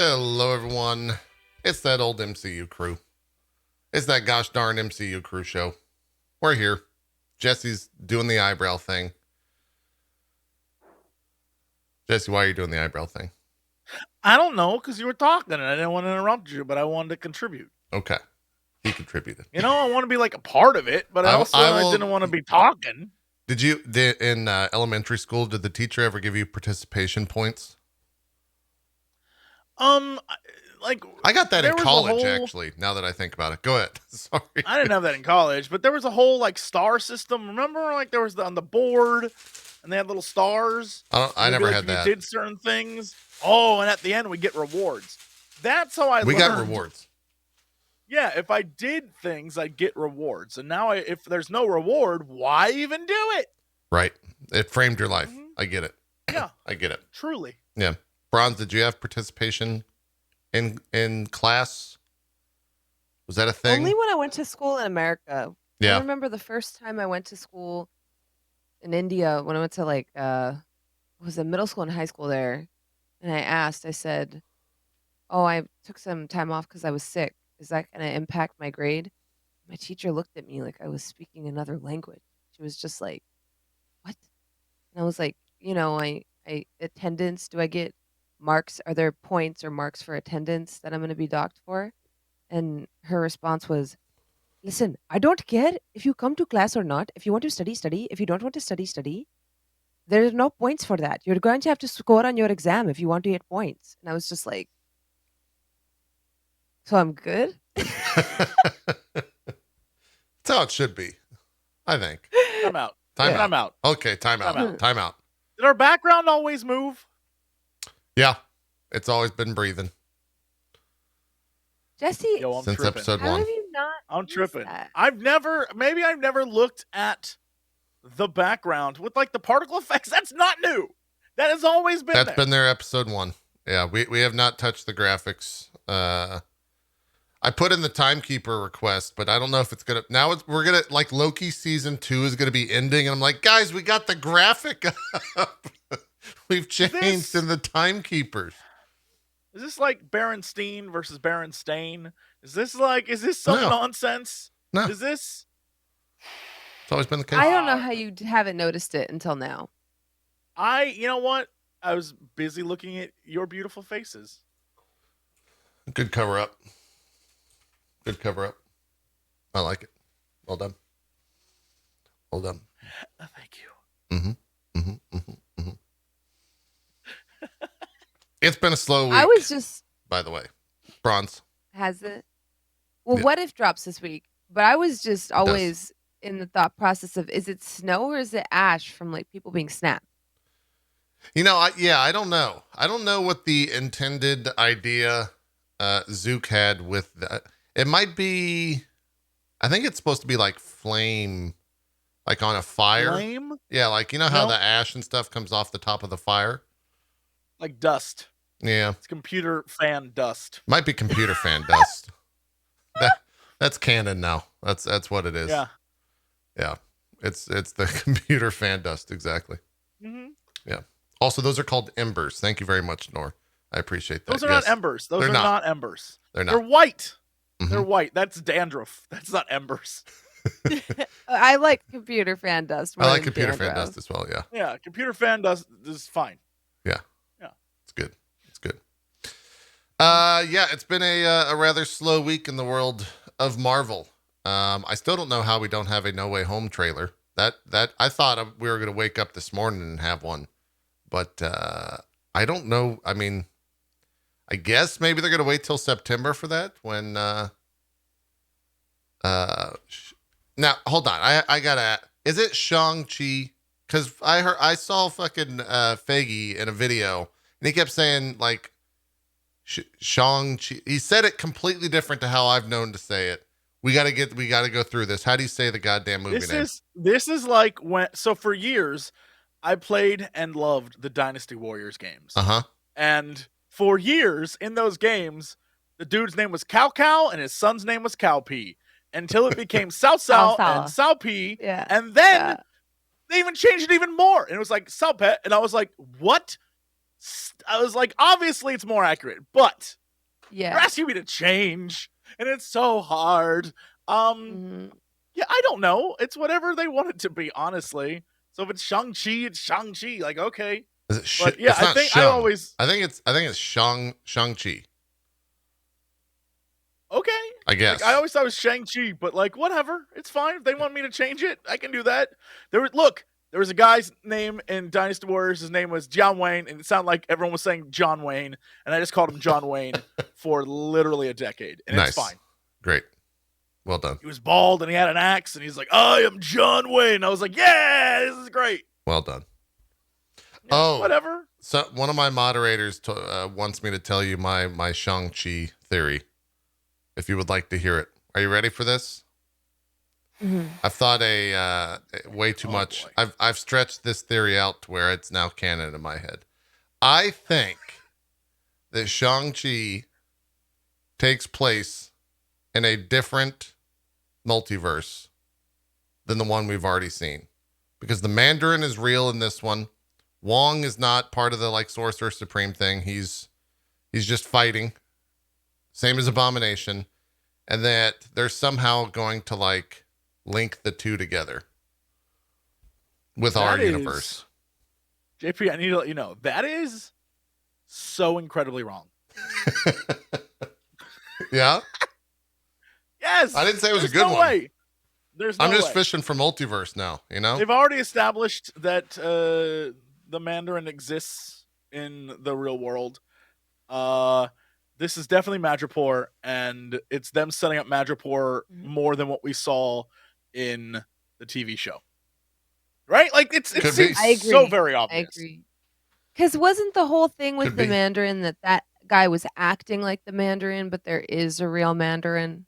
Hello, everyone. It's that old MCU crew. It's that gosh darn MCU crew show. We're here. Jesse's doing the eyebrow thing. Jesse, why are you doing the eyebrow thing? I don't know, because you were talking and I didn't want to interrupt you, but I wanted to contribute. Okay. He contributed. You know, I want to be like a part of it, but I didn't want to be talking. In elementary school, did the teacher ever give you participation points? I got that in college, actually, now that I think about it. Go ahead. Sorry. I didn't have that in college, but there was a whole like star system. Remember, like there was on the board and they had little stars. I never had that. You did certain things. Oh, and at the end we get rewards. That's how I learned. We got rewards. Yeah, if I did things, I'd get rewards. And now if there's no reward, why even do it? Right. It framed your life. Mm-hmm. I get it. Yeah. I get it. Truly. Yeah. Bronze, did you have participation in class? Was that a thing? Only when I went to school in America. Yeah. I remember the first time I went to school in India, when I went to was it middle school and high school there, and I said, oh, I took some time off because I was sick. Is that going to impact my grade? My teacher looked at me like I was speaking another language. She was just like, what? And I was like, I attendance, do I get marks? Are there points or marks for attendance that I'm going to be docked for? And her response was, listen, I don't care if you come to class or not. If you want to study, study. If you don't want to study, study. There are no points for that. You're going to have to score on your exam if you want to get points. And I was just like, so I'm good? That's how it should be, I think. I'm out. I'm out. Okay, time out. Time out. Did our background always move? Yeah, it's always been breathing. Jesse, since episode 1. How have you not? I'm tripping. That? I've never looked at the background with like the particle effects. That's not new. That has always been That's been there episode 1. Yeah, we have not touched the graphics. I put in the timekeeper request, but I don't know if it's gonna. Now we're gonna like Loki season 2 is gonna be ending, and I'm like, guys, we got the graphic up. We've changed in the timekeepers. Is this like Berenstain versus Berenstain? Is this some nonsense? No. Is this? It's always been the case. I don't know how you haven't noticed it until now. You know what? I was busy looking at your beautiful faces. Good cover up. Good cover up. I like it. Well done. Well done. Thank you. It's been a slow week. I was just. By the way, Bronze. Has it? Well, What If drops this week, but I was just always in the thought process of, is it snow or is it ash from like people being snapped? I don't know. I don't know what the intended idea Zook had with that. It might be, I think it's supposed to be like flame, like on a fire. Flame? Yeah, like how the ash and stuff comes off the top of the fire? Like dust. Yeah. It's computer fan dust. Might be computer fan dust. That's canon now. That's what it is. Yeah. Yeah. It's the computer fan dust, exactly. Mm-hmm. Yeah. Also, those are called embers. Thank you very much, Nor. I appreciate that. Those are not embers. Those are not embers. They're not. They're white. Mm-hmm. They're white. That's dandruff. That's not embers. I like computer fan dust. I like computer fan dust as well. Yeah. Yeah. Computer fan dust is fine. Yeah. Yeah. It's good. It's good. It's been a rather slow week in the world of Marvel. I still don't know how we don't have a No Way Home trailer. That I thought we were going to wake up this morning and have one, but I don't know. I mean, I guess maybe they're going to wait till September for that. When now, hold on. I gotta. Is it Shang-Chi? Because I saw fucking Feige in a video, and he kept saying like Shang-Chi. He said it completely different to how I've known to say it. We gotta go through this. How do you say the goddamn movie name? This is like so for years, I played and loved the Dynasty Warriors games. Uh-huh. And for years in those games, the dude's name was Cow Cow and his son's name was Cow P. Until it became Sao Sao and Sao P. Yeah. And then they even changed it even more. And it was like Sao Pet. And I was like, what? I was like, obviously it's more accurate, but Yeah. you're asking me to change, and it's so hard. Yeah, I don't know. It's whatever they want it to be, honestly. So if it's Shang-Chi, it's Shang-Chi. Like, okay. Is it But yeah, it's I not think Shang. I always I think it's Shang-Chi. okay. I guess. Like, I always thought it was Shang-Chi, but like whatever. It's fine. If they want me to change it, I can do that. There was a guy's name in Dynasty Warriors. His name was John Wayne, and it sounded like everyone was saying John Wayne, and I just called him John Wayne for literally a decade, and nice. it's fine. Great. Well done. He was bald and he had an axe, and he's like, I am John Wayne. I was like, yeah, this is great. Well done. Yeah, whatever. So one of my moderators wants me to tell you my Shang-Chi theory. If you would like to hear it. Are you ready for this? Mm-hmm. I've thought way too much. Boy. I've stretched this theory out to where it's now canon in my head. I think that Shang-Chi takes place in a different multiverse than the one we've already seen, because the Mandarin is real in this one. Wong is not part of the like Sorcerer Supreme thing. He's just fighting, same as Abomination, and that they're somehow going to like link the two together with our universe. JP, I need to let you know that is so incredibly wrong. Yeah. Yes. I didn't say it was There's a good no one. Way. There's no I'm just way. fishing for multiverse now, you know? They've already established that the Mandarin exists in the real world. This is definitely Madripoor, and it's them setting up Madripoor more than what we saw in the TV show. Right? Like it Could seems I agree. so very obvious. I agree. Because wasn't the whole thing with Could the be. Mandarin that guy was acting like the Mandarin, but there is a real Mandarin?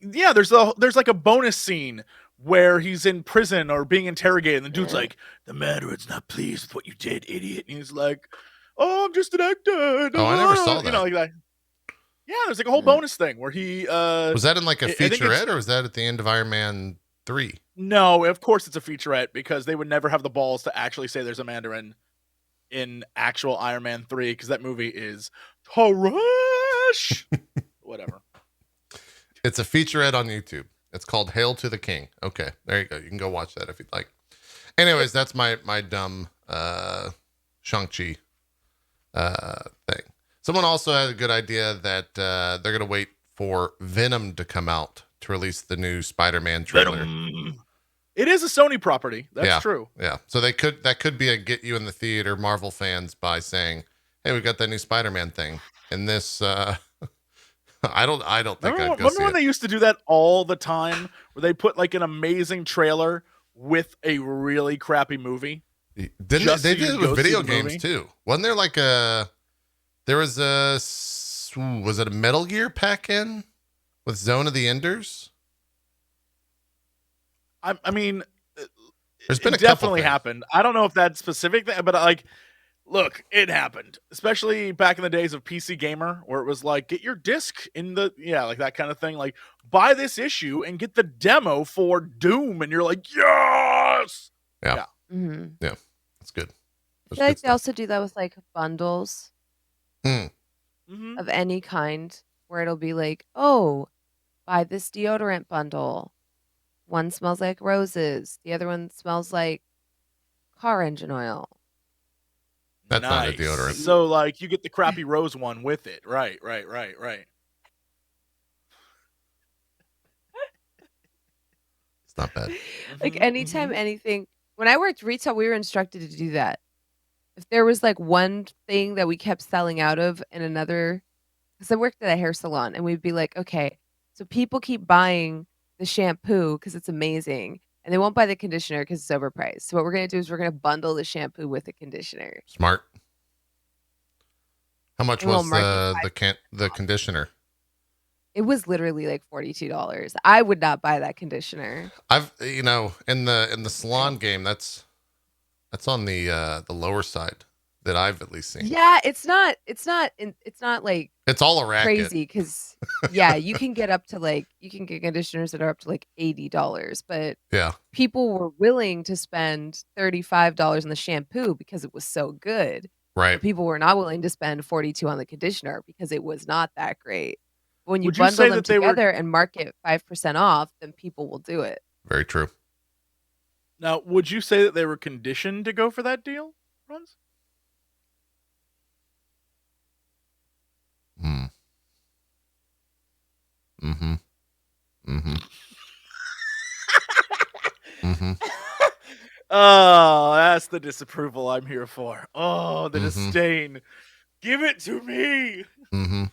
Yeah, there's like a bonus scene where he's in prison or being interrogated, and the dude's like, "The Mandarin's not pleased with what you did, idiot." And he's like, "Oh, I'm just an actor." Oh, I never saw that. You know, like that. Yeah, there's like a whole bonus thing where he was that in like a I think featurette, or was that at the end of Iron Man 3? No, of course it's a featurette, because they would never have the balls to actually say there's a Mandarin in actual Iron Man 3, because that movie is trash. Whatever. It's a featurette on YouTube. It's called Hail to the King. Okay, there you go. You can go watch that if you'd like. Anyways, that's my dumb Shang-Chi thing. Someone also had a good idea that they're going to wait for Venom to come out to release the new Spider-Man trailer. Venom. It is a Sony property. That's true. Yeah. So that could be a get you in the theater Marvel fans by saying, "Hey, we got that new Spider-Man thing." And this I don't think I'd go remember see when it. they used to do that all the time, where they put like an amazing trailer with a really crappy movie? Didn't they did it with video games movie? too? Wasn't there like was it a Metal Gear pack-in with Zone of the Enders? I mean, There's been it a couple definitely things. happened. I don't know if that's specific, but like, look, it happened, especially back in the days of PC Gamer, where it was like, get your disc in the like that kind of thing. Like, buy this issue and get the demo for Doom, and you're like, yes. Yeah. Mm-hmm. Yeah, that's good. I feel like they also do that with like bundles Mm-hmm. of any kind, where it'll be like, oh, buy this deodorant bundle. One smells like roses. The other one smells like car engine oil. That's not a deodorant. So like you get the crappy rose one with it. Right. It's not bad. Like anytime anything, when I worked retail, we were instructed to do that. If there was like one thing that we kept selling out of and another, because I worked at a hair salon, and we'd be like, okay, so people keep buying the shampoo because it's amazing, and they won't buy the conditioner because it's overpriced. So what we're going to do is we're going to bundle the shampoo with the conditioner. Smart. How much was the conditioner? It was literally like $42. I would not buy that conditioner. I've in the salon game, that's on the lower side that I've at least seen. Yeah, it's not like it's all a racket. Crazy, because yeah, you can get conditioners that are up to like $80, but yeah, people were willing to spend $35 on the shampoo because it was so good. Right. But people were not willing to spend 42 on the conditioner because it was not that great. When you Would you bundle say them that they were together and market 5% off, then people will do it. Very true. now? Would you say that they were conditioned to go for that deal, Bronze? Mm. Mm-hmm. Mm-hmm. Mm-hmm. Oh, that's the disapproval I'm here for. Oh, the Mhm. disdain. Give it to me. Mm-hmm.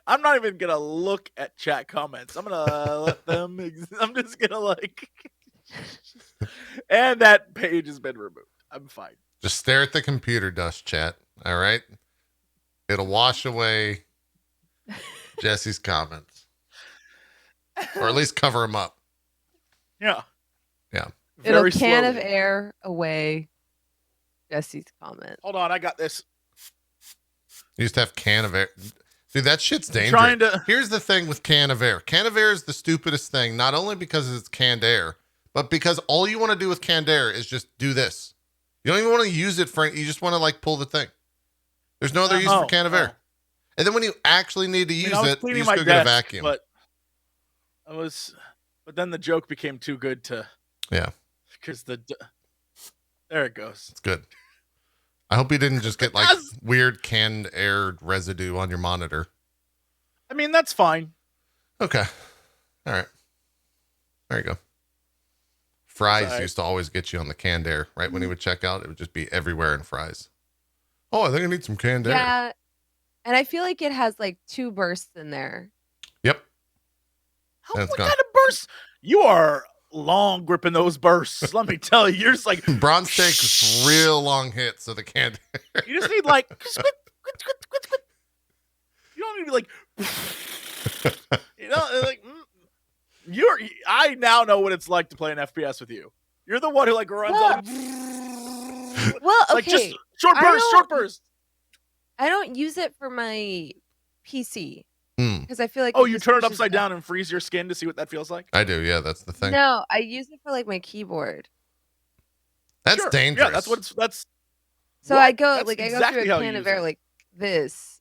I'm not even gonna look at chat comments. I'm gonna let them. I'm just gonna like. And that page has been removed. I'm fine. Just stare at the computer dust, chat. All right. It'll wash away Jesse's comments, or at least cover them up. Yeah. Yeah. It'll Very can of slowly. air away Jesse's comment. Hold on, I got this. You used to have can of air. Dude, that shit's dangerous. Trying to. Here's the thing with can of air. Can of air is the stupidest thing, not only because it's canned air, but because all you want to do with canned air is just do this. You don't even want to use it for, you just want to like pull the thing. There's no other use for can of air. And then when you actually need to use it, you just go get a vacuum. But then the joke became too good to. Yeah. Because there it goes. It's good. I hope you didn't just get like weird canned air residue on your monitor. I mean, that's fine. Okay. All right. There you go. Fries used to always get you on the canned air, right? When you would check out, it would just be everywhere in fries. Oh, I think I need some canned air. Yeah. And I feel like it has like 2 bursts in there. Yep. What kind of bursts? You are long gripping those bursts. Let me tell you, you're just like Bronze steak is real long hits of the canned air. You just need like you don't need to like like I now know what it's like to play an FPS with you. You're the one who like runs on. Well, okay. Like just short burst. I don't use it for my PC Hmm. because I feel like. Oh, you turn it upside down and freeze your skin to see what that feels like? I do, yeah. That's the thing. No, I use it for like my keyboard. That's dangerous. Yeah, that's what it's. That's. So what? I go That's like exactly I go how through a you can of use air it. like this.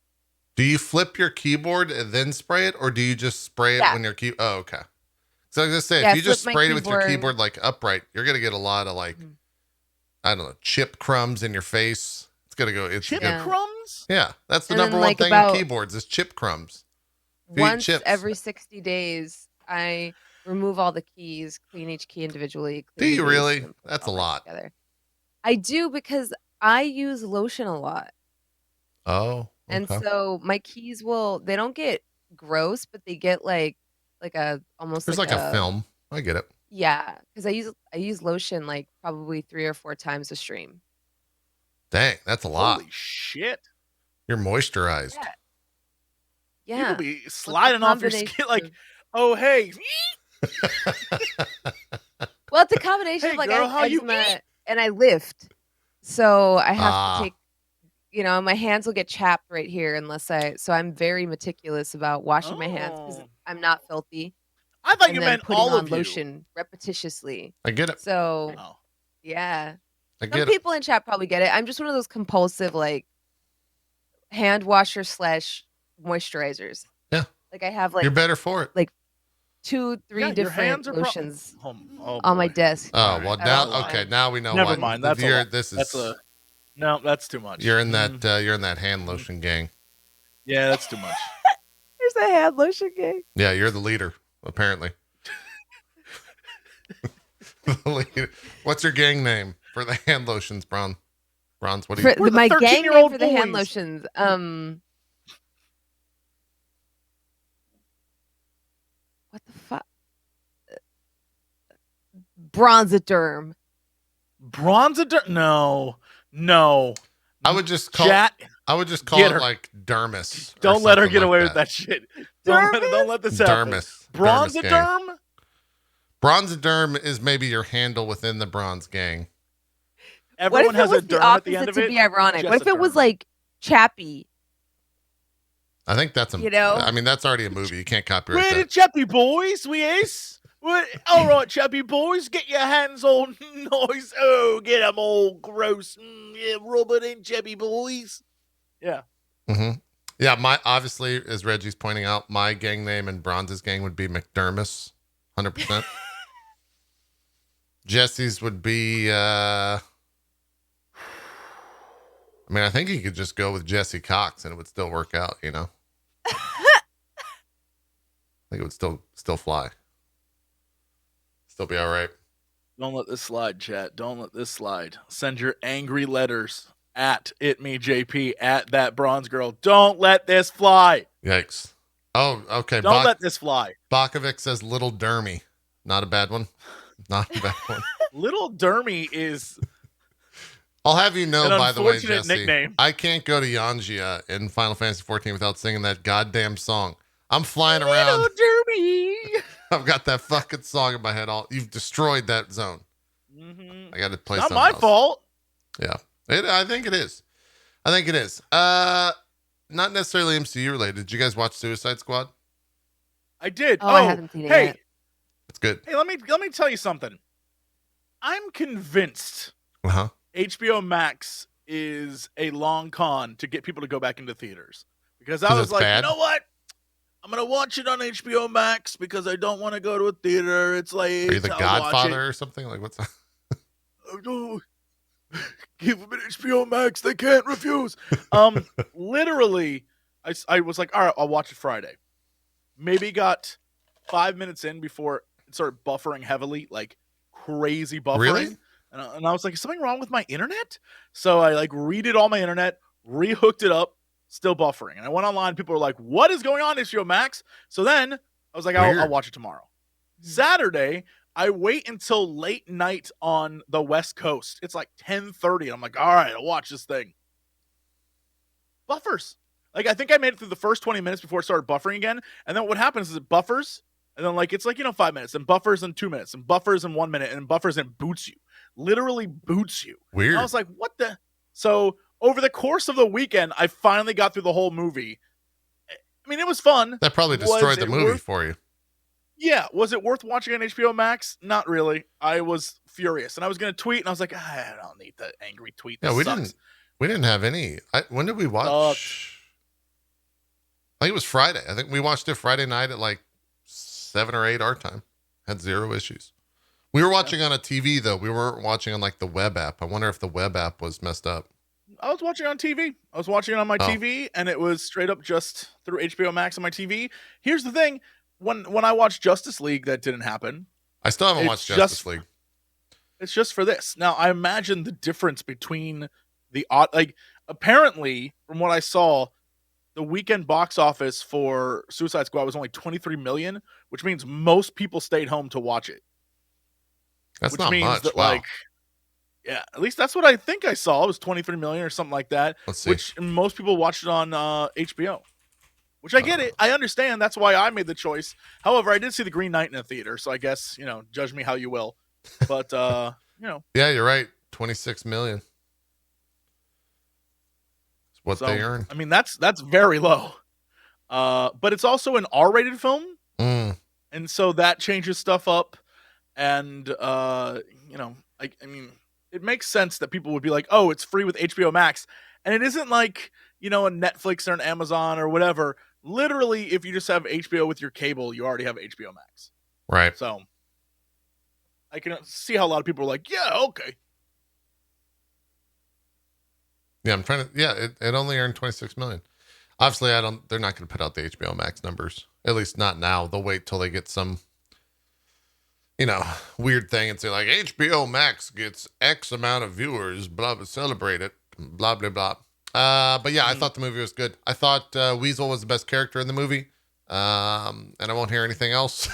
Do you flip your keyboard and then spray it, or do you just spray it when your key? Oh, okay. So I was gonna say, if you just sprayed it with your keyboard like upright, you're gonna get a lot of like, I don't know, chip crumbs in your face. It's gonna go. It's chip crumbs. Yeah, that's the And number then, one like, thing in keyboards is chip crumbs. Once every 60 days, I remove all the keys, clean each key individually. Do you really? That's a lot. Together. I do because I use lotion a lot. Oh. Okay. And so my keys they don't get gross, but they get like a almost There's like a film. I get it. Yeah, because I use lotion like probably 3 or 4 times a stream. Dang, that's a lot. Holy shit. You're moisturized. Yeah. You could be sliding off your skin like, oh hey. Well, it's a combination of like girl, I eczema and I lift, so I have to take. My hands will get chapped right here so I'm very meticulous about washing my hands because I'm not filthy. I thought you meant putting all on of you. lotion repetitiously. I get it. So, yeah. I get Some people in chat probably get it. I'm just one of those compulsive like hand washer / moisturizers. Yeah. Like I have like you're better for it. Like 2-3 different lotions on my desk. Oh well, now okay. Now we know. Never mind. That's no, that's too much. You're in that. You're in that hand lotion gang. Yeah, that's too much. There's a hand lotion gang. Yeah, you're the leader, apparently. What's your gang name for the hand lotions, Bronze? What do you? My gang name for the hand lotions. What the fuck? Bronzoderm. Bronzoderm? No. I would just call. I would just call it like dermis. Don't let her get away with that shit. Don't let this happen. Dermis. Bronzoderm? Bronzoderm is maybe your handle within the Bronze Gang. Everyone has a derm at the end of it. To be ironic. What if it was like Chappie? I think that's I mean, that's already a movie. You can't copyright that. Chappie boys, we ace. What? All right, chubby boys, get your hands all nice. Oh, get them all gross. Yeah, rub it in, chubby boys. Yeah. Mm-hmm. Yeah, obviously, as Reggie's pointing out, my gang name and Bronze's gang would be McDermott, 100%. Jesse's would be, I mean, I think he could just go with Jesse Cox and it would still work out, you know? I think it would still fly. Still be all right. Don't let this slide, chat. Don't let this slide. Send your angry letters at itmeJP, at ThatBronzeGirl. Don't let this fly. Yikes. Oh, okay. Don't let this fly. Bakovic says Little Dermy. Not a bad one. Not a bad one. Little Dermy is... I'll have you know, by the way, Jesse, nickname. I can't go to Yanjia in Final Fantasy 14 without singing that goddamn song. I'm flying around. Little Dermy. I've got that fucking song in my head. You've destroyed that zone. Mm-hmm. I got to play Not something my else. fault. Yeah. I think it is. Not necessarily MCU related. Did you guys watch Suicide Squad? I did. Oh, I haven't seen it yet. It's good. Hey, let me tell you something. I'm convinced Uh-huh. HBO Max is a long con to get people to go back into theaters. Because I was like, bad? you know what? I'm going to watch it on HBO Max because I don't want to go to a theater. It's late. Are you the Godfather or something? Like, what's that? Oh, give them an HBO Max. They can't refuse. Literally, I was like, all right, I'll watch it Friday. Maybe got 5 minutes in before it started buffering heavily, like crazy buffering. Really? And I was like, is something wrong with my internet? So I like redid all my internet, rehooked it up, still buffering. And I went online. People were like, what is going on, HBO Max? So then I was like, I'll watch it tomorrow. Saturday, I wait until late night on the West Coast. It's like 10:30. And I'm like, all right, I'll watch this thing. Buffers. Like, I think I made it through the first 20 minutes before it started buffering again. And then what happens is it buffers. And then, like, it's like, 5 minutes, and buffers in 2 minutes, and buffers in 1 minute, and buffers and boots you. Literally boots you. Weird. And I was like, what the? So over the course of the weekend, I finally got through the whole movie. I mean, it was fun. That probably destroyed the movie for you. Yeah. Was it worth watching on HBO Max? Not really. I was furious. And I was going to tweet, and I was like, I don't need the angry tweet. Yeah, we didn't have any. When did we watch? I think it was Friday. I think we watched it Friday night at like 7 or 8 our time. Had 0 issues. We were watching on a TV, though. We weren't watching on like the web app. I wonder if the web app was messed up. I was watching on TV. I was watching it on my TV, and it was straight up just through HBO Max on my TV. Here's the thing. When I watched Justice League, that didn't happen. I still haven't watched Justice League. It's just for this. Now, I imagine the difference between apparently, from what I saw, the weekend box office for Suicide Squad was only 23 million, which means most people stayed home to watch it. That's not much. That, wow. Yeah, at least that's what I think I saw. It was 23 million or something like that. Let's see. Which most people watched it on HBO. Which I get it. I understand. That's why I made the choice. However, I did see the Green Knight in a theater, so I guess, judge me how you will. But, Yeah, you're right. 26 million. It's what they earn. I mean, that's very low. But it's also an R-rated film. And so that changes stuff up. And, I mean, it makes sense that people would be like, oh, it's free with HBO Max. And it isn't like, a Netflix or an Amazon or whatever. Literally, if you just have HBO with your cable, you already have HBO Max. Right. So I can see how a lot of people are like, yeah, okay. Yeah, I'm trying to. Yeah, it only earned 26 million. Obviously, they're not going to put out the HBO Max numbers. At least not now. They'll wait till they get some, weird thing and say like HBO Max gets X amount of viewers, blah blah, celebrate it, blah blah blah. But yeah, I thought the movie was good. I thought Weasel was the best character in the movie. And I won't hear anything else.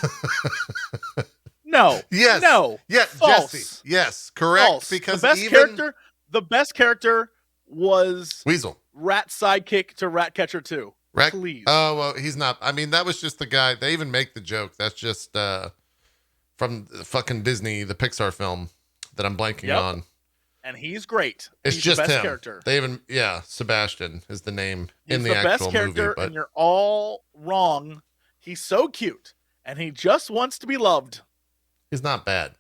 No. Yes. No. Yes. False. Jesse. Yes. Correct. False. Because the best character was Weasel, Rat sidekick to Ratcatcher 2. Rat. Please. Oh well, he's not. I mean, that was just the guy. They even make the joke. That's just from the fucking Disney, the Pixar film that I'm blanking on. And he's great. It's he's just the best him. character. They even, Sebastian is the name He's in the best actual character, movie. But and you're all wrong. He's so cute, and he just wants to be loved. He's not bad.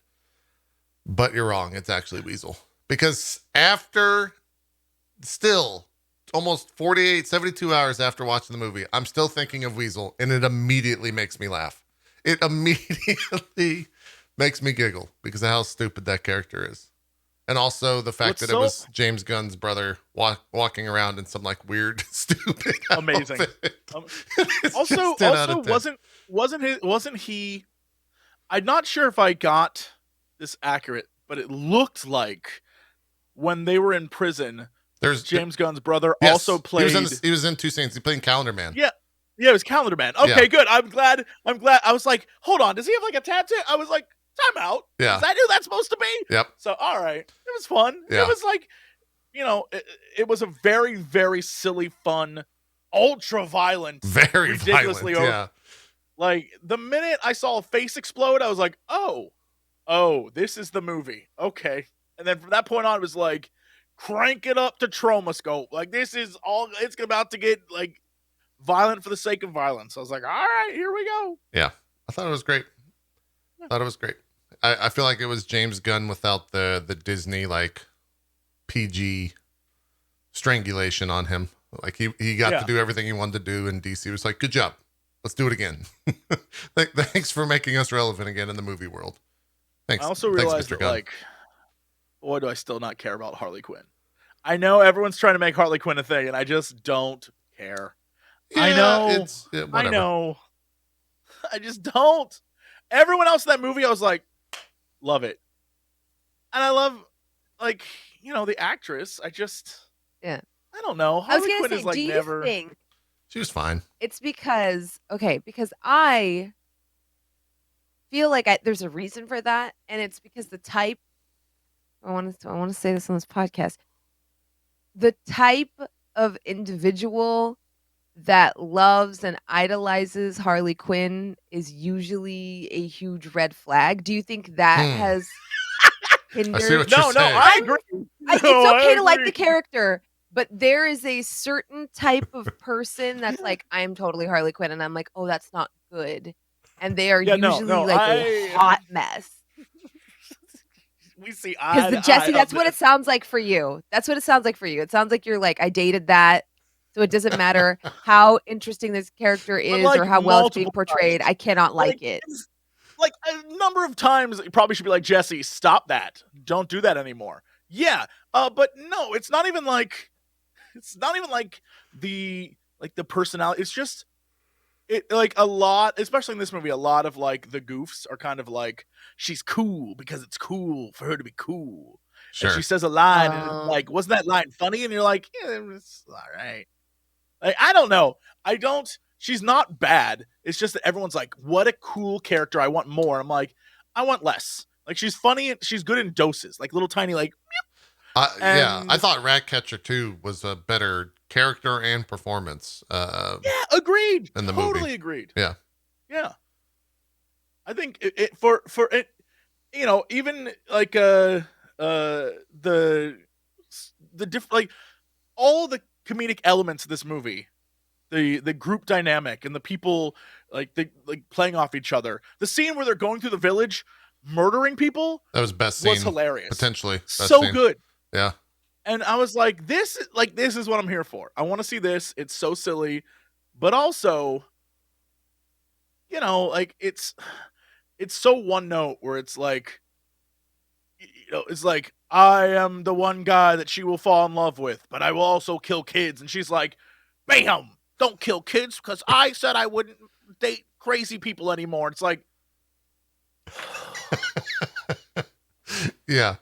But you're wrong. It's actually Weasel. Because after, still, almost 48, 72 hours after watching the movie, I'm still thinking of Weasel, and it immediately makes me laugh. It immediately makes me giggle because of how stupid that character is. And also the fact that it was James Gunn's brother walking around in some like weird, stupid amazing. Also, wasn't he? I'm not sure if I got this accurate, but it looked like when they were in prison, James Gunn's brother also played. He was in two scenes. He played Calendar Man. Yeah, it was Calendar Man. Okay, good. I'm glad. I was like, hold on, does he have like a tattoo? I was like, time out. Yeah. Is that who that's supposed to be? Yep. So, all right. It was fun. Yeah. It was like, it was a very, very silly, fun, ultra violent, very ridiculously violent. Yeah. Like, the minute I saw a face explode, I was like, oh, this is the movie. Okay. And then from that point on, it was like, crank it up to trauma scope. Like, this is all, it's about to get, like, violent for the sake of violence. I was like, all right, here we go. Yeah. I thought it was great. I feel like it was James Gunn without the Disney like PG strangulation on him. Like he got to do everything he wanted to do, and DC was like, good job. Let's do it again. Thanks for making us relevant again in the movie world. Thanks. I also realized that, like, boy, do I still not care about Harley Quinn. I know everyone's trying to make Harley Quinn a thing, and I just don't care. Yeah, I know. I just don't. Everyone else in that movie, I was like, love it. And I love, like, the actress. I don't know. Harley Quinn is like never. She was fine. It's because I feel like there's a reason for that, and it's because the type. I want to say this on this podcast. The type of individual that loves and idolizes Harley Quinn is usually a huge red flag. Do you think that has hindered? I see what you're saying. I agree. It's okay to like the character, but there is a certain type of person that's like, I'm totally Harley Quinn, and I'm like, oh, that's not good. And they are usually a hot mess. We see because Jesse, that's what it sounds like for you. That's what it sounds like for you. It sounds like you're like, I dated that. So it doesn't matter how interesting this character is or how well it's being portrayed. I cannot like it. Like a number of times, you probably should be like, Jesse, stop that. Don't do that anymore. Yeah. But no, it's not even like the personality. It's just like a lot, especially in this movie, a lot of like the goofs are kind of like, she's cool because it's cool for her to be cool. Sure. And she says a line and it's like, wasn't that line funny? And you're like, yeah, it's all right. Like, I don't know. She's not bad. It's just that everyone's like, what a cool character. I want more. I'm like, I want less. Like, she's funny. She's good in doses, like little tiny, like, yeah. I thought Ratcatcher 2 was a better character and performance. Yeah, agreed. In the totally movie. Agreed. Yeah. Yeah. I think it for it, even like the different, like, all the comedic elements of this movie, the group dynamic and the people like playing off each other. The scene where they're going through the village murdering people, that was best scene, was hilarious. Potentially best so scene. Good. Yeah. And I was like, this is what I'm here for. I want to see this. It's so silly, but also, like, it's so one note where it's like, it's like, I am the one guy that she will fall in love with, but I will also kill kids. And she's like, bam, don't kill kids because I said I wouldn't date crazy people anymore. It's like, yeah,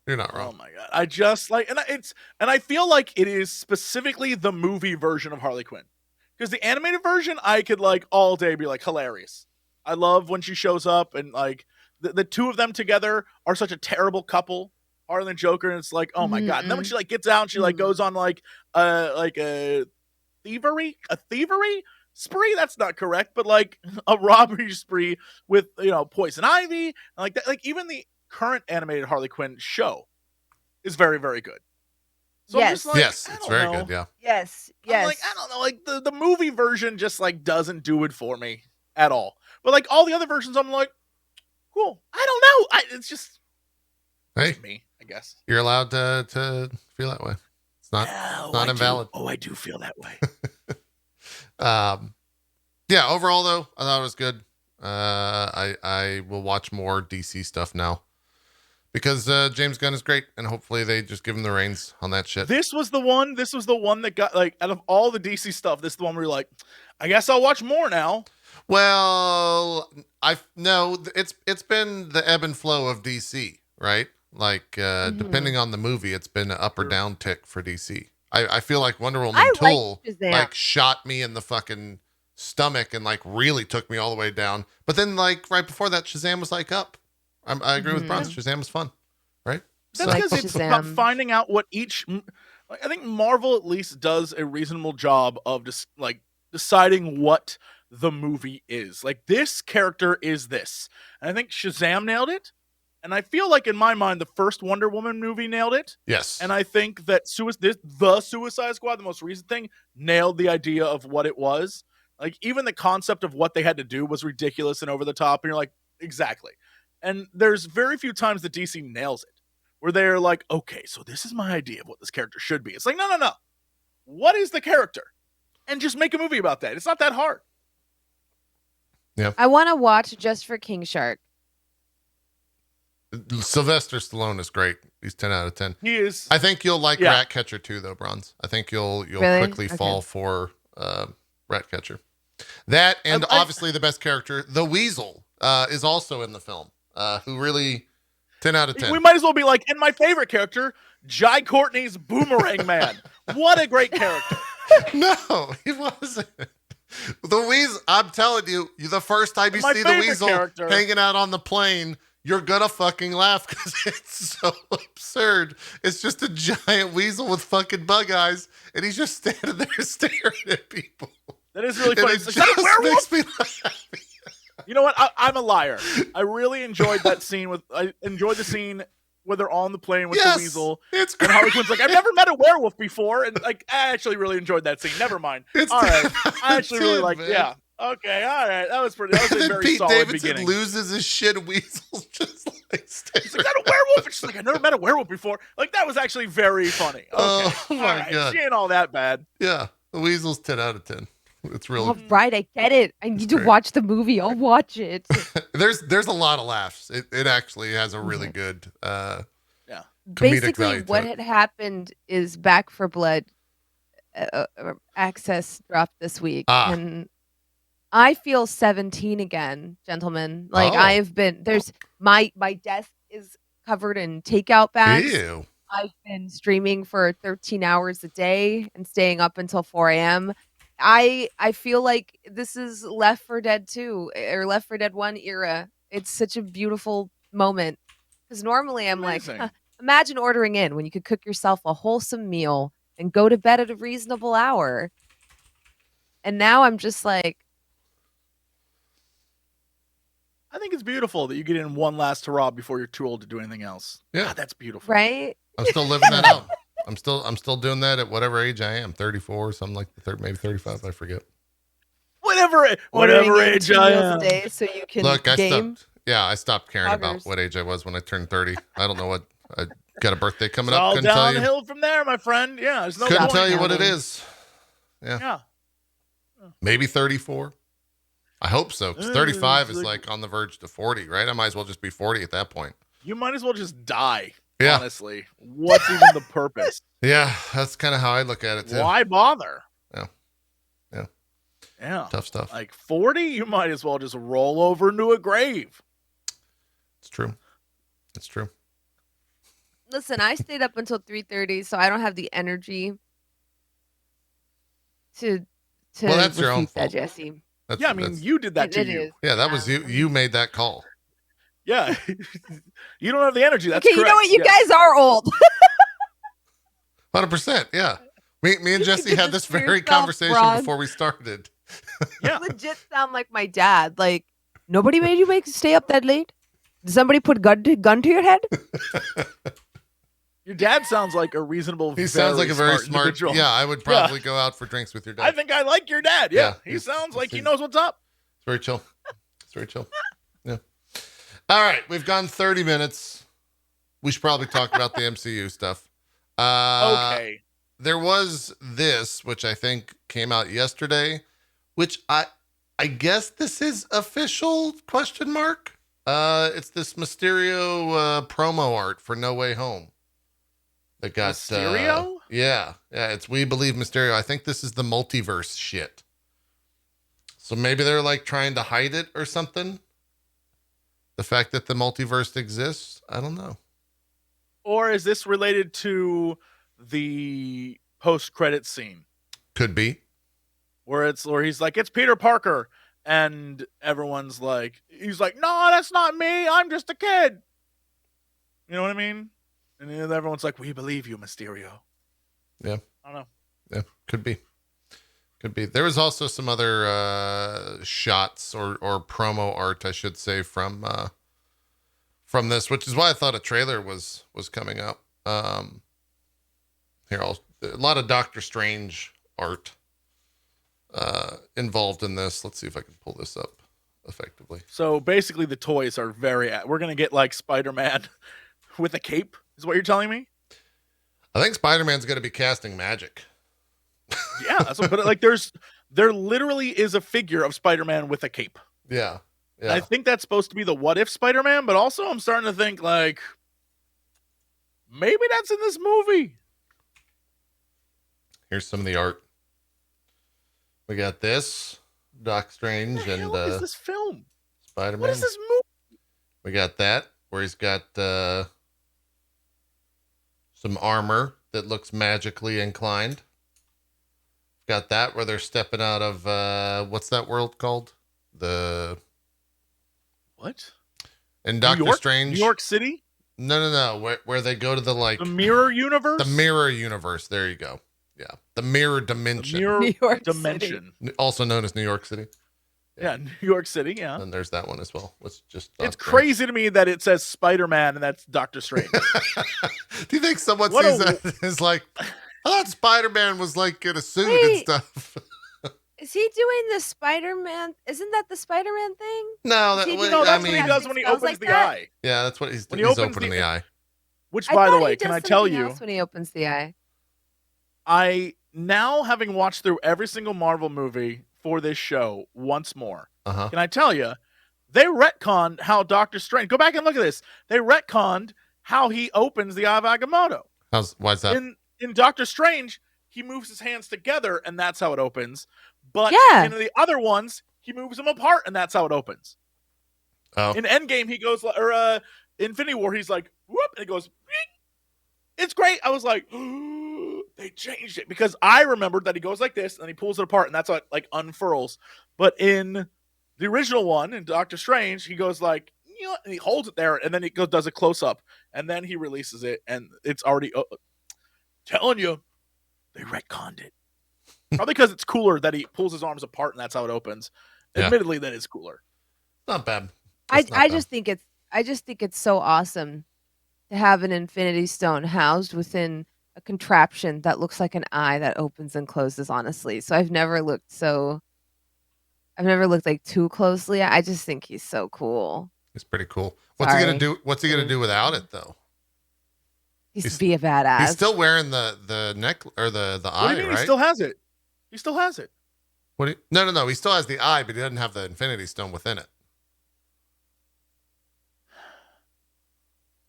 you're not wrong. Oh my God. I just like, and I feel like it is specifically the movie version of Harley Quinn, because the animated version, I could like all day be like hilarious. I love when she shows up and like the two of them together are such a terrible couple, Harley and Joker, and it's like, oh my God. And then when she like gets out and she like goes on like a thievery spree, that's not correct, but like a robbery spree with Poison Ivy and like that. Like, even the current animated Harley Quinn show is very, very good. So yes, I'm just like, yes, it's very good. Yeah. Yes. I'm like, I don't know, like the movie version just like doesn't do it for me at all. But like all the other versions, I'm like, cool. I don't know. It's just Hey, me, I guess. you're allowed to feel that way. It's not invalid. I do feel that way. Yeah, overall though, I thought it was good. I will watch more DC stuff now because James Gunn is great, and hopefully they just give him the reins on that shit. This was the one that got, like, out of all the DC stuff, this is the one where you're like, I guess I'll watch more now. Well, it's been the ebb and flow of DC, right? Like depending on the movie, it's been an up or down tick for DC. I feel like Wonder Woman Tool like shot me in the fucking stomach and like really took me all the way down. But then like right before that, Shazam was like up. I agree with Bronze. Shazam was fun, right? That's because it's about finding out what each. I think Marvel at least does a reasonable job of just like deciding what the movie is. Like, this character is this, and I think Shazam nailed it. And I feel like in my mind, the first Wonder Woman movie nailed it. Yes. And I think that the Suicide Squad, the most recent thing, nailed the idea of what it was. Like, even the concept of what they had to do was ridiculous and over the top. And you're like, exactly. And there's very few times that DC nails it, where they're like, okay, so this is my idea of what this character should be. It's like, no. What is the character? And just make a movie about that. It's not that hard. Yeah. I want to watch just for King Shark. Sylvester Stallone is great. He's 10 out of 10. He is. I think you'll like Ratcatcher too, though, Bronze. I think you'll Really? quickly fall for Ratcatcher. That and obviously the best character, the Weasel, is also in the film. Who really 10 out of 10. We might as well be like, and my favorite character, Jai Courtney's Boomerang Man. What a great character. No, he wasn't. The Weasel, I'm telling you, the first time you see the Weasel hanging out on the plane, you're gonna fucking laugh because it's so absurd. It's just a giant weasel with fucking bug eyes, and he's just standing there staring at people. That is really funny. It just makes me laugh. You know what? I'm a liar. I really enjoyed that scene I enjoyed the scene where they're on the plane with the weasel. It's great. And Harley Quinn's like, I've never met a werewolf before, and like, I actually really enjoyed that scene. Never mind. All right, I actually really like. Yeah. Okay. All right. That was pretty. That was a very Pete solid Davidson beginning. loses his shit. Weasel's just like staring. He's like, that a werewolf? And she's like, I never met a werewolf before. Like, that was actually very funny. Okay. Oh my god. She ain't all that bad. Yeah, the Weasel's 10 out of 10. It's really all right. I get it. I need to watch the movie. I'll watch it. There's a lot of laughs. It actually has a really good Basically, what had happened is Back for Blood access dropped this week, and I feel 17 again, gentlemen. Like I've been my desk is covered in takeout bags. Ew. I've been streaming for 13 hours a day and staying up until 4 a.m. I feel like this is Left 4 Dead 2 or Left 4 Dead 1 era. It's such a beautiful moment because normally I'm Amazing. like, imagine ordering in when you could cook yourself a wholesome meal and go to bed at a reasonable hour. And now I'm just like, I think it's beautiful that you get in one last hurrah before you're too old to do anything else. Yeah, God, that's beautiful. Right? I'm still living that out. I'm still doing that at whatever age I am, 34, something like maybe 35, I forget. Whatever age I am. Day so you can Look, game. I stopped caring about what age I was when I turned 30. I don't know what I got a birthday coming it's up. All Couldn't tell you. downhill from there, my friend. Yeah, there's no Couldn't point tell you now. what it is. Yeah. Maybe 34. I hope so. Because 35 is like on the verge to 40, right? I might as well just be 40 at that point. You might as well just die. Yeah. Honestly, what's even the purpose? Yeah, that's kind of how I look at it too. Why bother? Yeah. Tough stuff. Like 40, you might as well just roll over into a grave. It's true. It's true. Listen, I stayed up until 3:30, so I don't have the energy to well, that's your own refute that, fault. Jesse. I mean, you did that to you. Is. Yeah, that was you. You made that call. Yeah. You don't have the energy. That's okay, correct. You know what? You guys are old. 100%. Yeah. Me and Jesse had this very conversation before we started. Yeah. You legit sound like my dad. Like, nobody made you stay up that late? Did somebody put gun to your head? Your dad sounds like a reasonable. He sounds like a very smart. Individual. Yeah, I would probably go out for drinks with your dad. I think I like your dad. Yeah, Yeah, he sounds like he knows what's up. It's very chill. It's very chill. Yeah. All right, we've gone 30 minutes. We should probably talk about the MCU stuff. Okay. There was this, which I think came out yesterday, which I guess this is official ? It's this Mysterio promo art for No Way Home. That got Mysterio? Yeah, it's We Believe Mysterio. I think this is the multiverse shit. So maybe they're like trying to hide it or something. The fact that the multiverse exists, I don't know. Or is this related to the post-credit scene Could be. where he's like, it's Peter Parker, and everyone's like, he's like, no, that's not me. I'm just a kid. You know what I mean? And then everyone's like, we believe you, Mysterio. Yeah. I don't know. Yeah, could be. Could be. There was also some other shots or promo art, I should say, from this, which is why I thought a trailer was coming up. A lot of Doctor Strange art involved in this. Let's see if I can pull this up effectively. So basically, the toys are we're gonna get like Spider-Man with a cape, is what you're telling me? I think Spider-Man's going to be casting magic. Yeah, that's what, but like there literally is a figure of Spider-Man with a cape. Yeah. I think that's supposed to be the What If Spider-Man, but also I'm starting to think like maybe that's in this movie. Here's some of the art. We got this Doc Strange What the and hell is this film? Spider-Man. What is this movie? We got that where he's got some armor that looks magically inclined. Got that where they're stepping out of what's that world called? The What? In Doctor Strange, New York City? No. Where they go to the mirror universe? The mirror universe. There you go. Yeah, the mirror dimension. The mirror New York dimension, also known as New York City. Yeah, New York City. Yeah, and there's that one as well. It's crazy to me that it says Spider-Man and that's Doctor Strange. Do you think someone sees that is like, I thought Spider-Man was like in a suit and stuff? Is he doing the Spider-Man? Isn't that the Spider-man thing? No, that's what he does when he opens the eye. Yeah, that's what he's opening the eye. Which, by the way, can I tell you? When he opens the eye. I now, having watched through every single Marvel movie for this show once more, can I tell you, they retconned how Doctor Strange. Go back and look at this. They retconned how he opens the Eye of Agamotto. Why is that? In Doctor Strange, he moves his hands together, and that's how it opens. But in the other ones, he moves them apart, and that's how it opens. Oh. In Endgame, he goes, or Infinity War, he's like, whoop, and it goes, it's great. I was like, they changed it, because I remembered that he goes like this and he pulls it apart and that's how it like unfurls. But in the original one, in Doctor Strange, he goes like, and he holds it there and then he does a close up and then he releases it and it's already telling you they retconned it. Probably because it's cooler that he pulls his arms apart and that's how it opens. Yeah. Admittedly, that is cooler. Not bad. I just think it's so awesome to have an Infinity Stone housed within a contraption that looks like an eye that opens and closes, honestly. So I've never looked like too closely. I just think he's so cool. He's pretty cool. What's he gonna do? What's he gonna do without it though? He's be a badass. He's still wearing the neck or the eye, what do you mean? Right? He still has it. He still has it. No. He still has the eye, but he doesn't have the Infinity Stone within it.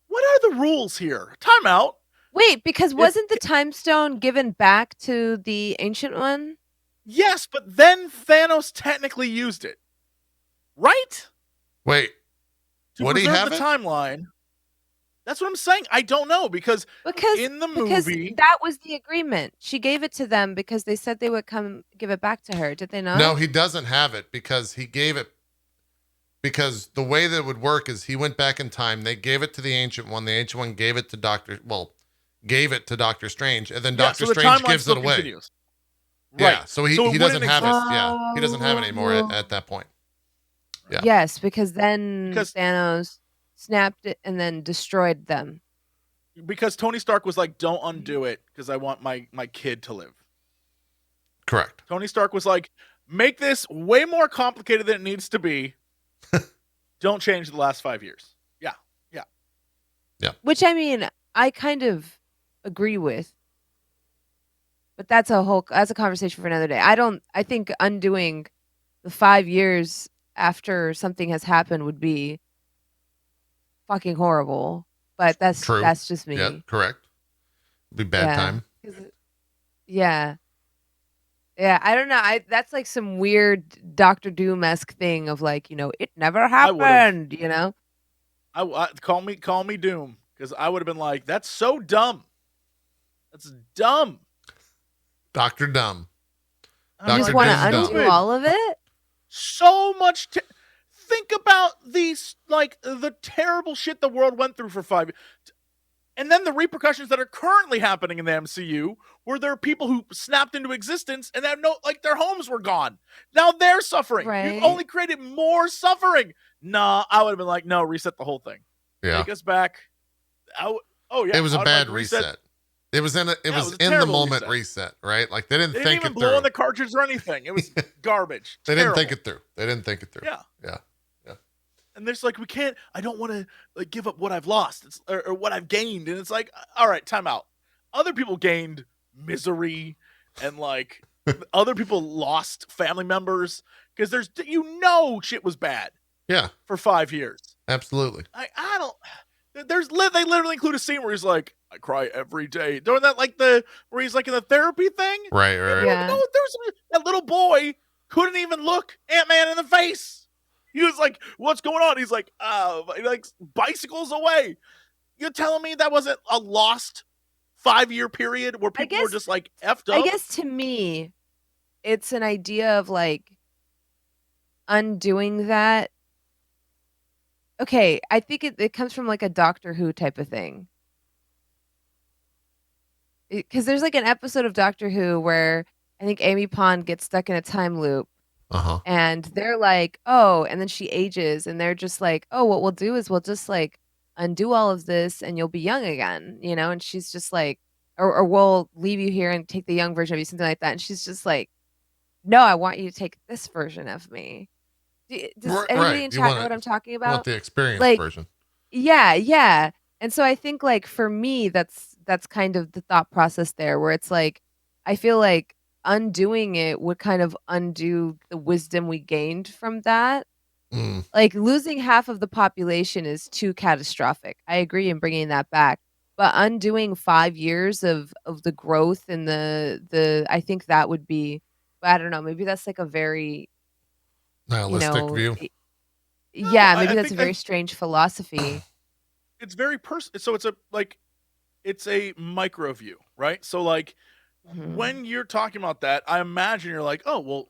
What are the rules here? Time out. Wait, because wasn't the time stone given back to the ancient one? Yes, but then Thanos technically used it. Right? Wait. What do you have the timeline. That's what I'm saying. I don't know because in the movie that was the agreement. She gave it to them because they said they would come give it back to her. Did they not? No, he doesn't have it because he gave it. Because the way that it would work is he went back in time. They gave it to the Ancient One. The Ancient One gave it to Doctor Strange, and then Doctor Strange gives it away. Continues. Yeah, right. so he doesn't have it. Yeah, he doesn't have it anymore at that point. Yeah. Yes, because Thanos snapped it and then destroyed them. Because Tony Stark was like, "Don't undo it, because I want my kid to live." Correct. Tony Stark was like, "Make this way more complicated than it needs to be." don't change the last 5 years. Which I mean, I kind of agree with. But that's a conversation for another day. I think undoing the 5 years after something has happened would be fucking horrible. But True. that's just me. Yeah, correct. Be bad time. Yeah. Yeah, I don't know. That's like some weird Doctor Doom-esque thing of like, it never happened, I call me Doom, because I would have been like, that's so dumb. That's dumb. Dr. Dumb. You just want to undo all of it? So much. Think about these, like, the terrible shit the world went through for 5 years. And then the repercussions that are currently happening in the MCU, where there are people who snapped into existence and have their homes were gone. Now they're suffering. Right. You've only created more suffering. Nah, I would have been like, no, reset the whole thing. Yeah. Take us back. It was a bad reset. It was in the moment reset, right? Like they didn't think it through. They didn't even blow on the cartridge or anything. It was garbage. They didn't think it through. Yeah. Yeah. And there's like, I don't want to give up what I've lost or what I've gained. And it's like, all right, time out. Other people gained misery and like other people lost family members because shit was bad. Yeah. For 5 years. Absolutely. They literally include a scene where he's like, I cry every day. During that, where he's like in the therapy thing. Right. Yeah. No, that little boy couldn't even look Ant-Man in the face. He was like, what's going on? He's like, bicycles away. You're telling me that wasn't a lost 5-year period where people were just like effed up? I guess to me, it's an idea of like undoing that. Okay, I think it comes from like a Doctor Who type of thing. Because there's like an episode of Doctor Who where I think Amy Pond gets stuck in a time loop. And they're like, oh, and then she ages, and they're just like, oh, what we'll do is we'll just like undo all of this, and you'll be young again, And she's just like, or we'll leave you here and take the young version of you, something like that. And she's just like, no, I want you to take this version of me. Does anybody in chat know what I'm talking about? You want the experience version. Yeah. And so I think like for me, that's kind of the thought process there, where it's like, I feel like undoing it would kind of undo the wisdom we gained from that. Like losing half of the population is too catastrophic. I agree in bringing that back, but undoing 5 years of the growth and the I think that would be, I don't know, maybe that's like a very nihilistic view. Yeah, maybe that's a very strange philosophy. It's very personal. So it's a micro view, right? So like when you're talking about that, I imagine you're like, oh, well,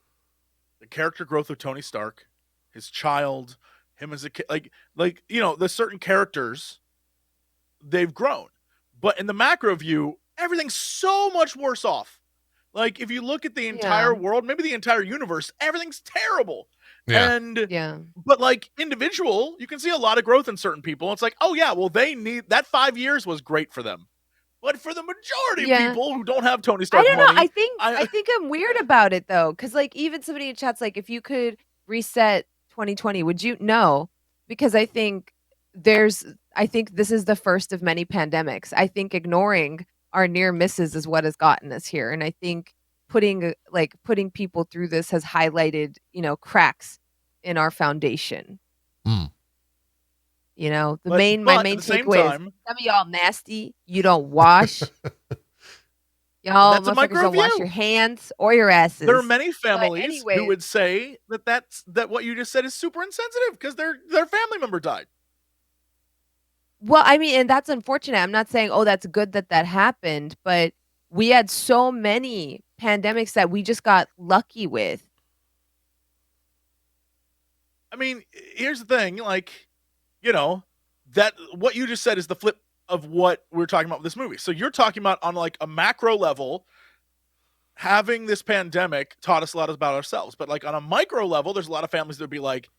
the character growth of Tony Stark, his child, him as a kid, the certain characters, they've grown. But in the macro view, everything's so much worse off. Like if you look at the entire world, maybe the entire universe, everything's terrible. Yeah. But like individual, you can see a lot of growth in certain people. It's like, oh yeah, well they need that 5 years was great for them. But for the majority of people who don't have Tony Stark money, I don't know. I think I'm weird about it though, because like even somebody in chat's like, if you could reset 2020, would you? No, because I think this is the first of many pandemics. I think ignoring our near misses is what has gotten us here, and I think putting people through this has highlighted cracks in our foundation. My main takeaway is some of y'all nasty. You don't wash. Y'all motherfuckers don't wash your hands or your asses. There are many families who would say that what you just said is super insensitive because their family member died. Well, I mean, and that's unfortunate. I'm not saying, oh, that's good that happened, but we had so many pandemics that we just got lucky with. I mean, here's the thing, that what you just said is the flip of what we're talking about with this movie. So you're talking about on like a macro level, having this pandemic taught us a lot about ourselves. But like on a micro level, there's a lot of families that would be like,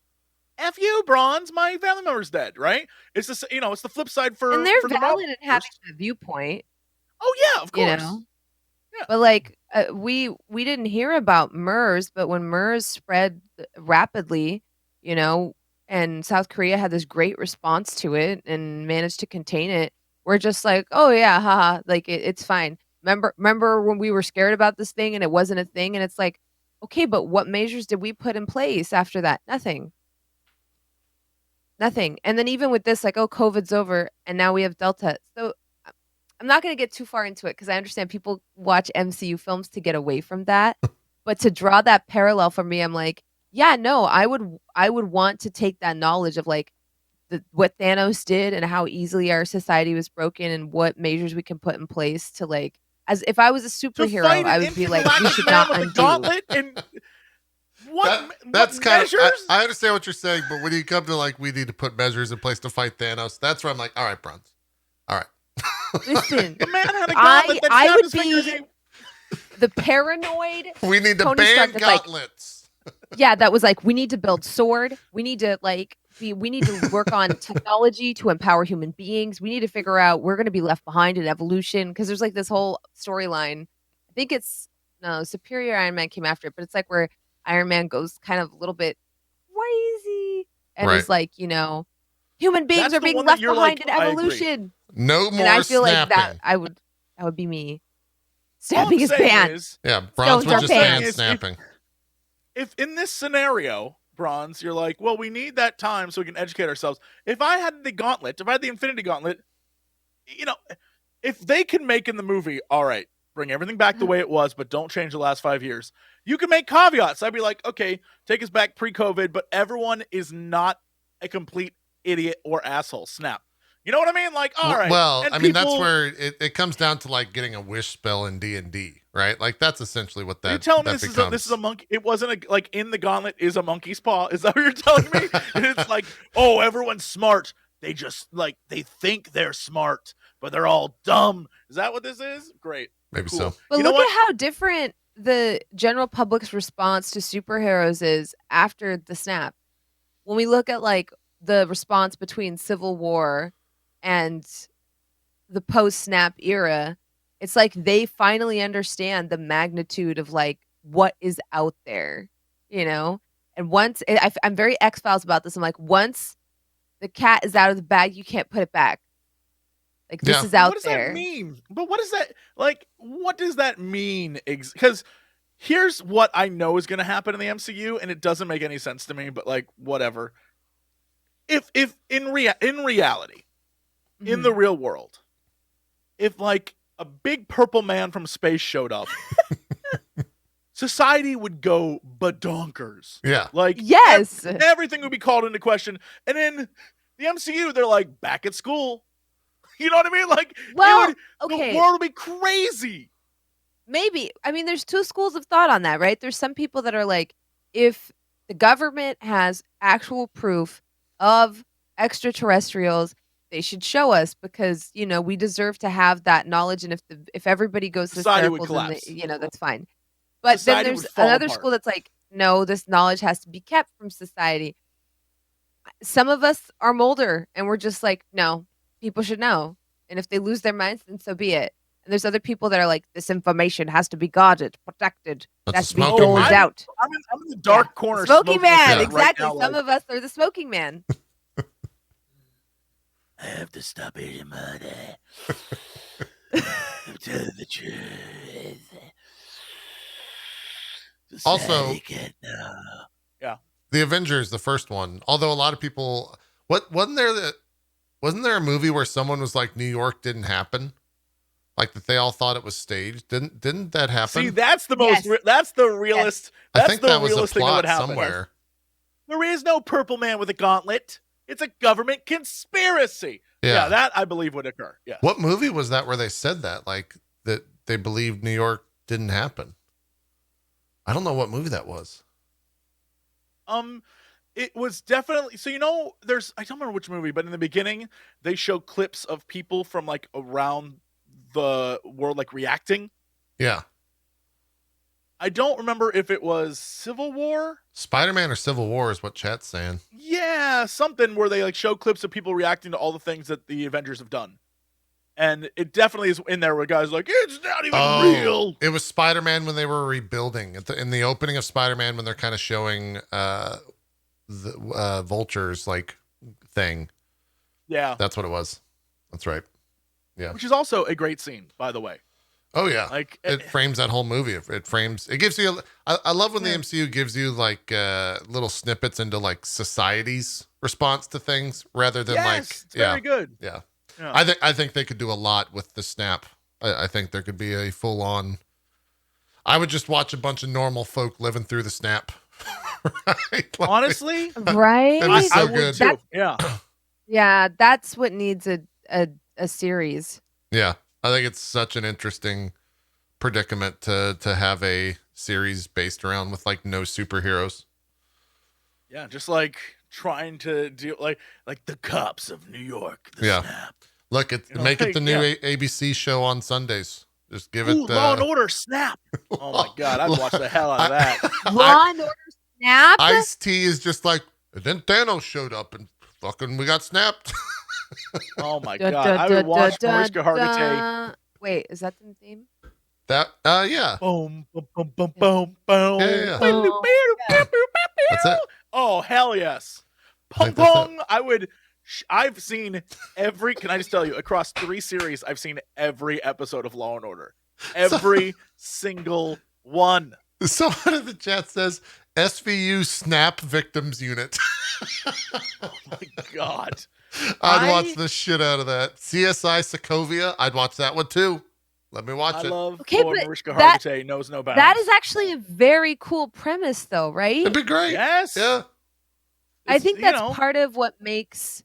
F you, Bronze, my family member's dead, right? It's just, it's the flip side for and they're for valid in having a viewpoint. Oh yeah, of course. Yeah. But like we didn't hear about MERS, but when MERS spread rapidly, and South Korea had this great response to it and managed to contain it. We're just like, "Oh, yeah, haha, like, it's fine." Remember when we were scared about this thing and it wasn't a thing? And it's like, "Okay, but what measures did we put in place after that? Nothing. Nothing." And then even with this, like, "Oh, COVID's over, and now we have Delta." So, I'm not gonna get too far into it because I understand people watch MCU films to get away from that, but to draw that parallel for me, I'm like, yeah, no, I would want to take that knowledge of, like, what Thanos did and how easily our society was broken and what measures we can put in place to, like as if I was a To superhero, fight an I would be like, "We intergalactic should man not with a undo." gauntlet and what That's kind of. measures? I understand what you're saying, but when you come to like, we need to put measures in place to fight Thanos. That's where I'm like, all right, Bronze. All right. Listen, The man had a gauntlet that I snapped would his fingers. be the paranoid We need to Tony ban Stark that's like gauntlets. yeah, that was like, "We need to build sword. We need to, like, we need to work on technology to empower human beings. We need to figure out we're gonna be left behind in evolution because there's, like, this whole storyline. I think it's no, Superior Iron Man came after it, but it's, like, where Iron Man goes kind of a little bit crazy and Right. is like, "Human beings That's are the being one that left you're behind like, in I agree. evolution." No more And I feel like snapping. that would be me. All I'm Snapping is saying banned. is, Yeah, Bronze Stones would are just banned. ban snapping. if in this scenario, Bronze, you're like, well, we need that time so we can educate ourselves. If I had the gauntlet, if I had the Infinity Gauntlet, if they can make in the movie, all right, bring everything back the way it was, but don't change the last 5 years. You can make caveats. I'd be like, okay, take us back pre-COVID, but everyone is not a complete idiot or asshole. Snap. You know what I mean? Like, all right. Well, And I mean, that's people- where it comes down to like getting a wish spell in D&D, right? Like that's essentially what Are you that telling me that this is a monkey? It wasn't like in the gauntlet is a monkey's paw. Is that what you're telling me? And it's like, oh, everyone's smart. They just like they think they're smart, but they're all dumb. Is that what this is? Great. Maybe Cool. so. But You know look what? at how different the general public's response to superheroes is after the snap. When we look at like the response between Civil War and the post-snap era, it's like they finally understand the magnitude of like what is out there, you know? And once I'm very X-Files about this. I'm like, once the cat is out of the bag, you can't put it back. Like this Yeah. is out What does there. that mean? But what is that like? What does that mean? Because here's what I know is going to happen in the MCU, and it doesn't make any sense to me. But like, whatever. If in reality, in Mhm. the real world, if like a big purple man from space showed up, society would go badonkers. Yeah. Like, Yes. everything would be called into question. And in the MCU, they're like back at school. You know what I mean? Like, Well, the okay. world would be crazy. Maybe. I mean, there's two schools of thought on that, right? There's some people that are like, if the government has actual proof of extraterrestrials, they should show us because, we deserve to have that knowledge. And if everybody goes Society would hysterical, then collapse. that's fine. But Society then would there's fall another apart. school that's like, no, this knowledge has to be kept from society. Some of us are Mulder and we're just like, no, people should know. And if they lose their minds, then so be it. And there's other people that are like, this information has to be guarded, protected, That's has a to be smoking doled man. out. I'm in the dark corner. Smoking man, Yeah. exactly. Right now, Some of us are the smoking man. I have to stop eating murder. I'm telling the truth. Also, the Avengers, the first one. Although a lot of people, wasn't there a movie where someone was like New York didn't happen, like that they all thought it was staged? Didn't that happen? See, that's the most. Yes. That's the realist. I That's think the that was a realist thing that plot would happen. somewhere. There is no purple man with a gauntlet. It's a government conspiracy. Yeah. That I believe would occur. Yeah. What movie was that where they said that, like that they believed New York didn't happen? I don't know what movie that was. It was definitely there's I don't remember which movie, but in the beginning they show clips of people from like around the world like reacting. Yeah. I don't remember if it was Civil War. Spider-Man or Civil War is what chat's saying. Yeah, something where they like show clips of people reacting to all the things that the Avengers have done. And it definitely is in there where guys are like, it's not even real. It was Spider-Man when they were rebuilding in the opening of Spider-Man when they're kind of showing the Vulture's like thing. Yeah. That's what it was. That's right. Yeah. Which is also a great scene, by the way. Oh yeah. Like It frames that whole movie. It gives you. I love when the MCU gives you like little snippets into like society's response to things rather than it's very good. Yeah. Yeah. I think they could do a lot with the snap. I think there could be a full on. I would just watch a bunch of normal folk living through the snap. Right? Like, Honestly, Right? That'd be so I would good. too. Yeah. Yeah, that's what needs a series. Yeah, I think it's such an interesting predicament to have a series based around with like no superheroes. Yeah, just like trying to deal like the cops of New York. The Yeah. Snap. Look, make it the new ABC show on Sundays. Just give it. Law and Order Snap. Oh my god, I'd watch the hell out of that. Law and Order Snap. Ice-T is just like, and then Thanos showed up and fucking we got snapped. Oh my god, I would watch Mariska Hargitay. Wait, is that the theme? That yeah. Boom, boom, boom, boom, boom, boom. Yeah. That's it. Oh hell yes. Like Pong that's pong. I would. I've seen every. Can I just tell you? Across 3 series, I've seen every episode of Law and Order. Every single one. Someone in the chat says SVU Snap Victims Unit. Oh my god. I'd watch the shit out of that. CSI Sokovia, I'd watch that one too. Let me watch I it. love Okay, poor but Mariska Hargitay knows no bounds. That is actually a very cool premise, though, right? It'd be great. Yes. Yeah. I think that's part of what makes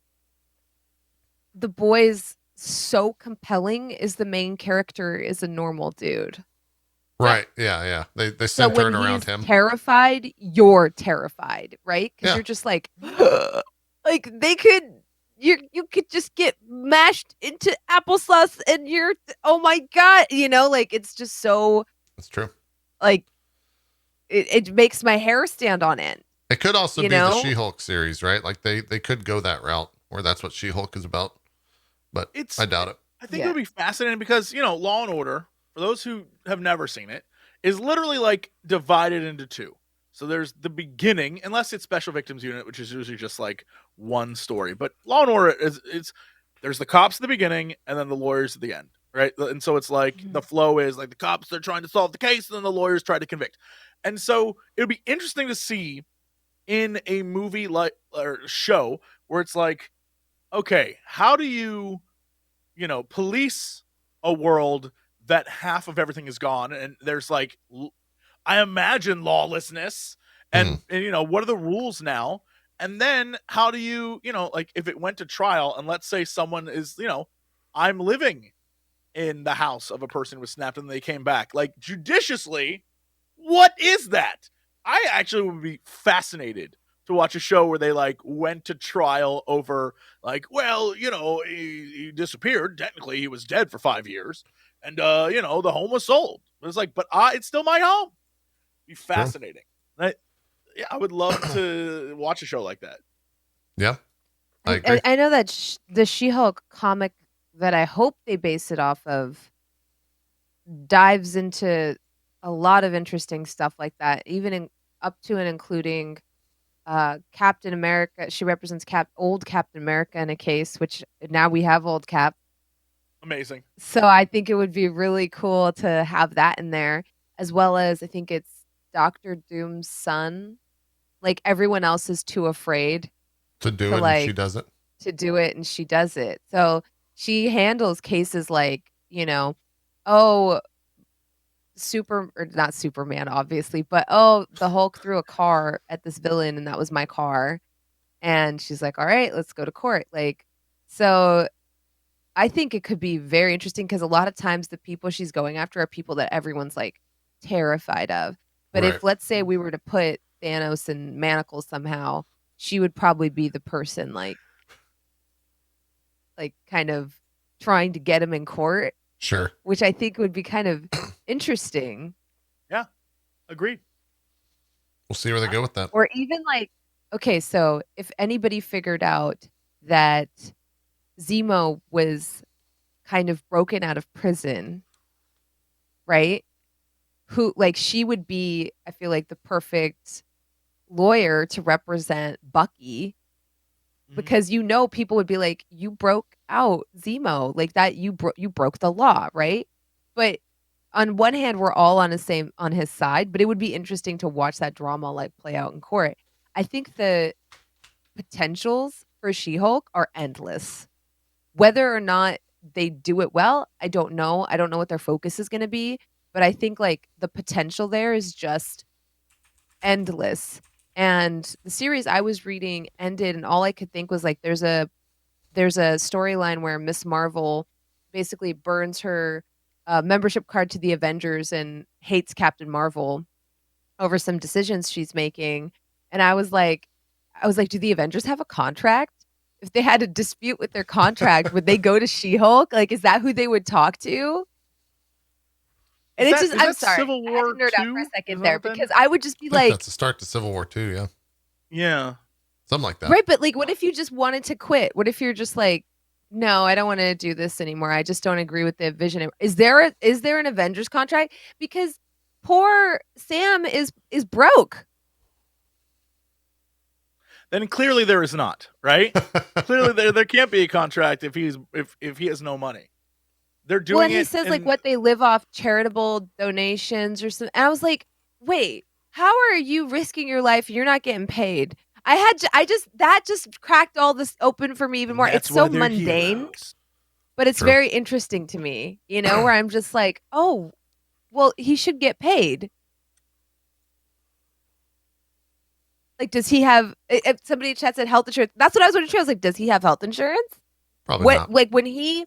The Boys so compelling is the main character is a normal dude. Right. Yeah. They So center when it around he's him. terrified, you're terrified, right? Because Yeah. you're just like, like they could, you could just get mashed into applesauce, and you're, oh my god, like it's just so. That's true. Like, it makes my hair stand on end. It could also be the She-Hulk series, right? Like they could go that route where that's what She-Hulk is about. But I doubt it. I think it would be fascinating because, Law and Order, for those who have never seen it, is literally like divided into 2. So there's the beginning, unless it's Special Victims Unit, which is usually just like one story. But Law and Order there's the cops at the beginning and then the lawyers at the end, right? And so it's like the flow is like the cops, they're trying to solve the case, and then the lawyers try to convict. And so it would be interesting to see in a movie or show where it's like, okay, how do you police a world that half of everything is gone, and there's like, I imagine lawlessness, and what are the rules now? And then how do you, like if it went to trial, and let's say someone is, I'm living in the house of a person who was snapped and they came back, like judiciously, what is that? I actually would be fascinated to watch a show where they like went to trial over like, well, he disappeared. Technically, he was dead for 5 years, and the home was sold. It was like, but it's still my home. It'd be fascinating. I would love to watch a show like that. Yeah, I agree. I know that the She-Hulk comic that I hope they base it off of dives into a lot of interesting stuff like that, even up to and including Captain America. She represents old Captain America in a case, which now we have old Cap. Amazing. So I think it would be really cool to have that in there, as well as I think it's Doctor Doom's son. Like everyone else is too afraid to do it, and she does it. To do it, and she does it. So she handles cases like, or not Superman, obviously, but the Hulk threw a car at this villain, and that was my car. And she's like, all right, let's go to court. Like, so I think it could be very interesting because a lot of times the people she's going after are people that everyone's like terrified of. But if, let's say, we were to put Thanos in manacles somehow, she would probably be the person like kind of trying to get him in court. Sure. Which I think would be kind of interesting. Yeah. Agreed. We'll see where they go with that. Or even like, okay, so if anybody figured out that Zemo was kind of broken out of prison, right? Who, like, she would be, I feel like, the perfect lawyer to represent Bucky because people would be like, you broke out Zemo, like that you broke the law, right? But on one hand, we're all on his side, but it would be interesting to watch that drama like play out in court. I think the potentials for She-Hulk are endless. Whether or not they do it well, I don't know. I don't know what their focus is going to be, but I think like the potential there is just endless. And the series I was reading ended, and all I could think was like there's a storyline where Miss Marvel basically burns her membership card to the Avengers and hates Captain Marvel over some decisions she's making. And I was like, do the Avengers have a contract? If they had a dispute with their contract, would they go to She-Hulk? Like, is that who they would talk to? And I'm sorry, Civil War I had to nerd out for a 2? second there because I would just be I think like, that's the start to Civil War 2, yeah. Yeah. Something like that. right, but like, what if you just wanted to quit? What if you're just like, no, I don't want to do this anymore. I just don't agree with the vision. Is there an Avengers contract? Because poor Sam is broke. Then clearly there is not, right? Clearly there can't be a contract if he has no money. They're doing and he says like what they live off charitable donations or something. And I was like, wait, how are you risking your life? You're not getting paid. That just cracked all this open for me even more. It's so mundane, heroes. but it's True. very interesting to me, where I'm just like, oh, well, he should get paid. Like, does he have? If somebody in chat said health insurance, that's what I was wondering. I was like, does he have health insurance? Probably not. Like when he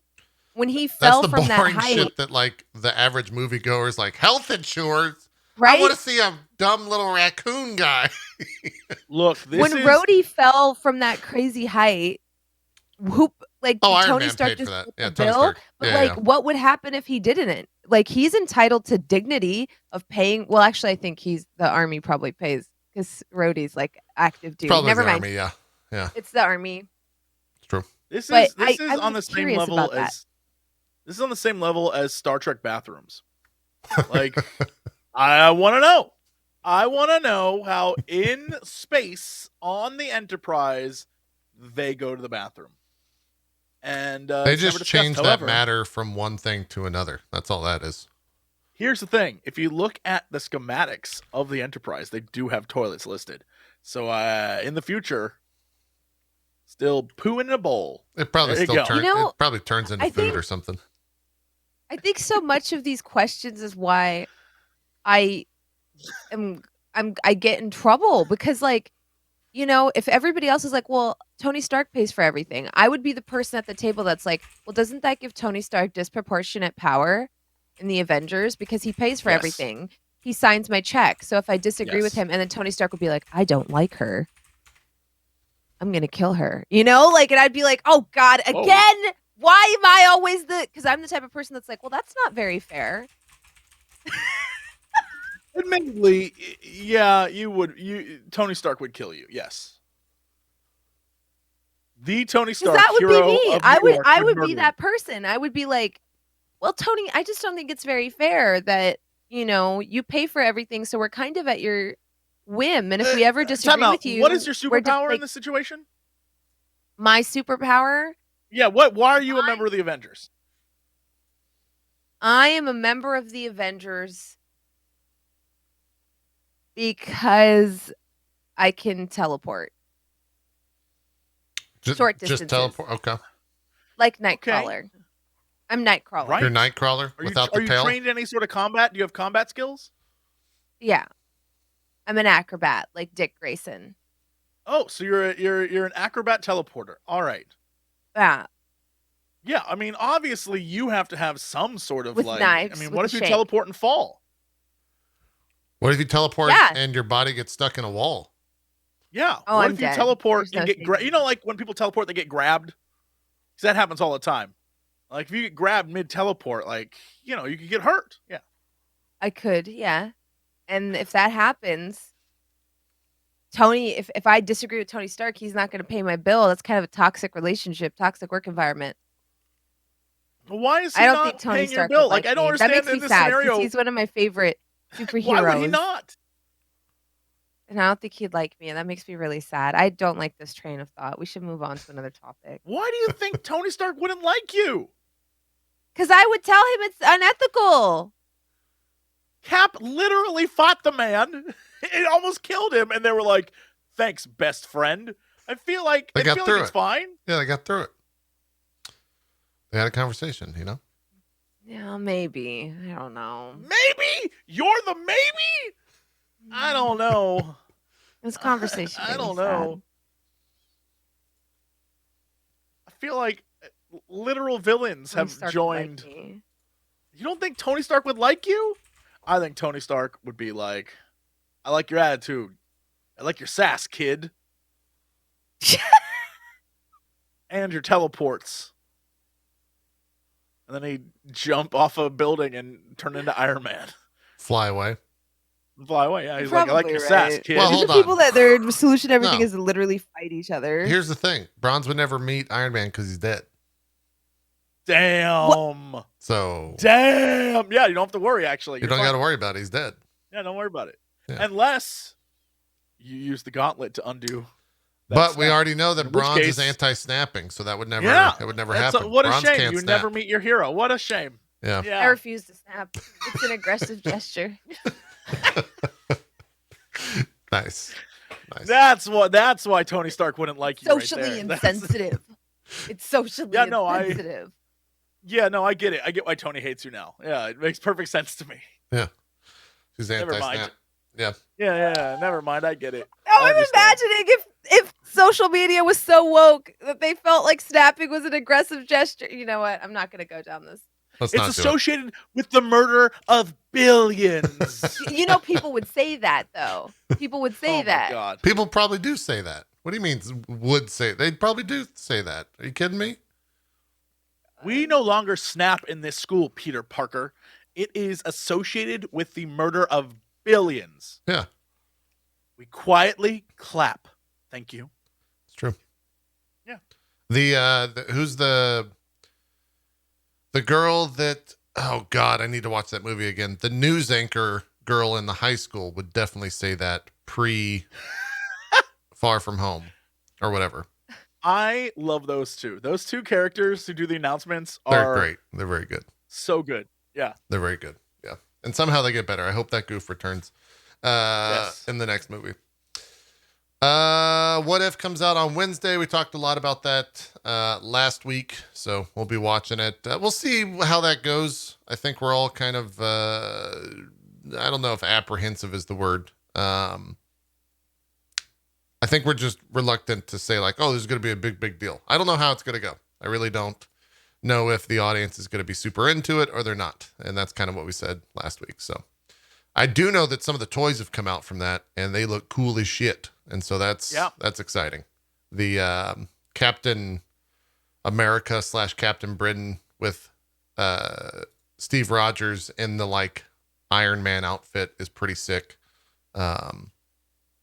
fell from that height. That's the boring shit that like the average moviegoer is like, health insurance. Right? I want to see a dumb little raccoon guy. Look, when Rhodey fell from that crazy height, Tony Stark just that. took Yeah, the Tony bill. Stark. But Yeah, what would happen if he didn't? Like, he's entitled to dignity of paying. Well, actually, I think the army probably pays because Rhodey's like active duty. Probably Never the mind. army, yeah. It's the army. It's true. This But is I'm on the just same curious level about that. as this is on the same level as Star Trek bathrooms. Like, I want to know. I want to know how in space on the Enterprise they go to the bathroom. And they just change that matter from one thing to another. That's all that is. Here's the thing. If you look at the schematics of the Enterprise, they do have toilets listed. So in the future, still poo in a bowl. It probably There you still go. turns. It probably turns into food or something. I think so much of these questions is why I get in trouble because, like, if everybody else is like, well, Tony Stark pays for everything, I would be the person at the table that's like, well, doesn't that give Tony Stark disproportionate power in the Avengers because he pays for everything? He signs my check. So if I disagree with him, and then Tony Stark would be like, I don't like her, I'm gonna kill her, and I'd be like, oh God, again. Why am I always because I'm the type of person that's like, well, that's not very fair. Admittedly, yeah, Tony Stark would kill you. Yes. The Tony Stark that would hero be me. of I would be that person. I would be like, well, Tony, I just don't think it's very fair that, you pay for everything. So we're kind of at your whim. And if we ever disagree with you, what is your superpower in this situation? My superpower? Yeah, why are you a member of the Avengers? I am a member of the Avengers because I can teleport. Short distances. Just teleport. Okay. Like Nightcrawler. I'm Nightcrawler. Right. You're Nightcrawler without the tail? Are you trained in any sort of combat? Do you have combat skills? Yeah. I'm an acrobat, like Dick Grayson. Oh, so you're an acrobat teleporter. All right. Yeah. Yeah, I mean, obviously you have to have some sort of with knives. I mean, what if you teleport and fall? What if you teleport and your body gets stuck in a wall? Yeah. Oh, what I'm if you dead. teleport and get like when people teleport, they get grabbed? Because that happens all the time. Like if you get grabbed mid teleport, like, you could get hurt. Yeah. I could, yeah. And if that happens, Tony, if I disagree with Tony Stark, he's not going to pay my bill. That's kind of a toxic relationship, toxic work environment. Why is he not think Tony paying Stark your bill? like I don't me. understand that makes in me this sad, scenario. He's one of my favorite superheroes. Why would he not? and I don't think he'd like me, and that makes me really sad. I don't like this train of thought. We should move on to another topic. Why do you think Tony Stark wouldn't like you? Because I would tell him it's unethical. Cap literally fought the man. It almost killed him, and they were like, "Thanks, best friend." I feel like it's fine. Yeah, they got through it. They had a conversation, Yeah, maybe. I don't know. Maybe you're the maybe. I don't know. This conversation. I don't know. I feel like literal villains have joined. Like me. You don't think Tony Stark would like you? I think Tony Stark would be like, "I like your attitude. I like your sass, kid." And your teleports. And then he'd jump off a building and turn into Iron Man. Fly away. Fly away. Yeah, he's like, "I like your sass, kid." Well, These are people that their solution to everything is literally fight each other. Here's the thing. Bronze would never meet Iron Man because he's dead. Damn. What? So. Damn. Yeah, you don't have to worry, actually. You don't got to worry about it. He's dead. Yeah, don't worry about it. Yeah. Unless you use the gauntlet to undo. But we already know that Bronze is anti-snapping, so that would never, it would never happen. What a Bronze shame. can't You snap. never meet your hero. What a shame. Yeah. I refuse to snap. It's an aggressive gesture. Nice. That's why Tony Stark wouldn't like you. Socially insensitive. It's socially insensitive. I get it. I get why Tony hates you now. Yeah, it makes perfect sense to me. Yeah. She's Never anti-snap. mind. Yeah. Yeah. Never mind. I get it. Now I'm imagining if social media was so woke that they felt like snapping was an aggressive gesture. You know what? I'm not going to go down this. It's associated with the murder of billions. People would say that, though. People would say that. My God. People probably do say that. What do you mean would say? They probably do say that. Are you kidding me? We no longer snap in this school, Peter Parker. It is associated with the murder of billions. Yeah. We quietly clap. Thank you. It's true. Yeah. Who's the girl that, oh God, I need to watch that movie again. The news anchor girl in the high school would definitely say that pre Far From Home or whatever. I love those two. Those two characters who do the announcements They're great. They're very good. So good. Yeah. They're very good. Yeah. And somehow they get better. I hope that goof returns in the next movie. What If comes out on Wednesday. We talked a lot about that last week, so we'll be watching it. We'll see how that goes. I think we're all kind of, I don't know if apprehensive is the word. I think we're just reluctant to say like, oh, this is going to be a big deal. I don't know how it's going to go. I really don't know if the audience is going to be super into it or they're not. And that's kind of what we said last week. So I do know that some of the toys have come out from that and they look cool as shit. And so that's exciting. The Captain America / Captain Britain with Steve Rogers in the like Iron Man outfit is pretty sick.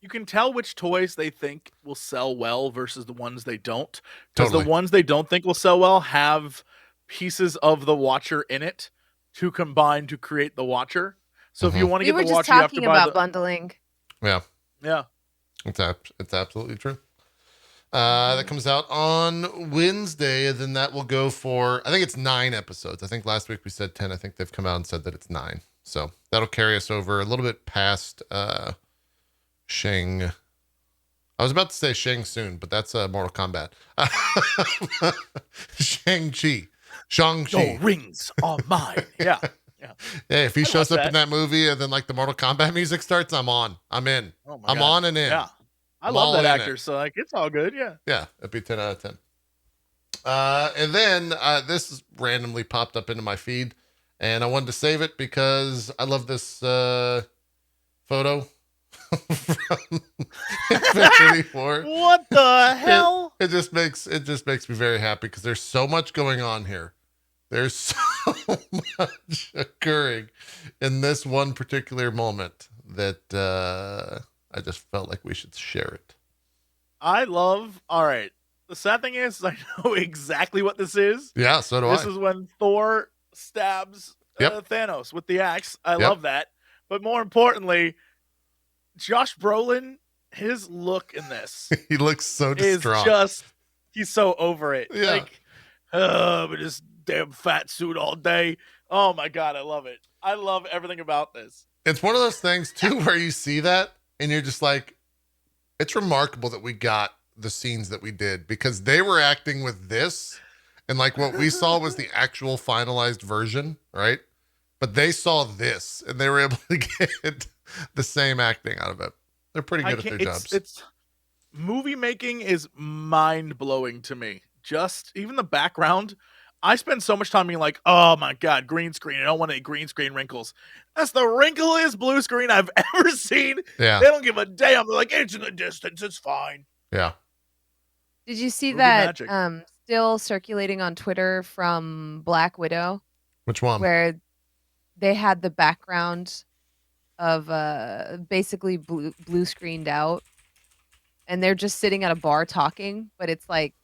You can tell which toys they think will sell well versus the ones they don't. Because Totally. the ones they don't think will sell well have pieces of the Watcher in it to combine to create the Watcher. So if you want to get the Watcher, you were just talking about bundling. Yeah. Yeah. It's absolutely true. That comes out on Wednesday, and then that will go for, I think it's 9 episodes. I think last week we said 10. I think they've come out and said that it's 9. So that'll carry us over a little bit past Shang. I was about to say Shang soon, but that's Mortal Kombat. Shang-Chi. Your rings are mine. Yeah. Yeah. Yeah, if he shows up in that movie and then like the Mortal Kombat music starts, I'm on. I'm in. I'm on and in. Yeah. I love that actor, so like it's all good. Yeah. Yeah, it'd be 10 out of 10. And then this randomly popped up into my feed, and I wanted to save it because I love this photo from Infinity War. What the hell? It just makes me very happy because there's so much going on here. There's so much occurring in this one particular moment that I just felt like we should share it. All right. The sad thing is I know exactly what this is. Yeah, so do This is when Thor stabs Thanos with the axe. I love that. But more importantly, Josh Brolin, his look in this He looks so is distraught. just, he's so over it. Yeah. Like, I'm in this damn fat suit all day. Oh my God, I love it. I love everything about this. It's one of those things too where you see that and you're just like, it's remarkable that we got the scenes that we did because they were acting with this and like what we saw was the actual finalized version, right? But they saw this and they were able to get the same acting out of it. They're pretty good at their jobs. It's movie making is mind blowing to me. Just even the background. I spend so much time being like, oh my God, green screen. I don't want any green screen wrinkles. That's the wrinkliest blue screen I've ever seen. Yeah. They don't give a damn. They're like, it's in the distance. It's fine. Yeah. Did you see Movie that magic. still circulating on Twitter from Black Widow Which one? where they had the background of basically blue screened out and they're just sitting at a bar talking, but it's like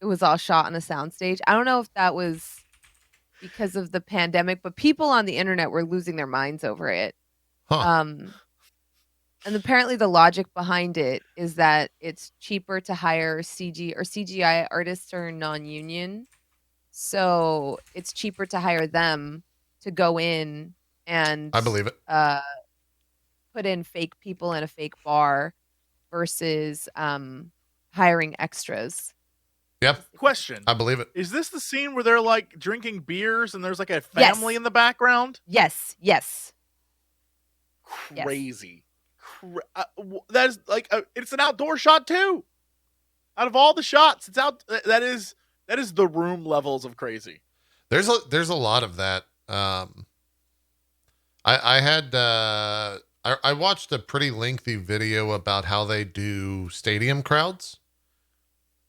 it was all shot on a soundstage. I don't know if that was because of the pandemic, but people on the internet were losing their minds over it. Huh. And apparently the logic behind it is that it's cheaper to hire CGI artists or non-union. So it's cheaper to hire them to go in and I believe it. put in fake people in a fake bar versus hiring extras. Yep. Question. I believe it. Is this the scene where they're like drinking beers and there's like a family in the background? Yes. Crazy. That is like it's an outdoor shot too. Out of all the shots, it's out. That is the room levels of crazy. There's a lot of that. I watched a pretty lengthy video about how they do stadium crowds.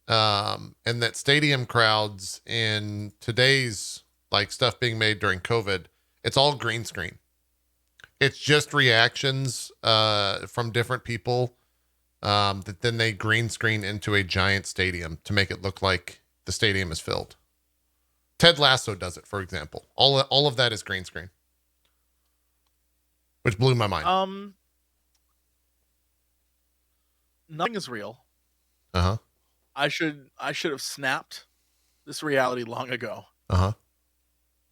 And that stadium crowds in today's like stuff being made during COVID, it's all green screen. It's just reactions from different people that then they green screen into a giant stadium to make it look like the stadium is filled. Ted Lasso does it, for example. All of that is green screen, which blew my mind. Nothing is real. Uh-huh. I should have snapped this reality long ago.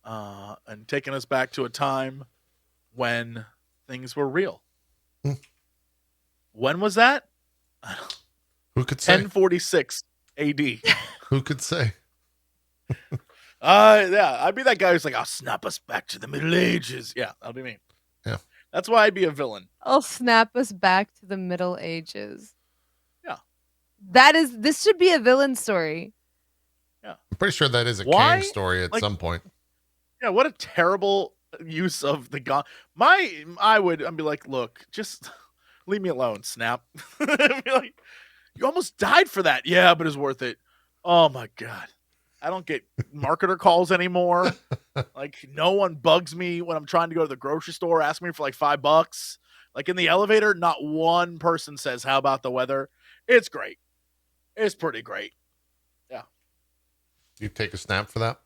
And taken us back to a time when things were real. When was that? Who could say? 1046 AD. Who could say? Yeah, I'd be that guy who's like, I'll snap us back to the Middle Ages. Yeah, that'll be me. Yeah. That's why I'd be a villain. I'll snap us back to the Middle Ages. Yeah. This should be a villain story. Yeah. I'm pretty sure that is a Kang story at some point. Yeah, what a terrible use of the gun. I'd be like, look, just leave me alone, Snap. I'd be like, you almost died for that. Yeah, but it's worth it. Oh my God. I don't get marketer calls anymore. Like no one bugs me when I'm trying to go to the grocery store, ask me for like $5. Like in the elevator, not one person says, how about the weather? It's great. It's pretty great. Yeah. You'd take a snap for that?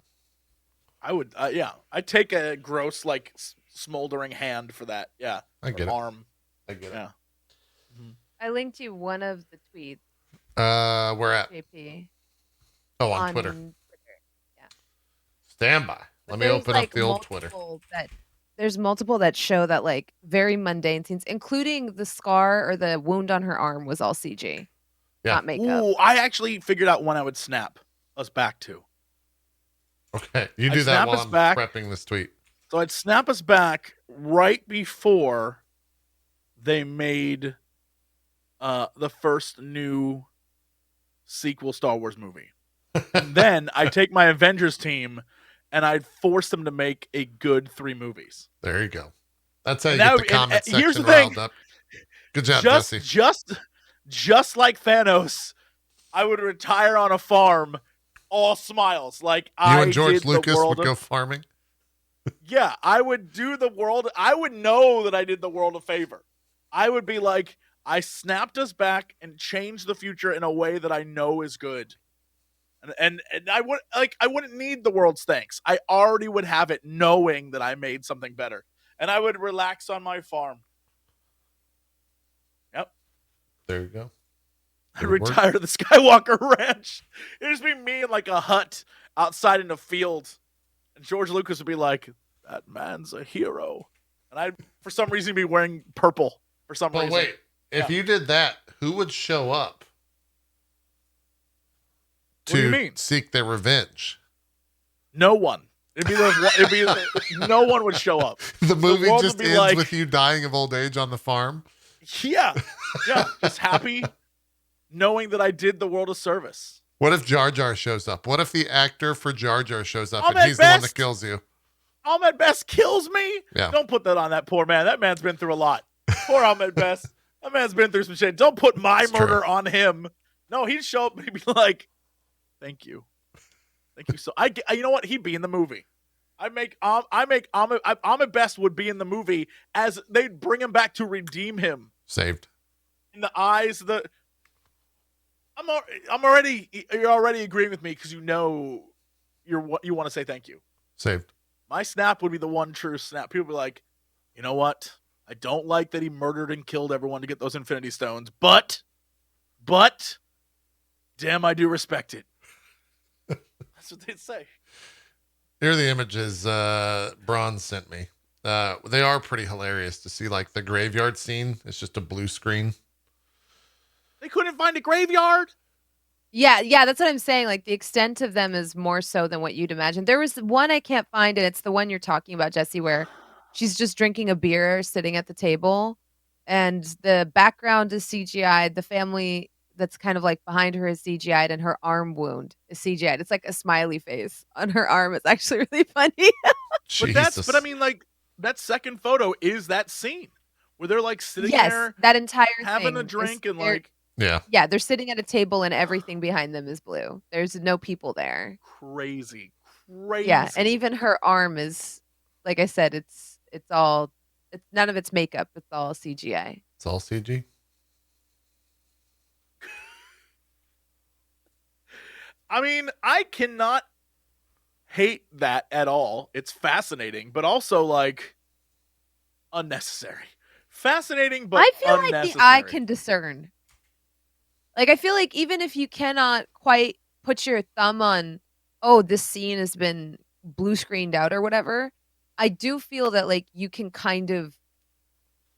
I would, yeah. I'd take a gross, like, smoldering hand for that. Yeah. I get it. Arm. I get it. Yeah. Mm-hmm. I linked you one of the tweets. Where at? JP. Oh, on Twitter. Yeah. Stand by. Let me open up the old Twitter. There's multiple that show that, like, very mundane scenes, including the scar or the wound on her arm was all CG. Yeah. Not makeup. Ooh, I actually figured out when I would snap us back to. Okay, you do that while I'm prepping this tweet. So I'd snap us back right before they made the first new sequel Star Wars movie. And then I'd take my Avengers team and I'd force them to make a good 3 movies. There you go. That's how you get the comment section here's the riled thing. up. Good job, Jesse. Just like Thanos, I would retire on a farm, all smiles. Like you and George Lucas would go farming? Yeah, I would do the world. I would know that I did the world a favor. I would be like, I snapped us back and changed the future in a way that I know is good. And I wouldn't need the world's thanks. I already would have it knowing that I made something better. And I would relax on my farm. There you go. I'd retire to the Skywalker Ranch. It'd just be me in like a hut outside in a field. And George Lucas would be like, that man's a hero. And I'd, for some reason, be wearing purple for some reason. But wait, if you did that, who would show up What do you to mean? seek their revenge? No one. No one would show up. The movie world just would be ends like- with you dying of old age on the farm. Yeah. Yeah. Just happy knowing that I did the world a service. What if Jar Jar shows up? What if the actor for Jar Jar shows up Ahmed and he's the one that Best. kills you? Ahmed Best kills me? Yeah. Don't put that on that poor man. That man's been through a lot. Poor Ahmed Best. That man's been through some shit. Don't put my It's murder true. on him. No, he'd show up and he'd be like, thank you. Thank you. So you know what? He'd be in the movie. Ahmed Best would be in the movie as they'd bring him back to redeem him. Saved. In the eyes of the you're already agreeing with me because you know you want to say thank you. Saved. My snap would be the one true snap. People would be like, you know what? I don't like that he murdered and killed everyone to get those Infinity Stones, but damn, I do respect it. That's what they'd say. Here are the images Bronze sent me. They are pretty hilarious to see, like the graveyard scene. It's just a blue screen. They couldn't find a graveyard. Yeah, that's what I'm saying. Like, the extent of them is more so than what you'd imagine. There was one I can't find, and it's the one you're talking about, Jesse, where she's just drinking a beer sitting at the table, and the background is CGI'd. The family that's kind of like behind her is CGI'd, and her arm wound is CGI'd. It's like a smiley face on her arm. It's actually really funny. But I mean, like, that second photo is that scene where they're like sitting Yes, there that entire having thing a drink is- and they're- like Yeah, they're sitting at a table and everything behind them is blue. There's no people there. crazy. Yeah, and even her arm is, like I said, it's none of it's makeup. It's all CGI. It's all CG. I mean, I cannot hate that at all. It's fascinating, but also like unnecessary. Fascinating, but I feel like unnecessary. the eye can discern. Like, I feel like even if you cannot quite put your thumb on, oh, this scene has been blue screened out or whatever, I do feel that like you can kind of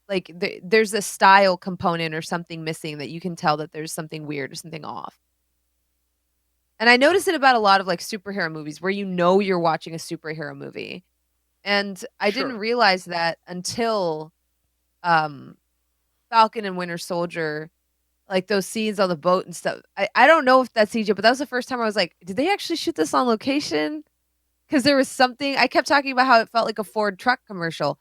like there's a style component or something missing that you can tell that there's something weird or something off. And I notice it about a lot of like superhero movies where you know you're watching a superhero movie. And I didn't Sure. realize that until Falcon and Winter Soldier, like those scenes on the boat and stuff. I don't know if that's CGI, but that was the first time I was like, did they actually shoot this on location? Because there was something I kept talking about how it felt like a Ford truck commercial.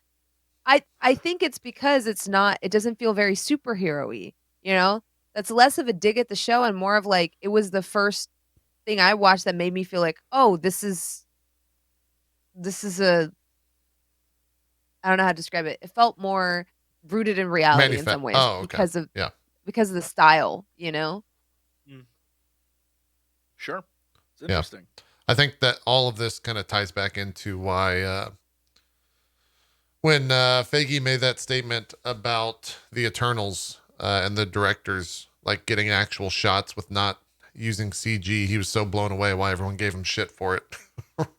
I think it's because it doesn't feel very superhero-y, you know? That's less of a dig at the show and more of like it was the first thing I watched that made me feel like, oh, this is a I don't know how to describe it. It felt more rooted in reality in some ways because of the style, you know? Sure. It's interesting. I think that all of this kind of ties back into why when Feige made that statement about the Eternals and the directors like getting actual shots with not using CG, he was so blown away why everyone gave him shit for it.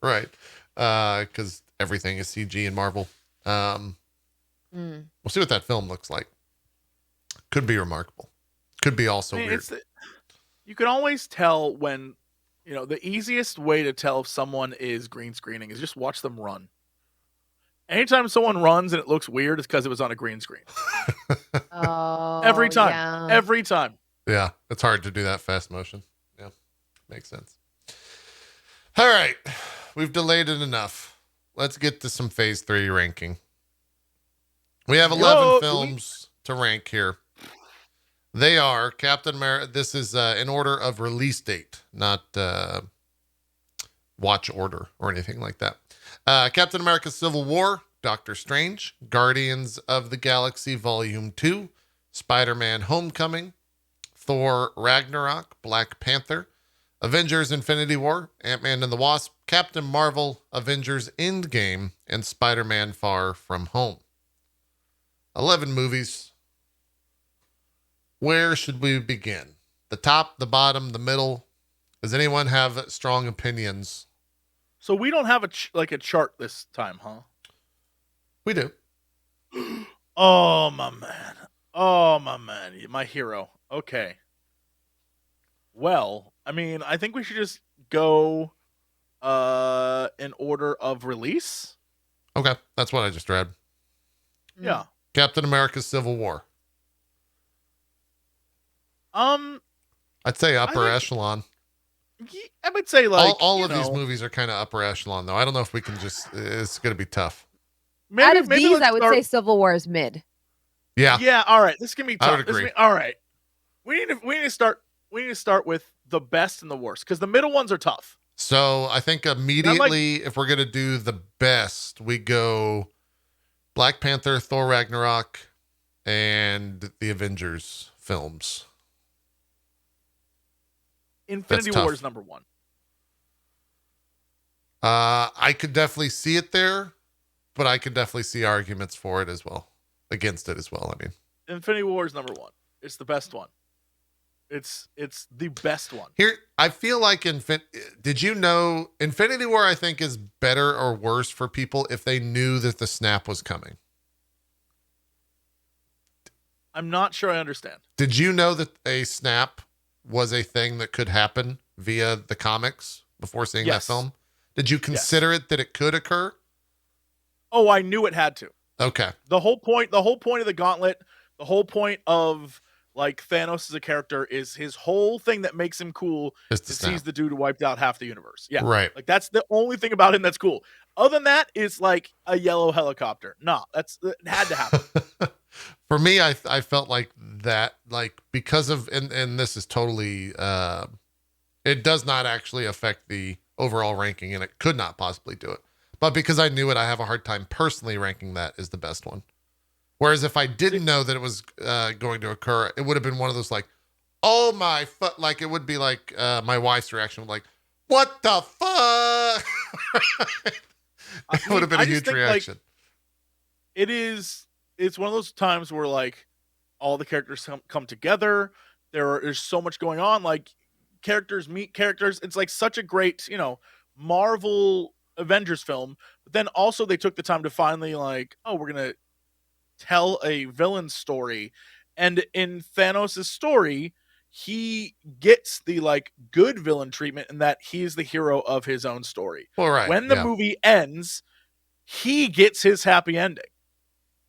Right. Because everything is CG in Marvel. We'll see what that film looks like. Could be remarkable. Could be also weird. You can always tell when, the easiest way to tell if someone is green screening is just watch them run. Anytime someone runs and it looks weird, it's because it was on a green screen. Oh, Every time. yeah. Every time. Yeah, it's hard to do that fast motion. Yeah, makes sense. All right, we've delayed it enough. Let's get to some Phase 3 ranking. We have 11 films to rank here. They are Captain America. This is in order of release date, not watch order or anything like that. Captain America Civil War, Doctor Strange, Guardians of the Galaxy Volume 2, Spider-Man Homecoming, Thor Ragnarok, Black Panther, Avengers Infinity War, Ant-Man and the Wasp, Captain Marvel, Avengers Endgame, and Spider-Man Far From Home. 11 movies. Where should we begin? The top, the bottom, the middle? Does anyone have strong opinions? So we don't have a chart this time, huh? We do. Oh my man. Oh my man. My hero. Okay. Well, I mean, I think we should just go in order of release. Okay, that's what I just read. Yeah. Captain America's Civil War. I'd say upper echelon. I would say like all of these movies are kind of upper echelon, though. I don't know if we can just. It's going to be tough. Out of these, I would say Civil War is mid. Yeah. Yeah. All right. This can be tough. I would agree. All right. We need to start with the best and the worst because the middle ones are tough. So I think immediately, if we're going to do the best, we go Black Panther, Thor Ragnarok, and the Avengers films. Infinity War is number one. I could definitely see it there, but I could definitely see arguments for it as well, against it as well. I mean, Infinity War is number one. It's the best one. It's the best one. Here, I feel like did you know Infinity War, I think, is better or worse for people if they knew that the snap was coming? I'm not sure I understand. Did you know that a snap was a thing that could happen via the comics before seeing that film? Did you consider it that it could occur? Oh, I knew it had to. Okay. The whole point of the gauntlet, the whole point of like Thanos as a character is his whole thing that makes him cool is he's the dude who wiped out half the universe. Yeah. Right. Like that's the only thing about him that's cool. Other than that, it's like a yellow helicopter. No, it had to happen. For me, I felt like that, like because of, and this is totally, it does not actually affect the overall ranking and it could not possibly do it. But because I knew it, I have a hard time personally ranking that as the best one. Whereas if I didn't know that it was going to occur, it would have been one of those like, oh my fuck, like it would be like my wife's reaction, like, what the fuck? It would have been a huge reaction. Like, it's one of those times where like all the characters come together. There's so much going on. Like characters meet characters. It's like such a great, Marvel Avengers film. But then also they took the time to finally like, oh, we're going to tell a villain story. And in Thanos' story, he gets the like good villain treatment in that he's the hero of his own story. Well, right. When the movie ends, he gets his happy ending.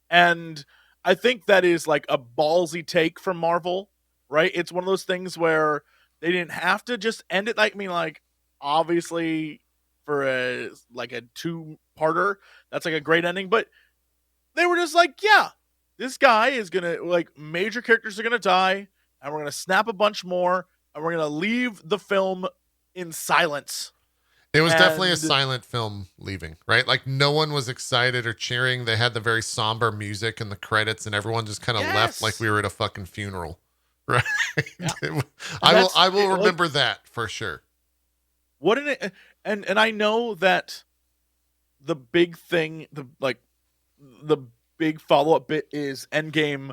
And I think that is like a ballsy take from Marvel, right? It's one of those things where they didn't have to just end it. Like, I mean, like obviously for a 2-parter, that's like a great ending, but they were just like, yeah, this guy is gonna like major characters are gonna die, and we're gonna snap a bunch more, and we're gonna leave the film in silence. It was definitely a silent film leaving, right? Like no one was excited or cheering. They had the very somber music and the credits, and everyone just kind of left like we were at a fucking funeral, right? Yeah. I will remember that for sure. What an and I know that the big thing, the big follow-up bit is Endgame.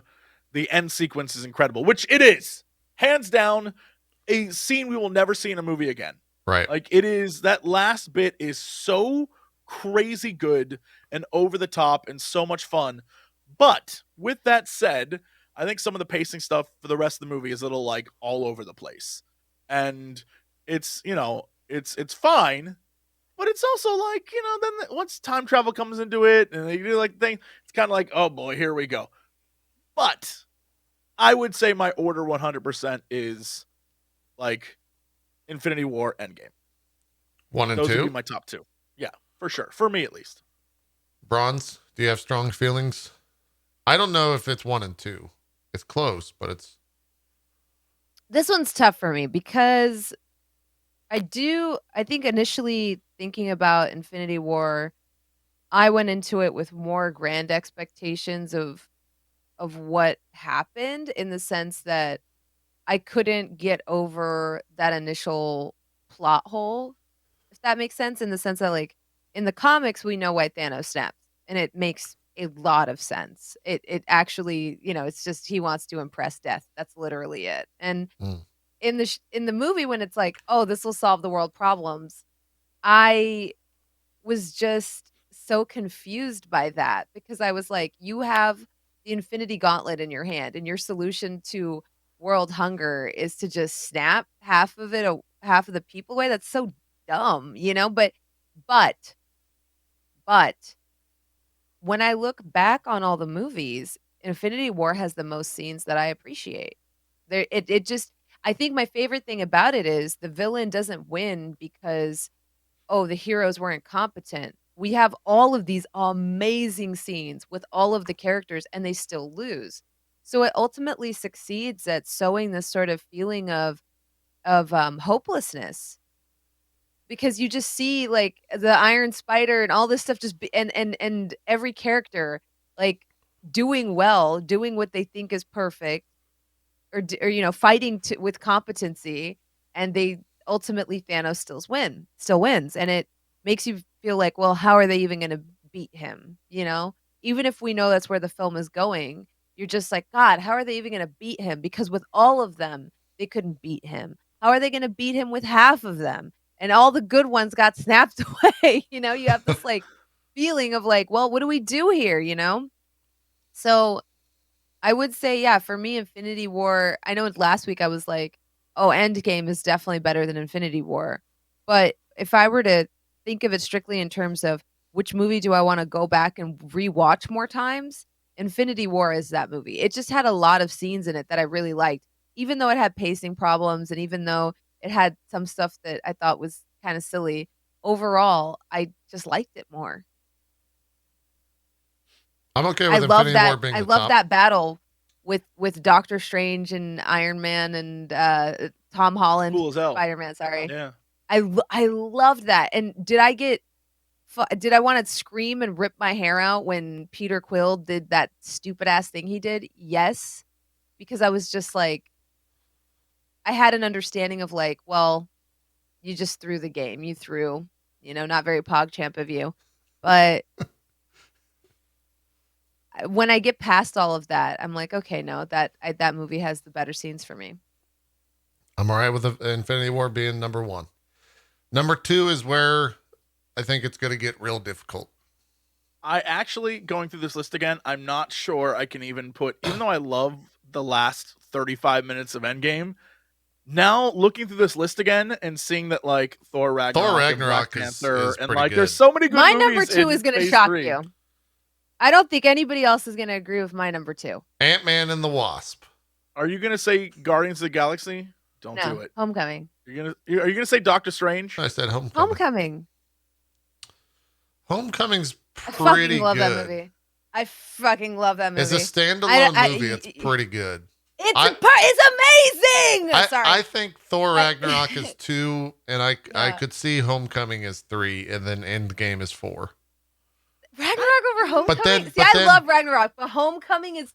The end sequence is incredible, which it is, hands down, a scene we will never see in a movie again. Right. Like it is, that last bit is so crazy good and over the top and so much fun. But with that said, I think some of the pacing stuff for the rest of the movie is a little like all over the place. And it's, it's fine, but it's also like, then once time travel comes into it and they do like thing, it's kind of like, oh boy, here we go. But I would say my order 100% is like Infinity War, Endgame. 1 and 2? Those would be my top 2. Yeah, for sure. For me, at least. Bronze, do you have strong feelings? I don't know if it's 1 and 2. It's close, but it's... This one's tough for me because I think initially thinking about Infinity War, I went into it with more grand expectations of what happened, in the sense that I couldn't get over that initial plot hole, if that makes sense, in the sense that like in the comics we know why Thanos snaps and it makes a lot of sense. It actually, it's just he wants to impress death. That's literally it. And Mm. in the movie when it's like, "Oh, this will solve the world problems," I was just so confused by that because I was like, "You have the Infinity Gauntlet in your hand, and your solution to world hunger is to just snap half of the people away? That's so dumb," But but when I look back on all the movies, Infinity War has the most scenes that I appreciate. It just I think my favorite thing about it is the villain doesn't win because, oh, the heroes weren't competent. We have all of these amazing scenes with all of the characters and they still lose. So it ultimately succeeds at sowing this sort of feeling of hopelessness because you just see, like, the Iron Spider and all this stuff just be and every character, like, doing well, doing what they think is perfect or fighting with competency, and they ultimately Thanos still wins, and it makes you feel like, well, how are they even gonna beat him, you know? Even if we know that's where the film is going, you're just like, "God, how are they even gonna beat him?" Because with all of them, they couldn't beat him. How are they gonna beat him with half of them? And all the good ones got snapped away, You have this, like, feeling of like, "Well, what do we do here?" You know? So I would say, yeah, for me, Infinity War I know last week I was like, "Oh, Endgame is definitely better than Infinity War." But if I were to think of it strictly in terms of which movie do I wanna go back and rewatch more times, Infinity War is that movie. It just had a lot of scenes in it that I really liked, even though it had pacing problems and even though it had some stuff that I thought was kinda silly, overall, I just liked it more. I'm okay with Infinity War being I the love top. that battle with Doctor Strange and Iron Man and, Tom Holland, Cool as hell. Spider-Man, sorry. Yeah. I loved that, and did I wanna scream and rip my hair out when Peter Quill did that stupid ass thing he did? Yes, because I was just like I had an understanding of like, well, you just threw the game, you threw, not very PogChamp of you, but when I get past all of that, I'm like, "Okay, no, that movie has the better scenes for me." I'm all right with Infinity War being number one. Number two is where I think it's going to get real difficult. I actually, going through this list again, I'm not sure I can even even though I love the last 35 minutes of Endgame, now looking through this list again and seeing that like Thor Ragnarok and Black Panther is and pretty like good. there's so many good My movies number 2 in is gonna phase shock 3. you. I don't think anybody else is gonna agree with my number 2. Ant-Man and the Wasp. Are you gonna say Guardians of the Galaxy? Don't do No, it. Homecoming. Are you gonna say Doctor Strange? I said Homecoming. Homecoming. Homecoming's I fucking pretty love that good. movie. I fucking love that movie. As a standalone movie, it's pretty good. It's amazing! Sorry. I think Thor Ragnarok is 2, and I could see Homecoming as 3, and then Endgame is 4. Ragnarok over Homecoming? But I love Ragnarok, but Homecoming is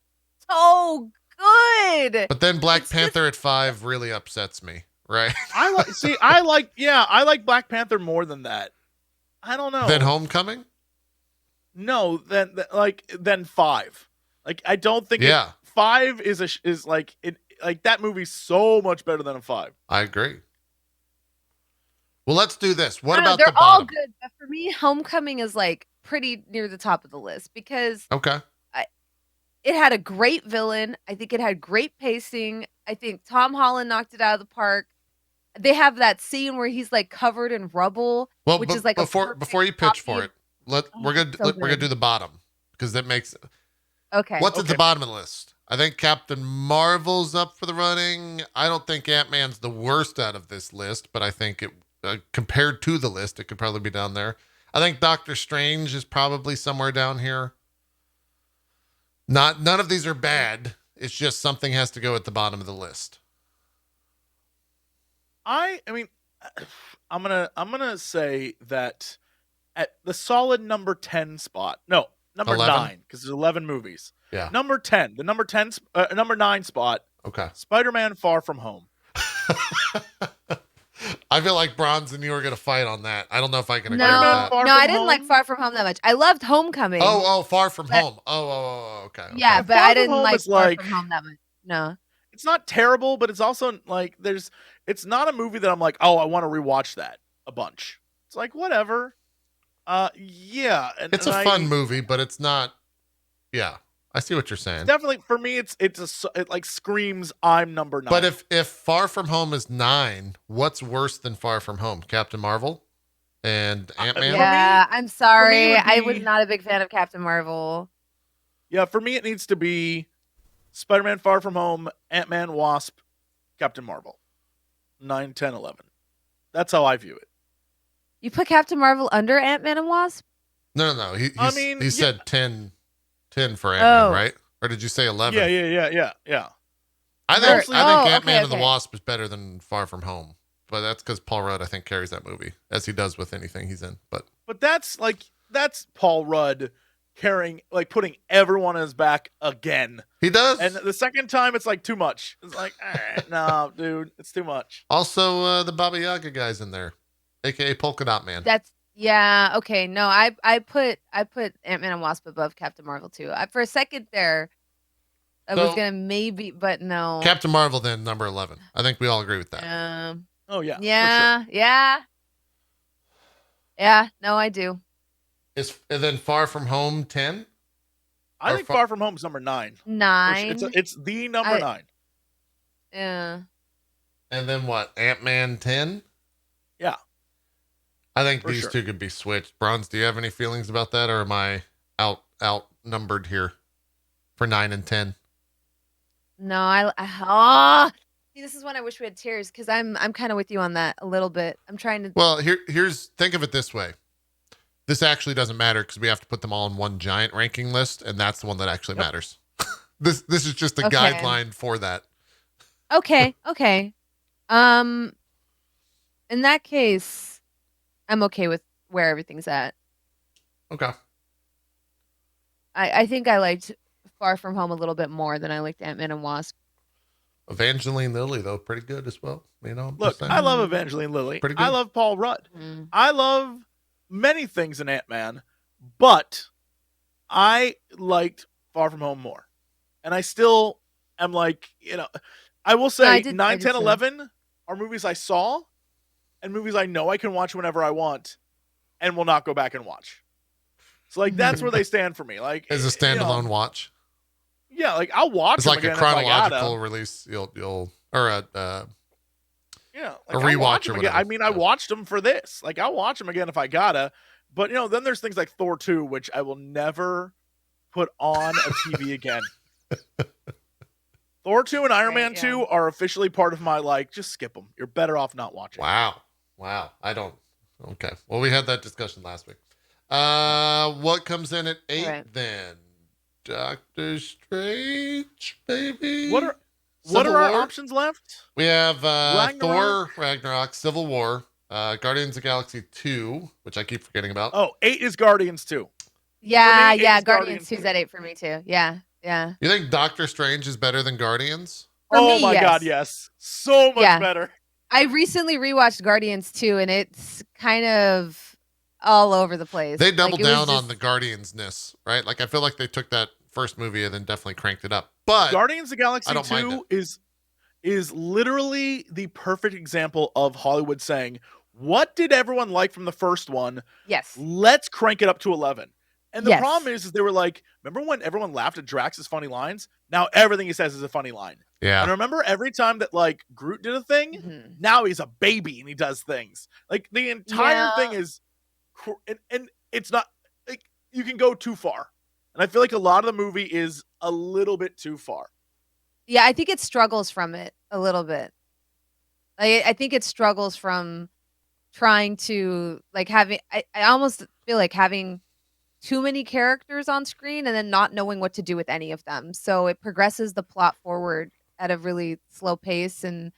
so good. But then Black Panther at 5 really upsets me, right? I like Black Panther more than that. I don't know. Then Homecoming? No, then 5. Like I don't think 5 is like that movie's so much better than a 5. I agree. Well, let's do this. What about they're the bottom? all good, but for me, Homecoming is like pretty near the top of the list because it had a great villain. I think it had great pacing. I think Tom Holland knocked it out of the park. They have that scene where he's like covered in rubble, which is like before you pitch for it, we're gonna do the bottom because that makes okay. What's at the bottom of the list? I think Captain Marvel's up for the running. I don't think Ant-Man's the worst out of this list, but I think it compared to the list, it could probably be down there. I think Doctor Strange is probably somewhere down here. None of these are bad. It's just something has to go at the bottom of the list. I mean, I'm gonna say that at the solid number 10 spot. No, number 11? 9 because there's 11 movies. Yeah. Number 10, the number 9 spot. Okay. Spider-Man: Far From Home. I feel like Bronze and you are going to fight on that. I don't know if I can agree with No, that. Far no, From I didn't like Home? Far From Home that much. I loved Homecoming. Oh, Far From But- Home. Okay. Yeah, Yeah, but Far I From didn't Home like is Far like- From Home that much. No. It's not terrible, but it's also like it's not a movie that I'm like, oh, I want to rewatch that a bunch. It's like whatever. Yeah, It's a fun movie, but it's not. Yeah, I see what you're saying. Definitely for me, it like screams I'm number 9. But if Far From Home is 9, what's worse than Far From Home? Captain Marvel and Ant-Man? Yeah, I'm sorry. would I was be- not a big fan of Captain Marvel. Yeah, for me, it needs to be Spider-Man, Far From Home, Ant-Man, Wasp, Captain Marvel, 9, 10, 11. That's how I view it. You put Captain Marvel under Ant-Man and Wasp? No. He said 10 for Ant-Man, Oh. right? Or did you say 11? Yeah. I think Mostly- Ant-Man okay, and the okay. Wasp is better than Far From Home. But that's because Paul Rudd, I think, carries that movie, as he does with anything he's in. But But that's Paul Rudd carrying, like putting everyone on his back again. he does. And the second time, it's like too much. It's like, no, dude, it's too much. Also, the Baba Yaga guy's in there, a.k.a. Polka Dot Man. Yeah, okay. No, I put Ant-Man and Wasp above Captain Marvel too. For a second there, I was So- gonna maybe, but no. Captain Marvel, then, number 11. I think we all agree with that. Oh, yeah. For Yeah, sure. yeah. No, I do. And then Far From Home, 10? I Or think Far- Far From Home is number 9. For sure. 9. It's the number I- 9. Yeah. And then what? Ant-Man, 10? Yeah. I think For these sure. two could be switched. Bronze, do you have any feelings about that, or am I outnumbered here for 9 and 10? No, see, this is when I wish we had tears because I'm kind of with you on that a little bit. I'm trying to. Well, think of it this way. This actually doesn't matter because we have to put them all in one giant ranking list, and that's the one that actually matters. This is just a Okay. guideline for that. Okay. In that case, I'm okay with where everything's at. Okay. I think I liked Far From Home a little bit more than I liked Ant-Man and Wasp. Evangeline Lilly, though, pretty good as well. You know, I'm Look, just saying. I love Evangeline Lilly. Pretty I good. love Paul Rudd. Mm. I love many things in Ant-Man, but I liked Far From Home more. And I still am like, I will say I did 9, 10, too. 11 are movies I saw and movies I know I can watch whenever I want and will not go back and watch. So like that's where they stand for me. Like As a standalone watch. Yeah, like I'll watch It's them like a again if I chronological gotta. release. You'll or a Yeah, a I'll rewatch watch or them again. whatever. I mean, I watched them for this. Like, I'll watch them again if I gotta. But then there's things like Thor 2, which I will never put on a TV again. Thor 2 and Iron Right, Man yeah. 2 are officially part of my just skip them. You're better off not watching. Wow. I don't. Okay. Well, we had that discussion last week. What comes in at 8 Right. then? Doctor Strange, baby. What are Civil our War? options left? We have Ragnarok? Thor, Ragnarok, Civil War, Guardians of the Galaxy 2, which I keep forgetting about. Oh, 8 is Guardians 2. Yeah, me, yeah. it's Guardians Guardians 2's at 8 for me too. Yeah. You think Doctor Strange is better than Guardians? For Oh me, my yes. god, yes. So much Yeah. better. I recently rewatched Guardians 2 and it's kind of all over the place. They doubled Like, it was down on just- the Guardians-ness, right? Like, I feel like they took that first movie and then definitely cranked it up. But Guardians of the I Galaxy don't mind 2 is literally the perfect example of Hollywood saying, what did everyone like from the first one? Yes. Let's crank it up to 11. And the Yes. problem is they were like, remember when everyone laughed at Drax's funny lines? Now everything he says is a funny line. yeah. And remember every time that like Groot did a thing, Mhm. now he's a baby and he does things. Like the entire Yeah. thing is, and it's not like you can go too far. And I feel like a lot of the movie is a little bit too far. Yeah, I think it struggles from it a little bit. I think it struggles from trying to like having. I almost feel like having too many characters on screen and then not knowing what to do with any of them. So it progresses the plot forward at a really slow pace. And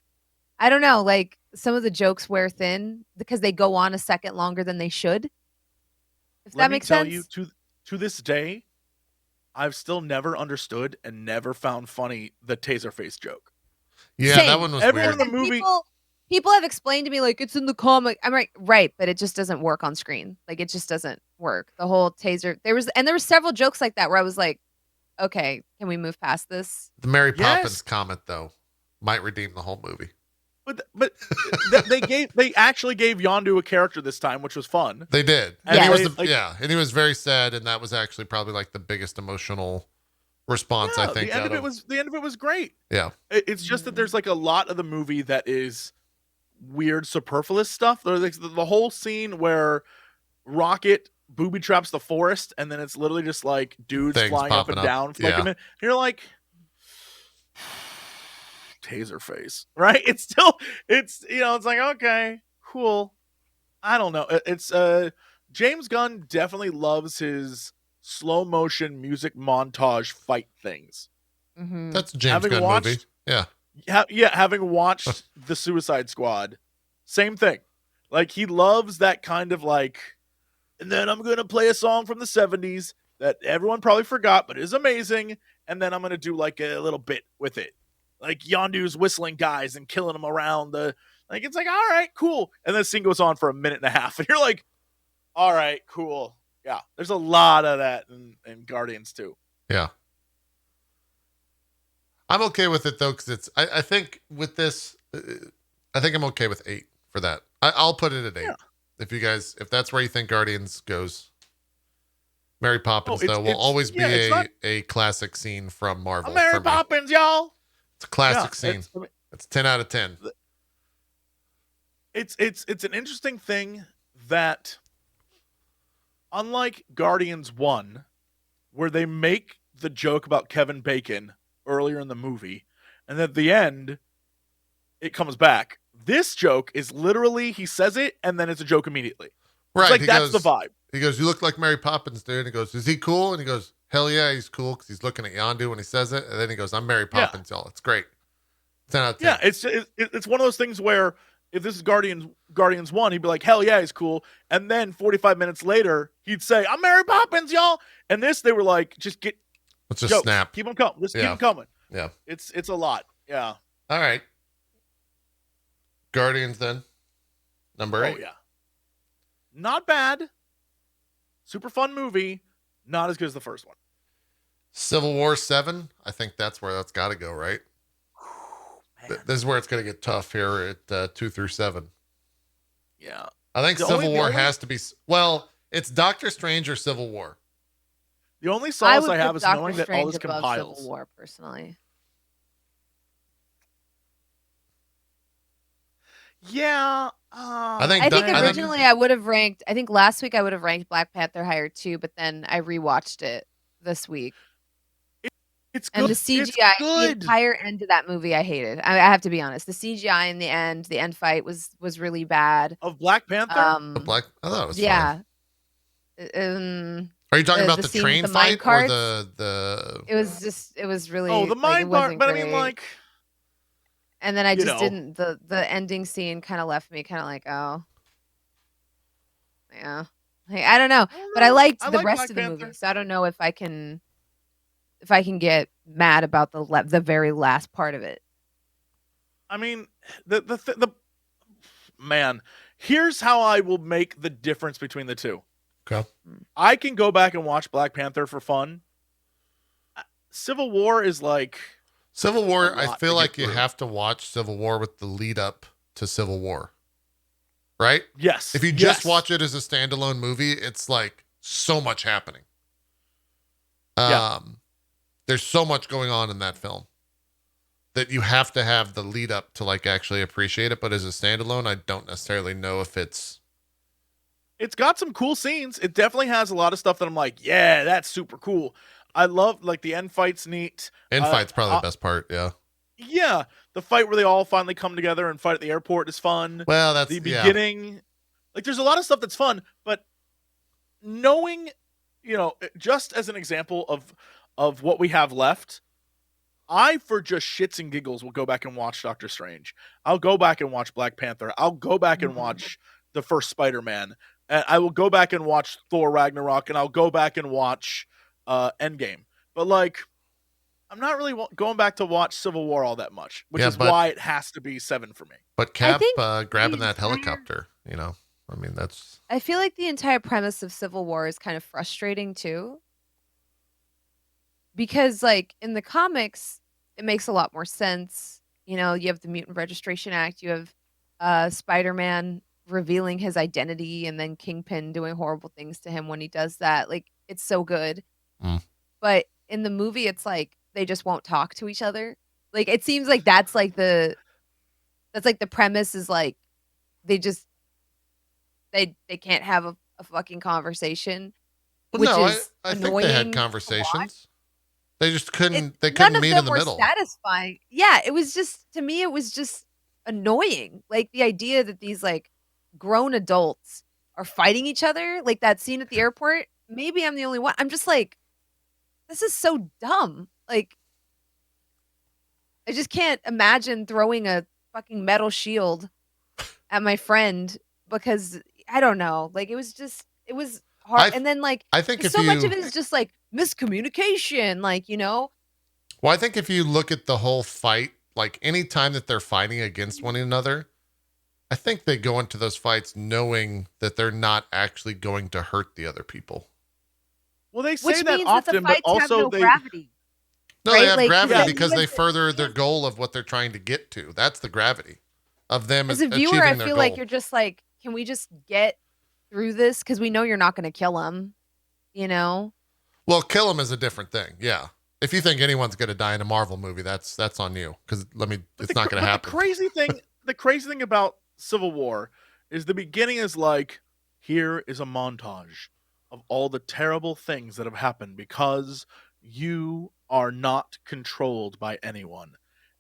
I don't know, like some of the jokes wear thin because they go on a second longer than they should. If Let that me makes tell sense. you, to this day, I've still never understood and never found funny the Taserface joke. Yeah, Same. that one was Everyone weird. in the movie- people have explained to me like it's in the comic. I'm like, right, but it just doesn't work on screen. Like it just doesn't work. The whole taser. There was several jokes like that where I was like, okay, can we move past this? The Mary Poppins Yes. comment though might redeem the whole movie. But they actually gave Yondu a character this time, which was fun. They did. And And he was they, like, and he was very sad, and that was actually probably like the biggest emotional response I think. the end of it was great. Yeah. It's just that there's like a lot of the movie that is weird, superfluous stuff. There's like the whole scene where Rocket booby traps the forest, and then it's literally just like dudes Things flying up and popping up. down, flicking Yeah. it. And you're like, taser face, right? It's still, it's like, okay, cool. I don't know. It's James Gunn definitely loves his slow motion music montage fight things. Mm-hmm. That's a James Gunn movie. Yeah. Having watched The Suicide Squad, same thing. Like he loves that kind of like, and then I'm gonna play a song from the 70s that everyone probably forgot but is amazing, and then I'm gonna do like a little bit with it. Like Yondu's whistling guys and killing them around the, like, it's like, all right, cool. And then the scene goes on for a minute and a half, and you're like, all right, cool. Yeah, there's a lot of that in Guardians too. Yeah. I'm okay with it though, because I think with this, I think I'm okay with 8 for that. I'll put it at 8. Yeah. If that's where you think Guardians goes. Mary Poppins, though, will it's always be not a classic scene from Marvel. Mary Poppins, y'all. It's a classic scene. It's 10 out of 10. It's an interesting thing that, unlike Guardians 1, where they make the joke about Kevin Bacon earlier in the movie, and at the end, it comes back. This joke is literally, he says it, and then it's a joke immediately. Right. It's like, that's the vibe. He goes, you look like Mary Poppins, dude. And he goes, is he cool? And he goes, hell yeah, he's cool, because he's looking at Yondu when he says it. And then he goes, I'm Mary Poppins, y'all. It's great. 10 out of 10. Yeah, it's one of those things where if this is Guardians 1, he'd be like, hell yeah, he's cool. And then 45 minutes later, he'd say, I'm Mary Poppins, y'all. And this, they were like, let's just jokes. snap. Keep them coming. Just keep them coming. Yeah. It's a lot. Yeah. All right. Guardians then. Number 8. Oh, yeah. Not bad. Super fun movie. Not as good as the first one. Civil War 7. I think that's where that's got to go, right? This is where it's going to get tough here at 2 through 7. Yeah. I think Civil War has to be, well, it's Doctor Strange or Civil War. The only solace I have is Doctor knowing that all this Strange above compiles. Civil War, personally. Yeah. I think originally I would have ranked, I think last week I would have ranked Black Panther higher too, but then I rewatched it this week. It's good. And the CGI, the entire end of that movie, I hated. I have to be honest. The CGI in the end fight was really bad. Of Black Panther? I thought it was yeah. fine. Are you talking about the train fight or the? It was really. Oh, the mine part, but I mean, like. And then I just didn't. The ending scene kind of left me kind of like, oh, yeah. Like, I don't know, but I liked the rest of the movie, so I don't know if I can get mad about the very last part of it. I mean, the man. Here's how I will make the difference between the two. Okay. I can go back and watch Black Panther for fun. Civil War is like. Civil War, I feel like you have to watch Civil War with the lead up to Civil War. Right? Yes. If you just watch it as a standalone movie, it's like so much happening. There's so much going on in that film that you have to have the lead up to like actually appreciate it. But as a standalone, I don't necessarily know if it's got some cool scenes. It definitely has a lot of stuff that I'm like, yeah, that's super cool. I love, like, the end fight's neat. End fight's probably the best part, yeah. Yeah. The fight where they all finally come together and fight at the airport is fun. Well, that's the beginning. Yeah. Like, there's a lot of stuff that's fun, but knowing, just as an example of what we have left, I, for just shits and giggles, will go back and watch Doctor Strange. I'll go back and watch Black Panther. I'll go back and watch the first Spider-Man. And I will go back and watch Thor Ragnarok, and I'll go back and watch Endgame. But like, I'm not really going back to watch Civil War all that much, which Yeah, is but- why it has to be 7 for me. But I Cap think grabbing the that entire- helicopter, you know, I mean, that's I feel like the entire premise of Civil War is kind of frustrating too. Because like in the comics, it makes a lot more sense. You know, you have the Mutant Registration Act, you have Spider-Man revealing his identity and then Kingpin doing horrible things to him when he does that. Like it's so good. Mm. But in the movie it's like they just won't talk to each other. Like it seems like that's like the premise is like they just they can't have a fucking conversation, well, which no, is I think they had annoying to watch. Conversations. They just couldn't. They None couldn't of meet them in the were middle. satisfying. Yeah, it was just to me it was just annoying. Like the idea that these like grown adults are fighting each other, like that scene at the airport. Maybe I'm the only one. I'm just like, this is so dumb. Like, I just can't imagine throwing a fucking metal shield at my friend because I don't know. Like, it was hard. And then like, I think if so much you- of it is just like miscommunication. Like, you know, Well, I think if you look at the whole fight, like any time that they're fighting against one another, I think they go into those fights knowing that they're not actually going to hurt the other people. Well, they say which that means often, that the but fights have also no they gravity. No, Right? they have Like, gravity yeah. because they you further their goal of what they're trying to get to. That's the gravity of them as a viewer, achieving I their feel goal. like you're just like, can we just get through this? Because we know you're not going to kill him. You know? Well, kill him is a different thing. Yeah. If you think anyone's going to die in a Marvel movie, that's on you. Because it's not going to happen. The crazy thing about Civil War is the beginning is like, here is a montage of all the terrible things that have happened because you are not controlled by anyone.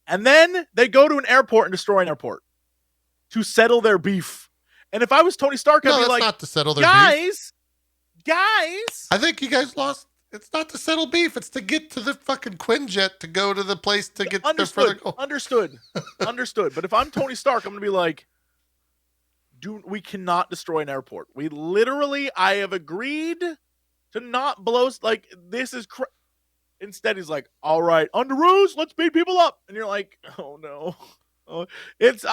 And then they go to an airport and destroy an airport to settle their beef. And if I was Tony Stark, I'd No, be that's like, not to settle their beef. guys. I think you guys lost. It's not to settle beef. It's to get to the fucking Quinjet to go to the place to get their further goal. Understood. But if I'm Tony Stark, I'm gonna be like, we cannot destroy an airport. I have agreed to not blow. Like this is. Instead, he's like, all right, Underoos, let's beat people up, and you're like, oh no. Oh, it's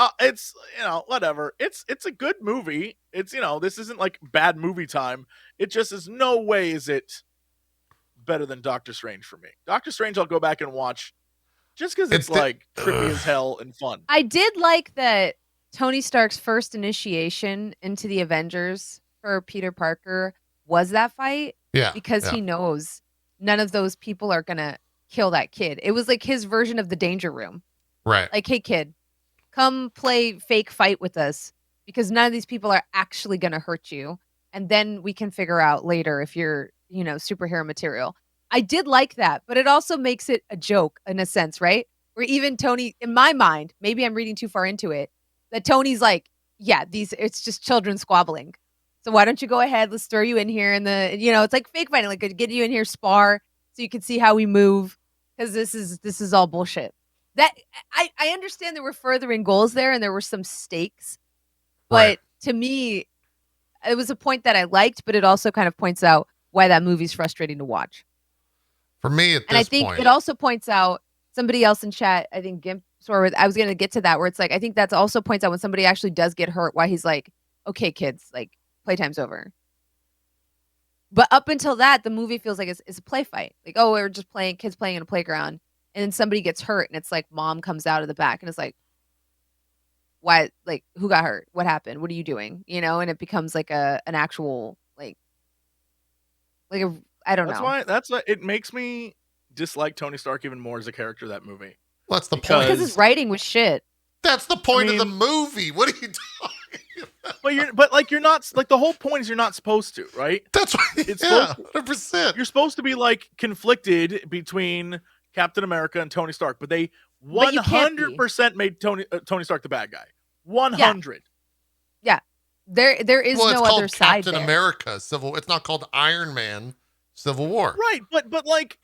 whatever. It's a good movie. It's this isn't like bad movie time. It just is no way is it better than Doctor Strange for me. Doctor Strange I'll go back and watch just because it's like trippy as hell and fun. I did like that Tony Stark's first initiation into the Avengers for Peter Parker was that fight. Yeah. Because he knows none of those people are going to kill that kid. It was like his version of the danger room. Right. Like, hey, kid, come play fake fight with us because none of these people are actually going to hurt you. And then we can figure out later if you're, superhero material. I did like that, but it also makes it a joke in a sense, right? Where even Tony, in my mind, maybe I'm reading too far into it, that Tony's like, yeah, it's just children squabbling. So why don't you go ahead? Let's throw you in here it's like fake fighting, like get you in here, spar so you can see how we move. Because this is all bullshit. That I understand there were furthering goals there and there were some stakes, but to me, it was a point that I liked, but it also kind of points out why that movie's frustrating to watch. For me, at this point. And I think it also points out somebody else in chat, I think Gimp, I was going to get to that, where it's like, I think that also points out when somebody actually does get hurt, why he's like, okay, kids, like, playtime's over. But up until that, the movie feels like it's a play fight. Like, oh, we're just kids playing in a playground. And then somebody gets hurt, and it's like mom comes out of the back and it's like, why, like, who got hurt? What happened? What are you doing? And it becomes like an actual, I don't know. That's why it makes me dislike Tony Stark even more as a character of that movie. Well, that's the point. Because his writing was shit. That's the point of the movie. What are you talking about? But you're not, like, the whole point is you're not supposed to, right? That's right. It's 100%. You're supposed to be like conflicted between Captain America and Tony Stark, but they 100% made Tony Stark the bad guy. 100. Yeah. There is no other side Captain there. America It's not called Iron Man Civil War. Right, but like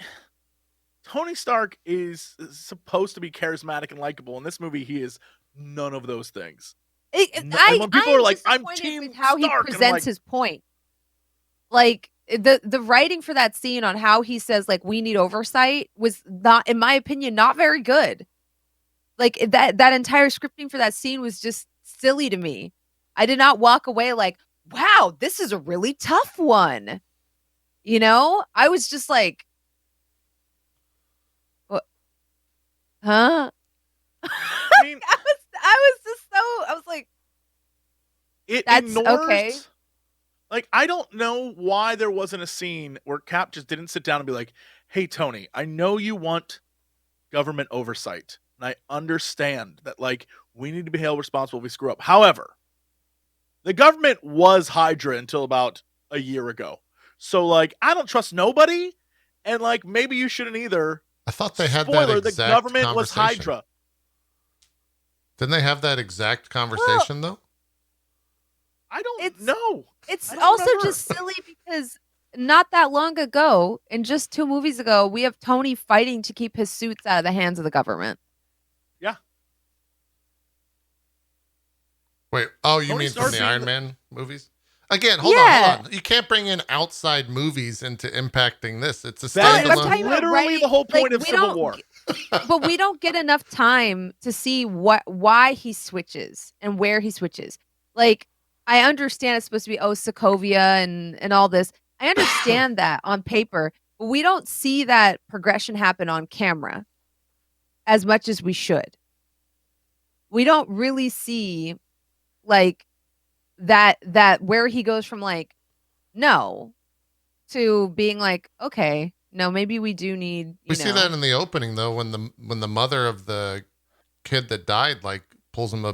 Tony Stark is supposed to be charismatic and likable. In this movie, he is none of those things. When people are like, "I'm disappointed Team with how Stark," he presents his point. Like, the writing for that scene on how he says like we need oversight was not, in my opinion, not very good. Like that entire scripting for that scene was just silly to me. I did not walk away like, wow, this is a really tough one. You know, I was just like, what? Huh? I mean, I was just so, I was like, it that's ignores. okay. Like, I don't know why there wasn't a scene where Cap just didn't sit down and be like, hey, Tony, I know you want government oversight. And I understand that, like, we need to be held responsible if we screw up. However, the government was Hydra until about a year ago. So, like, I don't trust nobody. And, like, maybe you shouldn't either. I thought they had Spoiler, that the exact government was conversation. Hydra. Didn't they have that exact conversation, though? I don't know. It's I don't also remember. just silly because not that long ago, and just 2 movies ago, we have Tony fighting to keep his suits out of the hands of the government. Yeah. Wait, oh, you Tony mean from Stark the being Iron the- Man movies? Again, hold on. You can't bring in outside movies into impacting this. It's a That I'm standalone. talking is about literally writing- the whole point like, of we Civil don't War. But we don't get enough time to see why he switches and where he switches. Like, I understand it's supposed to be Sokovia and all this. I understand that on paper, but we don't see that progression happen on camera as much as we should. We don't really see like that where he goes from like no to being like, okay, no, maybe we do need, We see that in the opening, though, when the mother of the kid that died like pulls him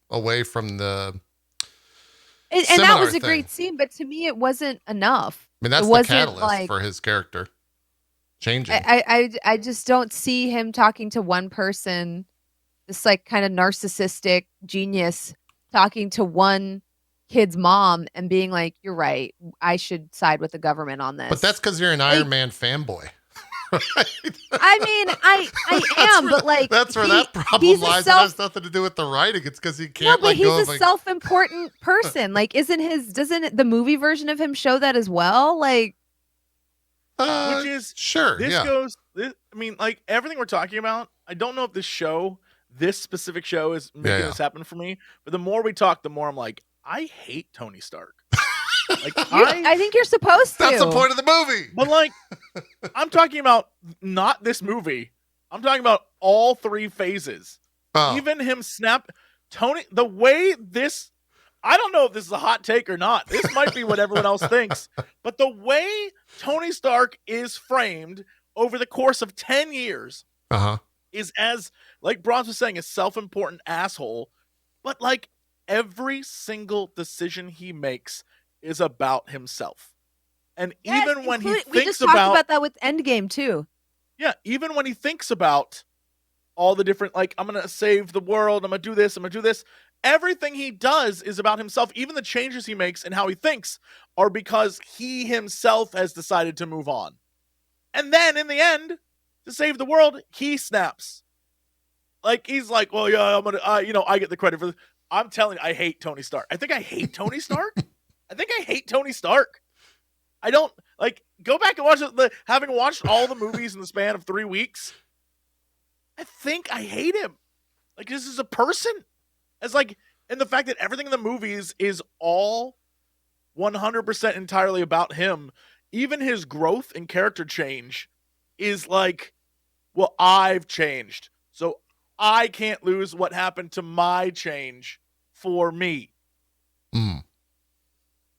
away from the and that seminar was a thing. great scene, but to me it wasn't enough. I mean, that's It the wasn't catalyst like, for his character changing. I just don't see him talking to one person, this like kind of narcissistic genius talking to one kid's mom and being like, you're right, I should side with the government on this. But that's because you're an Iron Man fanboy. I mean, I am, but like that's where that problem he's lies. It has nothing to do with the writing. It's because he no, can't but let he's go a of like, self-important person. Like, doesn't the movie version of him show that as well? Like, Which is sure. This Yeah. goes. I mean, like everything we're talking about. I don't know if this specific show, is making this happen for me. But the more we talk, the more I'm like, I hate Tony Stark. Like I think you're supposed to. That's the point of the movie. But like, I'm talking about not this movie. I'm talking about all 3 phases. Oh. Even him Tony. The way this. I don't know if this is a hot take or not. This might be what everyone else thinks. But the way Tony Stark is framed over the course of 10 years is as, like Bronze was saying, a self-important asshole. But like every single decision he makes is about himself. And Yes, even when he we thinks just talked about that with Endgame too. Yeah, even when he thinks about all the different, like, I'm going to save the world, I'm going to do this, I'm going to do this. Everything he does is about himself. Even the changes he makes and how he thinks are because he himself has decided to move on. And then in the end, to save the world, he snaps. Like, he's like, well, yeah, I'm going to, I get the credit for this. I'm telling you, I hate Tony Stark. I think I hate Tony Stark. I don't, like, go back and watch it. Having watched all the movies in the span of 3 weeks, I think I hate him. Like, this is a person. It's like, and the fact that everything in the movies is all 100% entirely about him, even his growth and character change is like, well, I've changed, so I can't lose what happened to my change for me.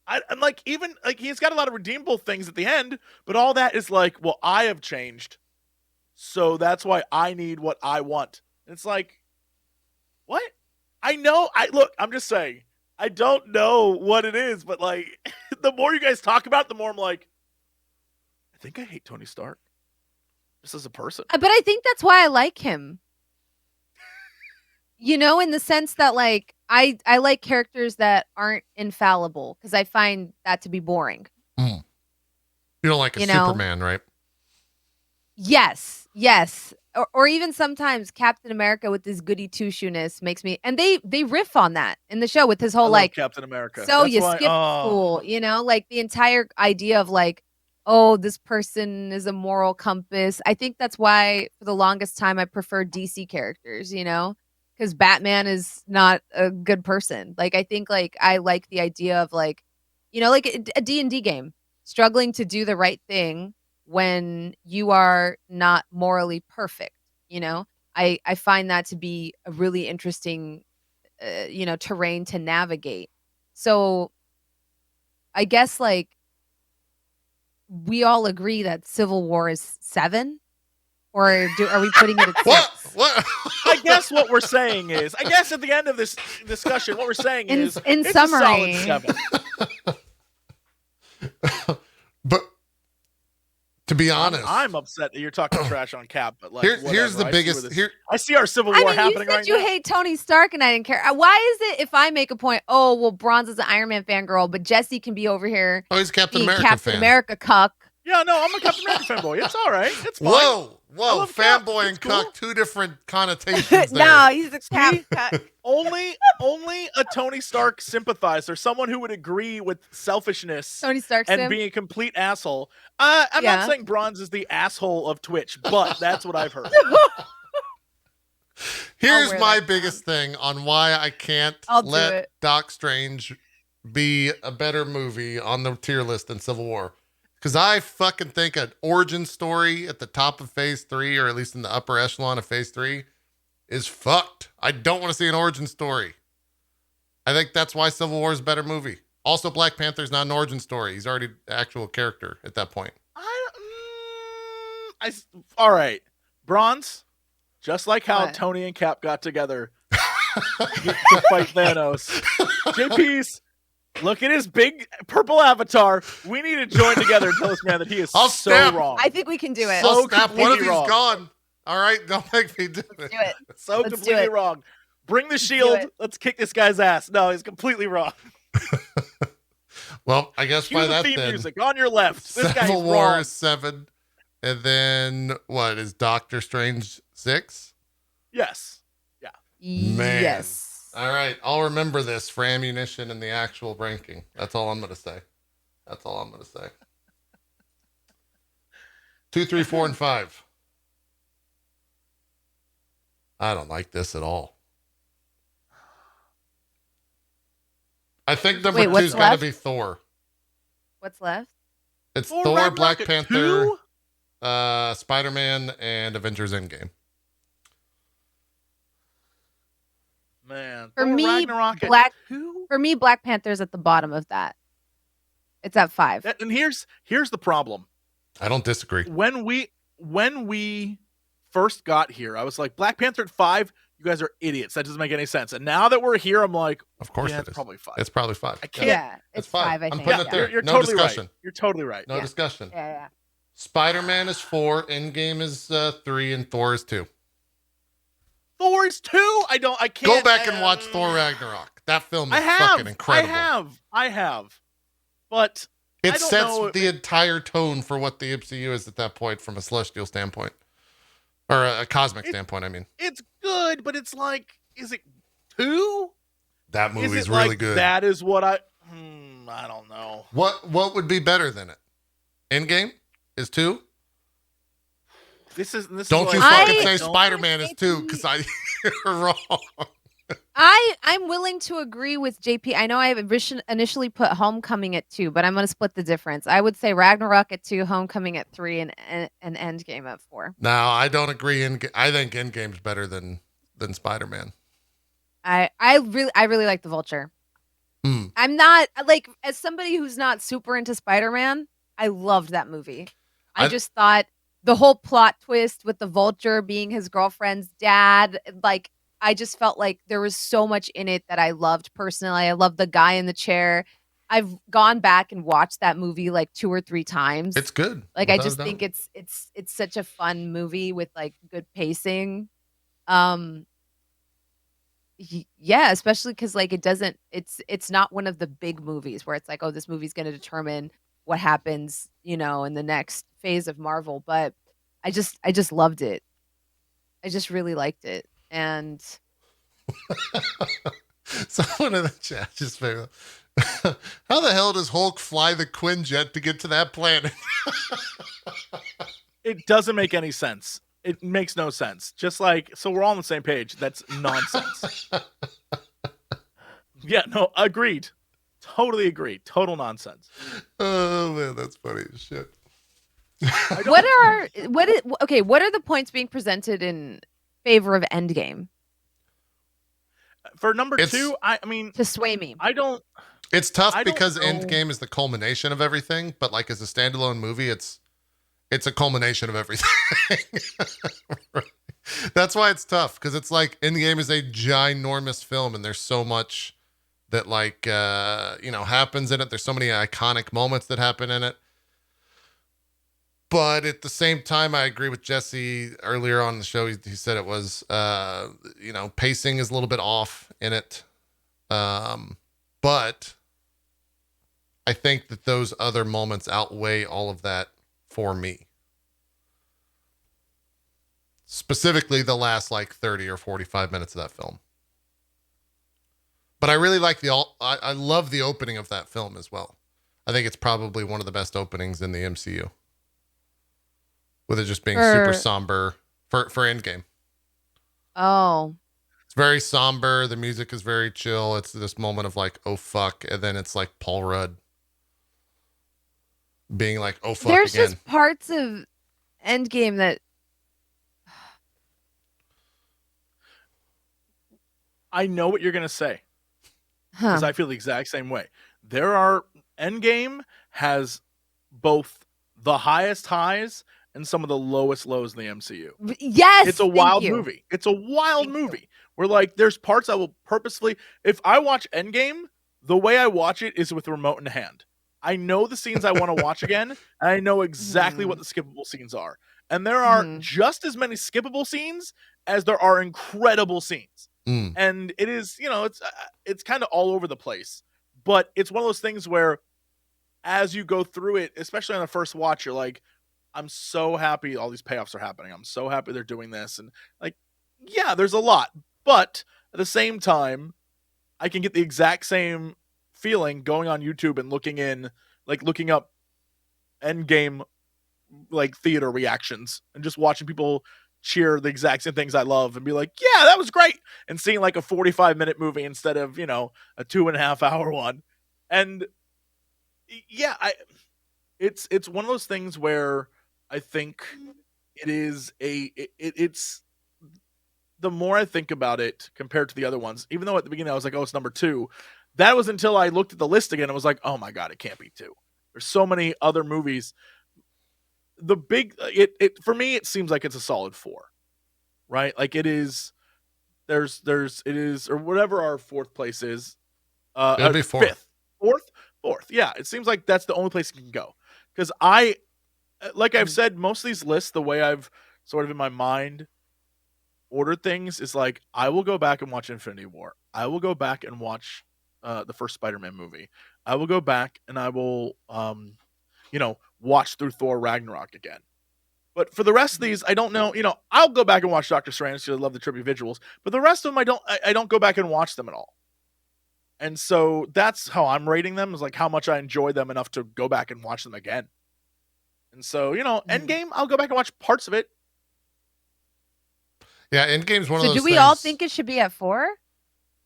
I'm like, even like he's got a lot of redeemable things at the end, but all that is like, well, I have changed, so that's why I need what I want. And it's like, what? I know. I'm just saying, I don't know what it is, but like, the more you guys talk about it, the more I'm like, I think I hate Tony Stark just as a person. But I think that's why I like him. You know, in the sense that like I like characters that aren't infallible because I find that to be boring. You don't like a Superman, right? Yes. or even sometimes Captain America with his goody two-shoeness makes me, and they riff on that in the show with his I whole love like, Captain America. so That's you why, skipped school, you know, like the entire idea of like, oh, this person is a moral compass. I think that's why for the longest time I preferred DC characters, you know, because Batman is not a good person. Like I think like I like the idea of like, you know, like a D&D game, struggling to do the right thing when you are not morally perfect, you know? I find that to be a really interesting you know, terrain to navigate. So I guess like we all agree that Civil War is 7, or are we putting it at 6? What? I guess what we're saying is, I guess at the end of this discussion, what we're saying is, In it's summary, a solid 7. But to be honest, I'm upset that you're talking trash on Cap, but like, here's the biggest. I see our Civil War I mean, happening you said right you now. hate Tony Stark, and I didn't care. Why is it if I make a point? Oh, well, Bronze is an Iron Man fangirl, but Jesse can be over here. Oh, he's a Captain being America Captain fan. America cuck. Yeah, no, I'm a Captain America fanboy. It's all right. It's fine. Whoa, love Cap. fanboy and It's cool. cuck, two different connotations there. No, he's a Cap See? cuck. Only a Tony Stark sympathizer, someone who would agree with selfishness Tony Stark's and him. being a complete asshole. I'm Yeah. not saying Bronze is the asshole of Twitch, but that's what I've heard. Here's wear my that biggest thing on why I can't I'll do let it. Doc Strange be a better movie on the tier list than Civil War. Because I fucking think an origin story at the top of Phase 3, or at least in the upper echelon of Phase 3, is fucked. I don't want to see an origin story. I think that's why Civil War is a better movie. Also, Black Panther's not an origin story. He's already an actual character at that point. All right, Bronze. Just like how What? Tony and Cap got together to fight Thanos. JP's, look at his big purple avatar. We need to join together and tell this man that he is I'll so snap. wrong. I think we can do it. So Oh, snap. What if he's completely wrong. gone? All right, don't make me do it. Do it. So Let's do completely it. wrong. Bring the do shield. it. Let's kick this guy's ass. No, he's completely wrong. Well, I guess Cue by the that theme then, music on your left. This guy's Civil War wrong. is 7. And then, what, is Doctor Strange 6? Yes. Man. Yes. All right, I'll remember this for ammunition and the actual ranking. That's all I'm going to say. 2, 3, 4, and 5. I don't like this at all. I think number Wait, 2's what's got to left? be Thor. What's left? It's Thor Thor, Ragnarok Black at Panther, 2? Spider-Man, and Avengers Endgame. Man. For Thor me, Ragnarok at Black- 2? For me, Black Panther's at the bottom of that. It's at 5. And here's the problem. I don't disagree. When we first got here, I was like, Black Panther at 5, you guys are idiots. That doesn't make any sense. And now that we're here, I'm like, Of course yeah, it it's is. probably 5. It's probably 5. I can't. Yeah, It's it's 5. 5, I I'm think. putting it yeah. there. You're No totally discussion. right. You're totally right. No Yeah. discussion. Yeah. Spider-Man is 4, Endgame is 3, and Thor is 2. Thor is 2. I can't. Go back and watch Thor Ragnarok. That film is fucking incredible. I have. But It I don't sets know the entire tone for what the MCU is at that point from a celestial standpoint. Or a cosmic standpoint, I mean. it's good, but it's like, is it 2? That Is movie's it really like good. that is what I don't know. What would be better than it? Endgame is 2? This Don't is you what fucking I say don't- Spider-Man is 2, because you're wrong. I'm willing to agree with JP. I know I have initially put Homecoming at 2, but I'm going to split the difference. I would say Ragnarok at 2, Homecoming at 3, and Endgame at 4. No, I don't agree. I think Endgame's better than Spider-Man. I really like the Vulture. Hmm. I'm not like, as somebody who's not super into Spider-Man, I loved that movie. I just thought the whole plot twist with the Vulture being his girlfriend's dad, like, I just felt like there was so much in it that I loved personally. I love the guy in the chair. I've gone back and watched that movie like 2 or 3 times. It's good. Like, I without a just doubt. think it's such a fun movie with like good pacing. Yeah, especially because like it's not one of the big movies where it's like, oh, this movie's going to determine what happens, in the next phase of Marvel. But I just loved it. I just really liked it. And Someone in the chat just figured, how the hell does Hulk fly the Quinjet to get to that planet? It doesn't make any sense. It makes no sense. Just like, so we're all on the same page. That's nonsense. Yeah, no, agreed. Totally agreed. Total nonsense. Oh man, that's funny as shit. what are the points being presented in favor of Endgame? For number 2, I mean, to sway me. It's tough because Endgame is the culmination of everything, but like as a standalone movie, it's a culmination of everything. Right. That's why it's tough, because it's like Endgame is a ginormous film, and there's so much that like happens in it. There's so many iconic moments that happen in it. But at the same time, I agree with Jesse earlier on the show. He said it was, pacing is a little bit off in it. But I think that those other moments outweigh all of that for me. Specifically, the last like 30 or 45 minutes of that film. But I really like I love the opening of that film as well. I think it's probably one of the best openings in the MCU. With it just being super somber for Endgame. Oh. It's very somber. The music is very chill. It's this moment of like, oh fuck. And then it's like Paul Rudd being like, oh fuck There's again. Just parts of Endgame that I know what you're going to say. Because I feel the exact same way. Endgame has both the highest highs and some of the lowest lows in the MCU. Yes. It's a wild movie. It's a wild movie. Where like there's parts I will purposefully, if I watch Endgame, the way I watch it is with remote in hand. I know the scenes I want to watch again, and I know exactly what the skippable scenes are. And there are just as many skippable scenes as there are incredible scenes. And it is, it's kind of all over the place. But it's one of those things where as you go through it, especially on the first watch, you're like, I'm so happy all these payoffs are happening. I'm so happy they're doing this. And like, yeah, there's a lot. But at the same time, I can get the exact same feeling going on YouTube and looking up Endgame like theater reactions and just watching people cheer the exact same things I love and be like, yeah, that was great. And seeing like a 45-minute movie instead of, a 2.5 hour one. And yeah, it's one of those things where I think it's the more I think about it compared to the other ones, even though at the beginning I was like, oh, it's number 2. That was until I looked at the list again and was like, oh my God, it can't be 2. There's so many other movies. For me, it seems like it's a solid 4, right? Like it is, it is, or whatever our 4th place is. It'll be 4th. 4th. Yeah. It seems like that's the only place it can go. Because like I've said, most of these lists, the way I've sort of in my mind ordered things is like, I will go back and watch Infinity War. I will go back and watch the first Spider-Man movie. I will go back and I will, watch through Thor Ragnarok again. But for the rest of these, I don't know. I'll go back and watch Doctor Strange because I love the trippy visuals. But the rest of them, I don't go back and watch them at all. And so that's how I'm rating them, is like how much I enjoy them enough to go back and watch them again. And so, Endgame, I'll go back and watch parts of it. Yeah, Endgame's one of those things. So do we all think it should be at 4?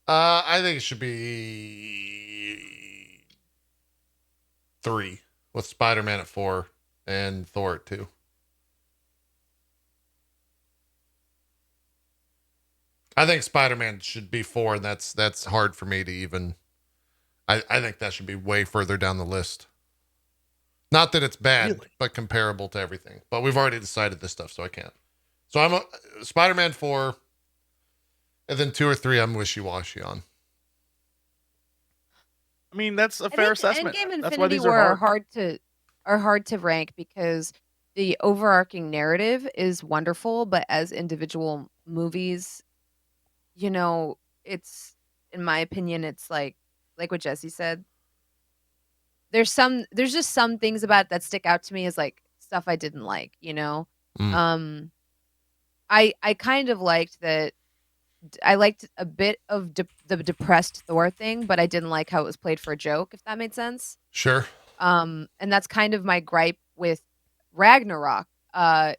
I think it should be 3, with Spider-Man at 4 and Thor at 2. I think Spider-Man should be 4, and that's hard for me to even. I think that should be way further down the list. Not that it's bad, really, but comparable to everything. But we've already decided this stuff, so I can't. So I'm a Spider-Man 4, and then 2 or 3 I'm wishy-washy on. I mean, that's a fair assessment. Endgame and Infinity War are hard to rank because the overarching narrative is wonderful, but as individual movies, it's, in my opinion, it's like what Jesse said. There's just some things about it that stick out to me as like stuff I didn't like, I kind of liked that. I liked a bit of the depressed Thor thing, but I didn't like how it was played for a joke, if that made sense. Sure. And that's kind of my gripe with Ragnarok.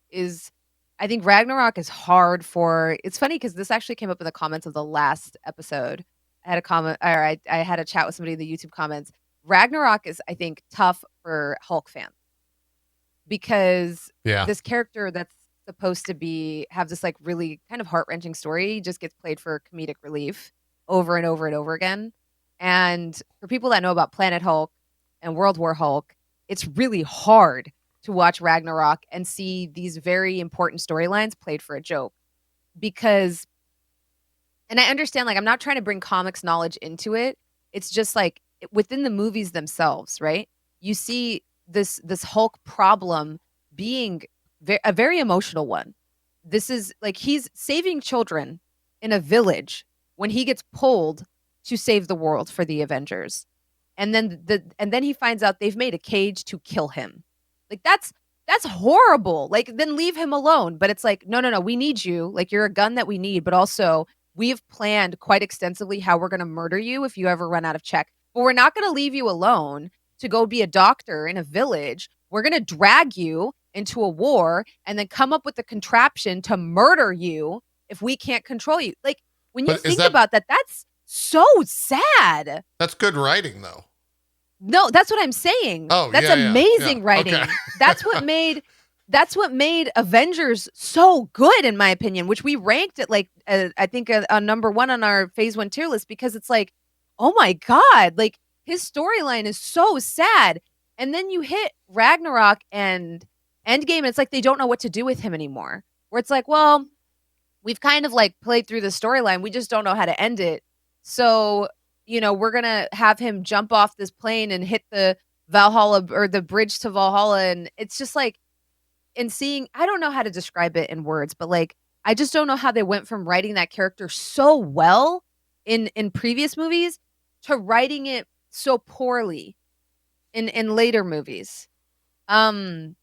Is I think Ragnarok is hard for. It's funny because this actually came up in the comments of the last episode. I had a comment, or I had a chat with somebody in the YouTube comments. Ragnarok is, I think, tough for Hulk fans because Yeah. this character that's supposed to have this like really kind of heart-wrenching story just gets played for comedic relief over and over and over again. And for people that know about Planet Hulk and World War Hulk, it's really hard to watch Ragnarok and see these very important storylines played for a joke. Because, and I understand, like, I'm not trying to bring comics knowledge into it. It's just like within the movies themselves, right? You see this Hulk problem being a very emotional one. This is like he's saving children in a village when he gets pulled to save the world for the Avengers. And then he finds out they've made a cage to kill him. Like that's horrible. Like then leave him alone. But it's like no, we need you. Like you're a gun that we need, but also we've planned quite extensively how we're going to murder you if you ever run out of check. But we're not going to leave you alone to go be a doctor in a village. We're going to drag you into a war and then come up with a contraption to murder you if we can't control you. Like when you think about that, that's so sad. That's good writing though. No, that's what I'm saying. Oh, that's amazing writing. Okay. That's what made Avengers so good, in my opinion, which we ranked it like I think a number 1 on our Phase 1 tier list because it's like, oh my God, like his storyline is so sad. And then you hit Ragnarok and Endgame, and it's like they don't know what to do with him anymore. Where it's like, well, we've kind of like played through the storyline. We just don't know how to end it. So, we're going to have him jump off this plane and hit the Valhalla or the bridge to Valhalla. And it's just like, and seeing, I don't know how to describe it in words, but like, I just don't know how they went from writing that character so well in previous movies to writing it so poorly in later movies. And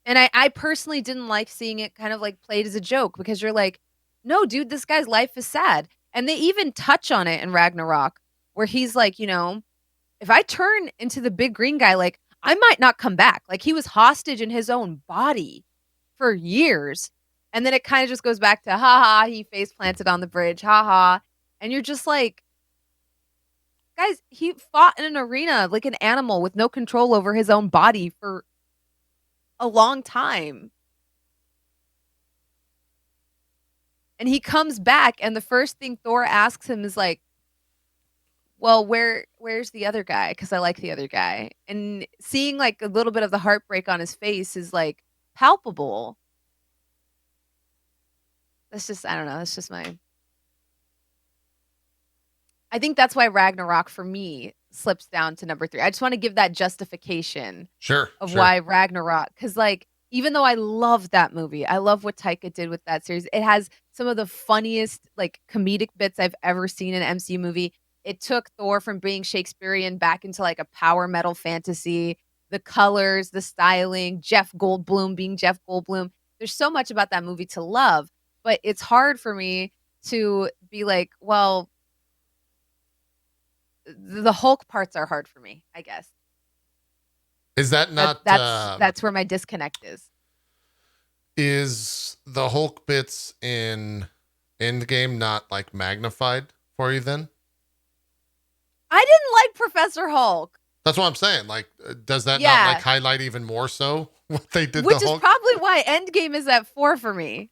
I personally didn't like seeing it kind of like played as a joke because you're like, no, dude, this guy's life is sad. And they even touch on it in Ragnarok where he's like, if I turn into the big green guy, like I might not come back. Like he was hostage in his own body for years. And then it kind of just goes back to, haha, he face planted on the bridge, haha. And you're just like, guys, he fought in an arena like an animal with no control over his own body for a long time. And he comes back and the first thing Thor asks him is like, well, where's the other guy? Because I like the other guy. And seeing like a little bit of the heartbreak on his face is like palpable. That's just, I don't know. That's just I think that's why Ragnarok for me slips down to number 3. I just want to give that justification of why Ragnarok. Because like, even though I love that movie, I love what Taika did with that series. It has some of the funniest like comedic bits I've ever seen in an MCU movie. It took Thor from being Shakespearean back into like a power metal fantasy. The colors, the styling, Jeff Goldblum being Jeff Goldblum. There's so much about that movie to love, but it's hard for me to be like, well, the Hulk parts are hard for me, I guess. Is that not that's where my disconnect is? Is the Hulk bits in Endgame not like magnified for you then? I didn't like Professor Hulk. That's what I'm saying. Like, does that not like highlight even more so what they did? Which to Hulk? Is probably why Endgame is at 4 for me.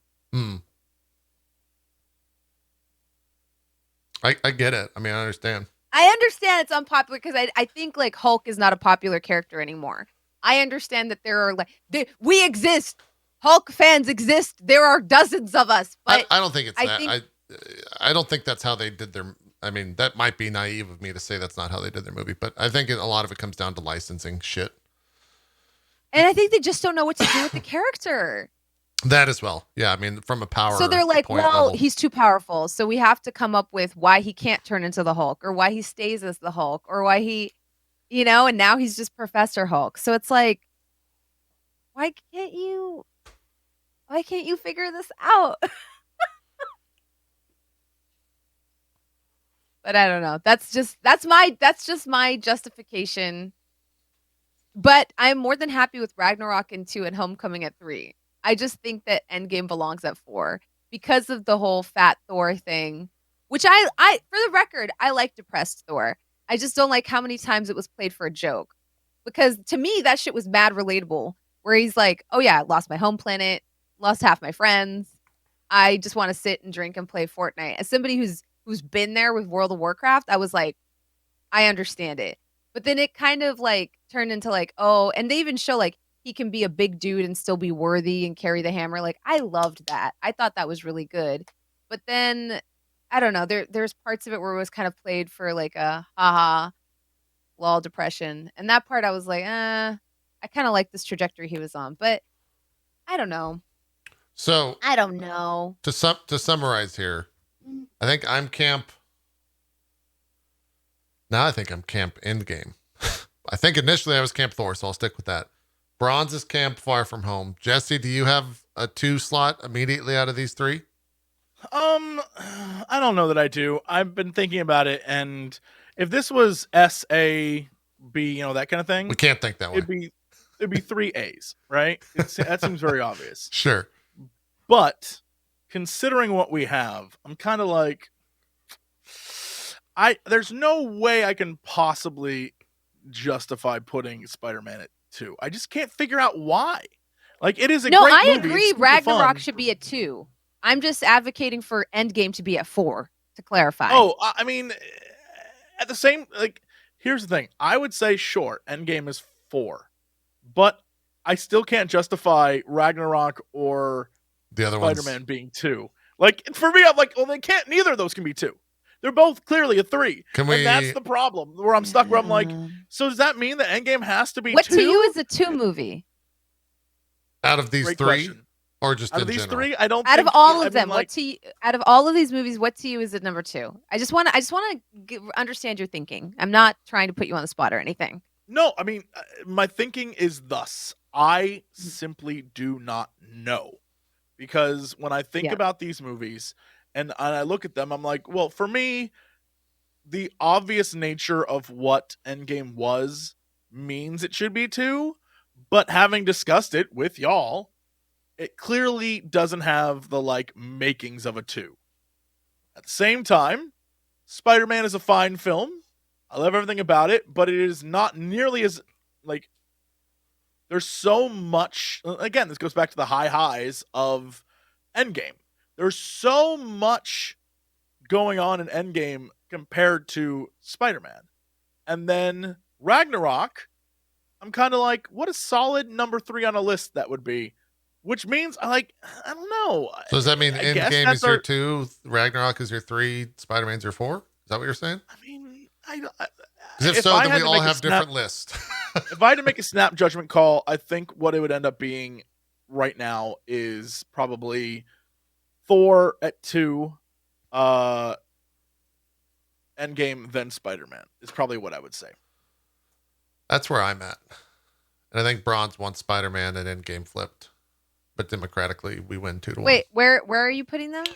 I get it. I mean, I understand. I understand it's unpopular because I think like Hulk is not a popular character anymore. I understand that there are like we exist. Hulk fans exist. There are dozens of us. But I don't think it's that. I don't think that's how they did their. I mean, that might be naive of me to say that's not how they did their movie, but I think a lot of it comes down to licensing shit. And I think they just don't know what to do with the character. That as well. Yeah, I mean, from a power. So they're like, well, level. He's too powerful. So we have to come up with why he can't turn into the Hulk or why he stays as the Hulk or why he, and now he's just Professor Hulk. So it's like, why can't you Why can't you figure this out? But I don't know. That's just my justification. But I'm more than happy with Ragnarok in 2 and Homecoming at 3. I just think that Endgame belongs at 4 because of the whole fat Thor thing, which I for the record, I like depressed Thor. I just don't like how many times it was played for a joke. Because to me, that shit was mad relatable. Where he's like, "Oh yeah, I lost my home planet, lost half my friends. I just want to sit and drink and play Fortnite." As somebody who's been there with World of Warcraft, I was like, I understand it. But then it kind of like turned into like, oh, and they even show like he can be a big dude and still be worthy and carry the hammer. Like I loved that. I thought that was really good. But then I don't know, there's parts of it where it was kind of played for like a haha lol depression. And that part I was like, I kind of like this trajectory he was on. But I don't know. So I don't know. to summarize here, I think I'm camp. Now I think I'm camp Endgame. I think initially I was camp Thor, so I'll stick with that. Bronze is camp Far From Home. Jesse, do you have a 2 slot immediately out of these 3? I don't know that I do. I've been thinking about it, and if this was S-A-B, that kind of thing, We can't think that way. it'd be 3 A's, right? That seems very obvious. Sure. But considering what we have, I'm kind of like, there's no way I can possibly justify putting Spider-Man at 2. I just can't figure out why. Like, it is a great movie. I It's agree. super Ragnarok fun. should be at 2. I'm just advocating for Endgame to be at 4, to clarify. Oh, I mean, at the same, like, here's the thing. I would say, sure, Endgame is 4. But I still can't justify Ragnarok or The other Spider-Man being 2. Like, for me, I'm like, well, they can't. Neither of those can be 2. They're both clearly a 3. Can we? And that's the problem where I'm stuck. Where I'm like, so does that mean that Endgame has to be What 2? to you is a 2 movie? Out of these Great 3, question. or just Out in of these general? 3, I don't. Out think, of all I of mean, them, like, out of all of these movies, what to you is at number 2? I just want to understand your thinking. I'm not trying to put you on the spot or anything. No, I mean, my thinking is thus. I simply do not know. Because when I think Yeah. about these movies and I look at them, I'm like, well, for me, the obvious nature of what Endgame was means it should be 2. But having discussed it with y'all, it clearly doesn't have the like makings of a 2. At the same time, Spider-Man is a fine film. I love everything about it, but it is not nearly as like there's so much. Again, this goes back to the high highs of Endgame. There's so much going on in Endgame compared to Spider-Man. And then Ragnarok, I'm kind of like, what a solid number 3 on a list that would be. Which means I don't know. So does that mean I guess Endgame that's is your 2, Ragnarok is your 3, Spider-Man's your 4? Is that what you're saying? I mean, Because if so, then we all have different lists. If I had to make a snap judgment call, I think what it would end up being right now is probably Thor at 2, Endgame, then Spider-Man is probably what I would say. That's where I'm at. And I think Bronze wants Spider-Man and Endgame flipped. But democratically, we win 2-1. Wait, where are you putting them?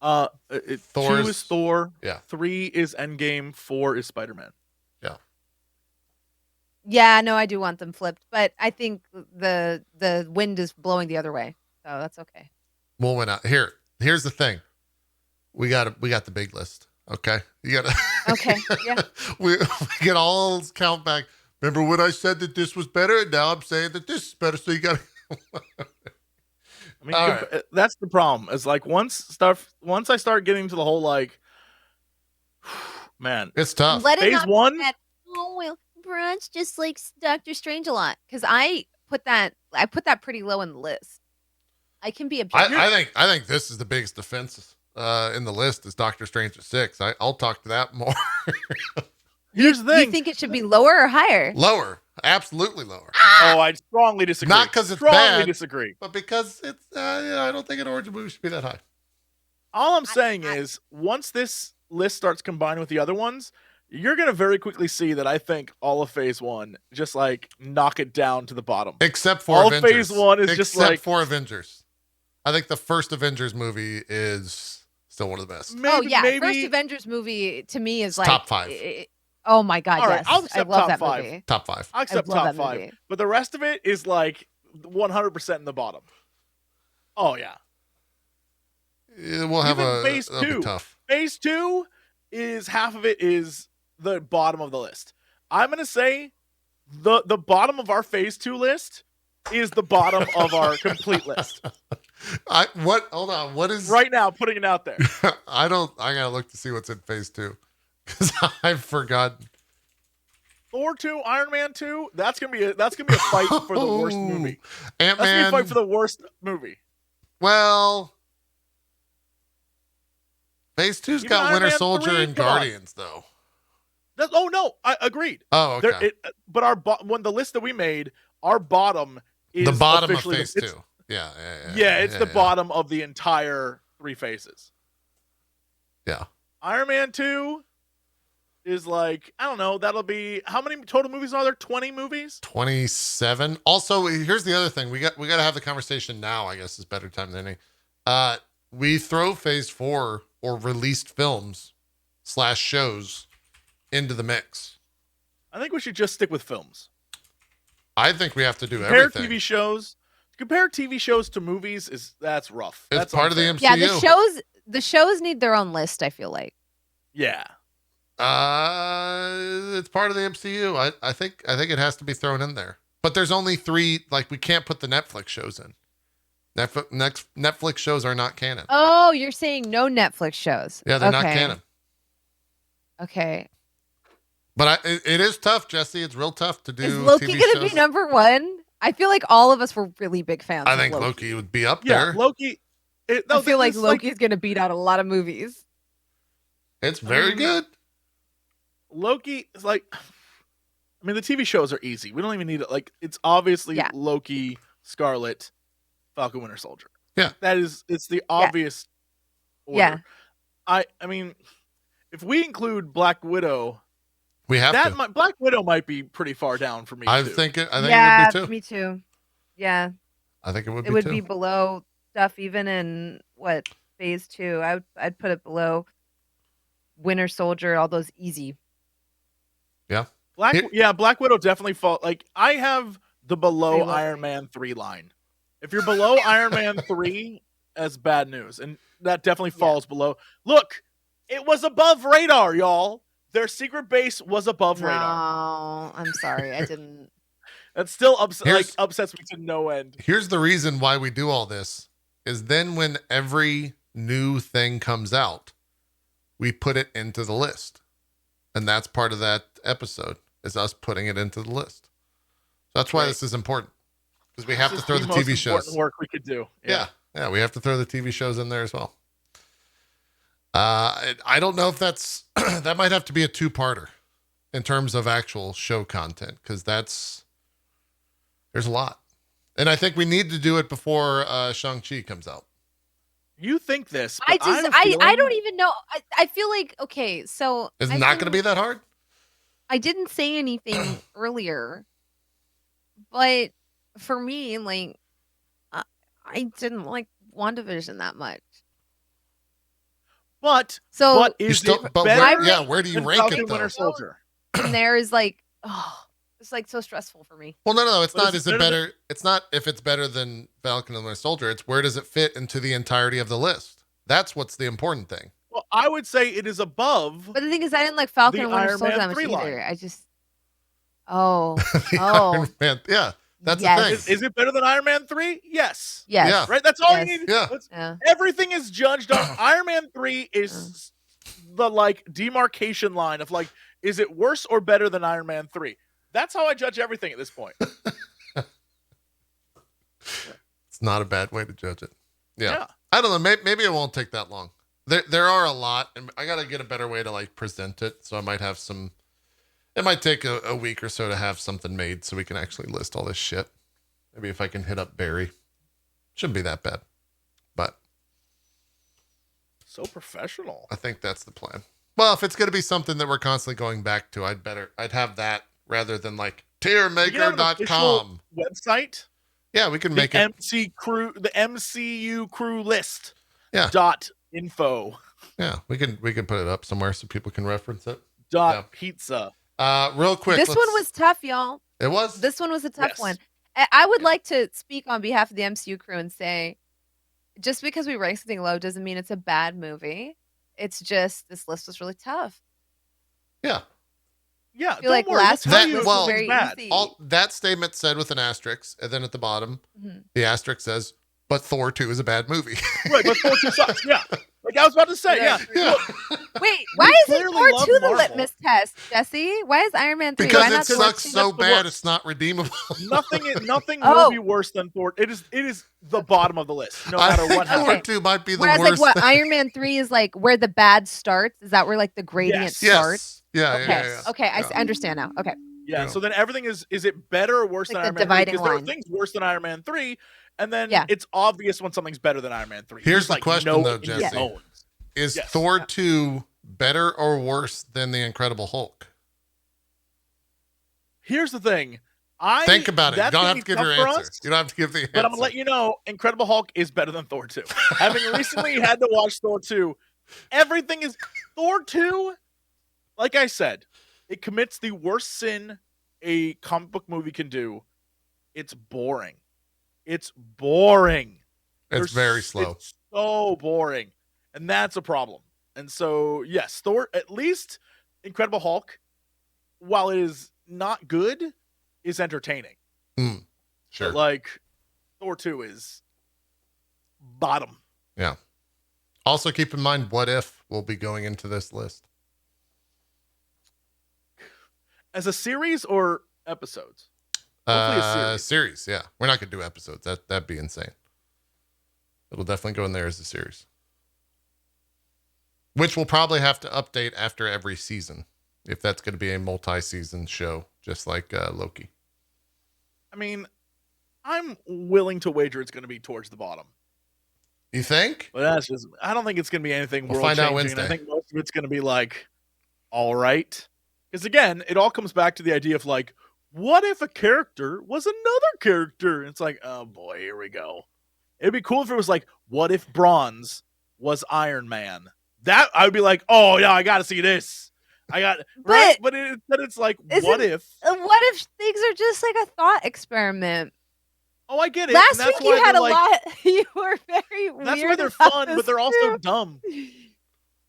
2 is Thor. Yeah. 3 is Endgame. 4 is Spider-Man. Yeah. Yeah, no, I do want them flipped, but I think the wind is blowing the other way, so that's okay. We'll win out. Here's the thing. We got the big list. Okay. You got Okay. Yeah. we can all count back. Remember when I said that this was better, and now I'm saying that this is better. So you got to. I mean, that's the problem. Is like once I start getting to the whole like, man, it's tough. Phase 1. Oh well, Bronze just likes Doctor Strange a lot because I put that pretty low in the list. I can be objective. I think this is the biggest defense in the list is Doctor Strange at 6. I'll talk to that more. Here's the thing. You think it should be lower or higher? Lower. Absolutely lower. Oh, I strongly disagree. Not because it's strongly bad, disagree. but because it's I don't think an origin movie should be that high. All I'm saying is once this list starts combining with the other ones, You're gonna very quickly see that I think all of Phase 1 just like knock it down to the bottom. Except for All Avengers. Phase 1 is just like except for Avengers. I think the first Avengers movie is still one of the best. Oh yeah, first Avengers movie to me is like top 5. Oh my god, all right, yes. I'll I accept love top that 5. movie. Top 5. I'll accept love top that 5. movie. But the rest of it is like 100% in the bottom. Oh yeah. We'll have Even Phase that'll be 2. tough. Phase 2 is half of it is the bottom of the list. I'm gonna say the bottom of our Phase 2 list is the bottom of our complete list. Hold on. What is right now? Putting it out there. I gotta look to see what's in Phase 2 because I've forgotten. Thor 2, Iron Man 2. That's gonna be a fight for the worst movie. Ant-Man. That's gonna be a fight for the worst movie. Well, Phase 2's got Iron Winter Man Soldier 3, and come on. Guardians though. Oh no, I agreed. Oh, okay. But when the list that we made, our bottom is the bottom of officially Phase 2. Yeah. It's the bottom of the entire 3 phases. Yeah. Iron Man 2 is like, I don't know, that'll be, how many total movies are there? 20 movies? 27. Also, here's the other thing. We got to have the conversation now, I guess is better time than any. We throw Phase 4 or released films / shows into the mix. I think we should just stick with films. I think we have to do compare everything. Compare TV shows to movies that's rough. It's part of the MCU. Yeah, the shows need their own list, I feel like. Yeah. It's part of the MCU. I think it has to be thrown in there. But there's only 3, like we can't put the Netflix shows in. Netflix shows are not canon. Oh, you're saying no Netflix shows. Yeah, they're not canon. Okay. But it is tough, Jesse. It's real tough to do. Is Loki TV gonna shows. be number 1? I feel like all of us were really big fans. I think Loki would be up there. Loki. I feel like Loki's gonna beat out a lot of movies. It's very good. Loki is like, I mean, the TV shows are easy. We don't even need it. Like, it's obviously Loki, Scarlet, Falcon, Winter Soldier. Yeah, it's the obvious order. Yeah. I mean, if we include Black Widow, we have to. Black Widow might be pretty far down for me. I think it would be too. Me too. Yeah. I think it would be. It would be below stuff even in Phase 2. I'd put it below Winter Soldier, all those easy. Yeah. Black Widow definitely fall. Like, I have the below Iron Man 3 line. If you're below Iron Man 3, that's bad news. And that definitely falls below. Look, it was above radar, y'all. Their secret base was above radar. Oh, I'm sorry. I didn't. That still upsets me to no end. Here's the reason why we do all this is then when every new thing comes out, we put it into the list. And that's part of that episode is us putting it into the list. So that's why this is important. Because we have to throw the TV shows. Work we could do. Yeah, we have to throw the TV shows in there as well. I don't know if that's that might have to be a 2-parter in terms of actual show content because there's a lot, and I think we need to do it before Shang-Chi comes out. You think this? I don't even know. I feel like so it's not going to be that hard. I didn't say anything earlier, but for me, like I didn't like WandaVision that much. But where do you rank it though? Winter Soldier? And there is like, it's like so stressful for me. Well, no, it's not. Is it better? It's not if it's better than Falcon and Winter Soldier. It's where does it fit into the entirety of the list? That's what's the important thing. Well, I would say it is above. But the thing is, I didn't like Falcon and Winter Soldier that much either. I just, Iron Man, yeah. That's the thing. Is it better than Iron Man 3? Yes. Yes. Yeah. Right? That's all you need. Yeah. Everything is judged on Iron Man 3 is the demarcation line of is it worse or better than Iron Man 3? That's how I judge everything at this point. It's not a bad way to judge it. Yeah. I don't know. Maybe it won't take that long. There are a lot, and I got to get a better way to present it. So I might have some. It might take a week or so to have something made so we can actually list all this shit. Maybe if I can hit up Barry. Shouldn't be that bad. But so professional. I think that's the plan. Well, if it's going to be something that we're constantly going back to, I'd have that rather than like You can have an official tiermaker.com. website. Yeah, we can The make it. MCU Crew list. Yeah. .info. Yeah, we can put it up somewhere so people can reference it. .pizza. Real quick. This one was tough, y'all. It was? This one was a tough Yes. one. I would like to speak on behalf of the MCU crew and say, just because we rank something low doesn't mean it's a bad movie. It's just this list was really tough. Yeah. Yeah, I feel like last That- week was well, very bad. easy. That statement said with an asterisk, and then at the bottom, the asterisk says, but Thor 2 is a bad movie. Right, but Thor 2 sucks. Yeah. Like I was about to say, yeah. Yeah. Wait, why isn't clearly Thor love 2 the Marvel. litmus test, Jesse? Why is Iron Man 3? Because why it not Thor sucks 2? so That's the bad worst. it's not redeemable. Nothing Oh. will be worse than Thor. It is the bottom of the list, no I matter think what Thor happens. Okay. 2 might be the Whereas, worst. like, what Iron Man 3 is like where the bad starts? Is that where like the gradient Yes. starts? Yes. Yeah, Okay. yeah. Okay, I understand now. Okay. Yeah, Yeah. so then everything is it better or worse Like than the Iron Man 3? dividing Because there are line. things worse than Iron Man 3, and then Yeah. it's obvious when something's better than Iron Man 3. Here's Just, the like, question, know though, it in your Jesse. bones. Is Yes. Thor 2 better or worse than The Incredible Hulk? Here's the thing. Think about it. You that's don't gonna have be to give tough your for answer. us, You don't have to give the answer. but I'm gonna let you know, Incredible Hulk is better than Thor 2. Having recently had to watch Thor 2, everything is Thor 2. Like I said, it commits the worst sin a comic book movie can do. It's boring. It's boring. It's very slow. It's so boring, and that's a problem. And so, yes, Thor. At least Incredible Hulk, while it is not good, is entertaining. Sure. But, like, Thor 2 is bottom. Yeah. Also, keep in mind, What If will be going into this list. As a series or episodes? Hopefully a Series, yeah. We're not gonna do episodes. That'd be insane. It'll definitely go in there as a series, which we'll probably have to update after every season if that's going to be a multi-season show, just like Loki. I mean, I'm willing to wager it's going to be towards the bottom. You think? But that's just, I don't think it's going to be anything We'll world find out changing. Wednesday. I think most of it's going to be like, all right. Because again, it all comes back to the idea of like, what if a character was another character? It's like, oh boy, here we go. It'd be cool if it was like, what if Bronze was Iron Man? That I would be like, oh yeah, I got to see this. Right? But it's like, what if? What if things are just like a thought experiment? Oh, I get it. Last and that's week you why had a they're like, lot. You were very weird. That's why they're about fun, this but they're also too. dumb.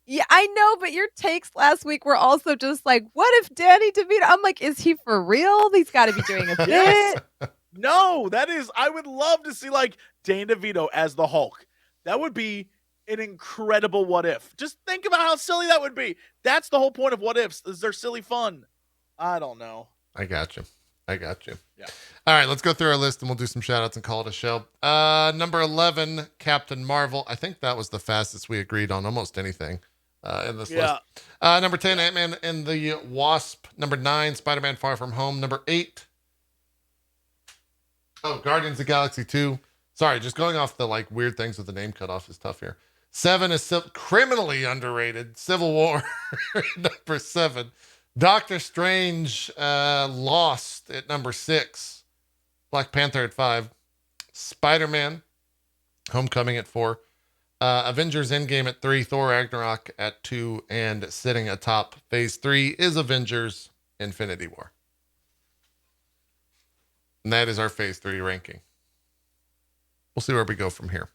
Yeah, I know, but your takes last week were also just like, what if Danny DeVito? I'm like, is he for real? He's got to be doing a bit. Yes. No, that is, I would love to see like Danny DeVito as the Hulk. That would be an incredible what if. Just think about how silly that would be. That's the whole point of what ifs, is they're silly fun. I don't know. I got you. Yeah. All right, let's go through our list and we'll do some shout outs and call it a show. Number 11, Captain Marvel. I think that was the fastest we agreed on almost anything in this list. Number 10, Ant-Man and the Wasp. Number 9, Spider-Man Far From Home. Number 8, Guardians of the Galaxy 2. Sorry, just going off the like weird things with the name cutoff is tough here. 7 is criminally underrated, Civil War. Number 7. Doctor Strange, Lost at number 6. Black Panther at 5. Spider-Man, Homecoming at 4. Avengers Endgame at 3. Thor Ragnarok at 2. And sitting atop Phase 3 is Avengers Infinity War. And that is our Phase 3 ranking. We'll see where we go from here.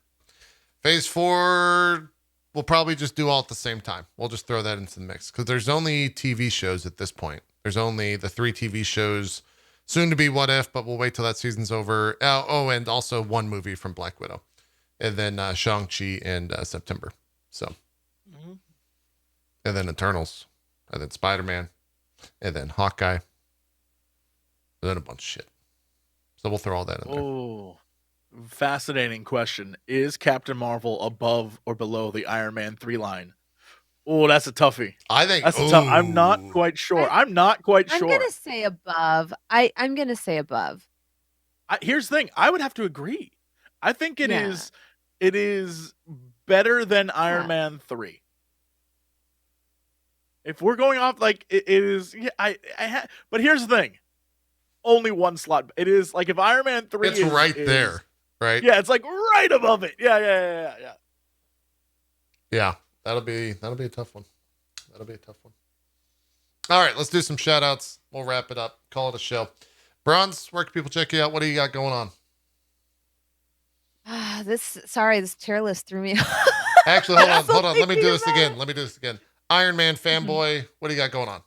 Phase 4, we'll probably just do all at the same time. We'll just throw that into the mix because there's only TV shows at this point. There's only the 3 TV shows, soon to be What If, but we'll wait till that season's over. And also one movie from Black Widow. And then Shang-Chi in September. So, And then Eternals. And then Spider-Man. And then Hawkeye. And then a bunch of shit. So we'll throw all that in there. Oh, fascinating question. Is Captain Marvel above or below the Iron Man 3 line? Oh, that's a toughie. I think That's a tough. I'm not quite sure. I'm not quite sure. I'm gonna say above. I'm gonna say above. Here's the thing. I would have to agree. I think it is. It is better than Iron Man 3. If we're going off like it is, yeah, but here's the thing: only one slot. It is like if Iron Man 3 It's is right there, right? Yeah, it's like right above it. Yeah. Yeah, that'll be a tough one. That'll be a tough one. All right, let's do some shout outs. We'll wrap it up. Call it a show. Bronze, where can people check you out? What do you got going on? This tier list threw me off. Actually, hold on. Let me do this again. Iron Man fanboy, what do you got going on?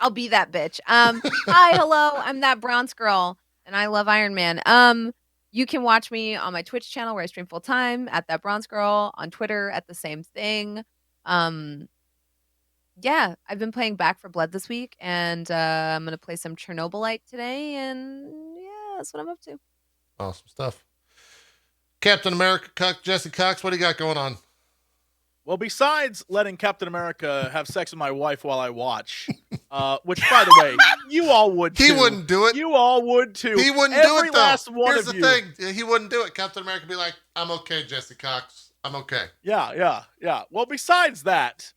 I'll be that bitch. Hi, hello. I'm that bronze girl, and I love Iron Man. You can watch me on my Twitch channel where I stream full time at that bronze girl. On Twitter at the same thing. Yeah, I've been playing Back for Blood this week, and I'm gonna play some Chernobylite today, and yeah, that's what I'm up to. Awesome stuff. Captain America, Jesse Cox, what do you got going on? Well, besides letting Captain America have sex with my wife while I watch, which, by the way, you all would too. He wouldn't do it. You all would too. He wouldn't Every do it, though. Last one Here's of the you. thing. He wouldn't do it. Captain America would be like, I'm okay, Jesse Cox. I'm okay. Yeah. Well, besides that,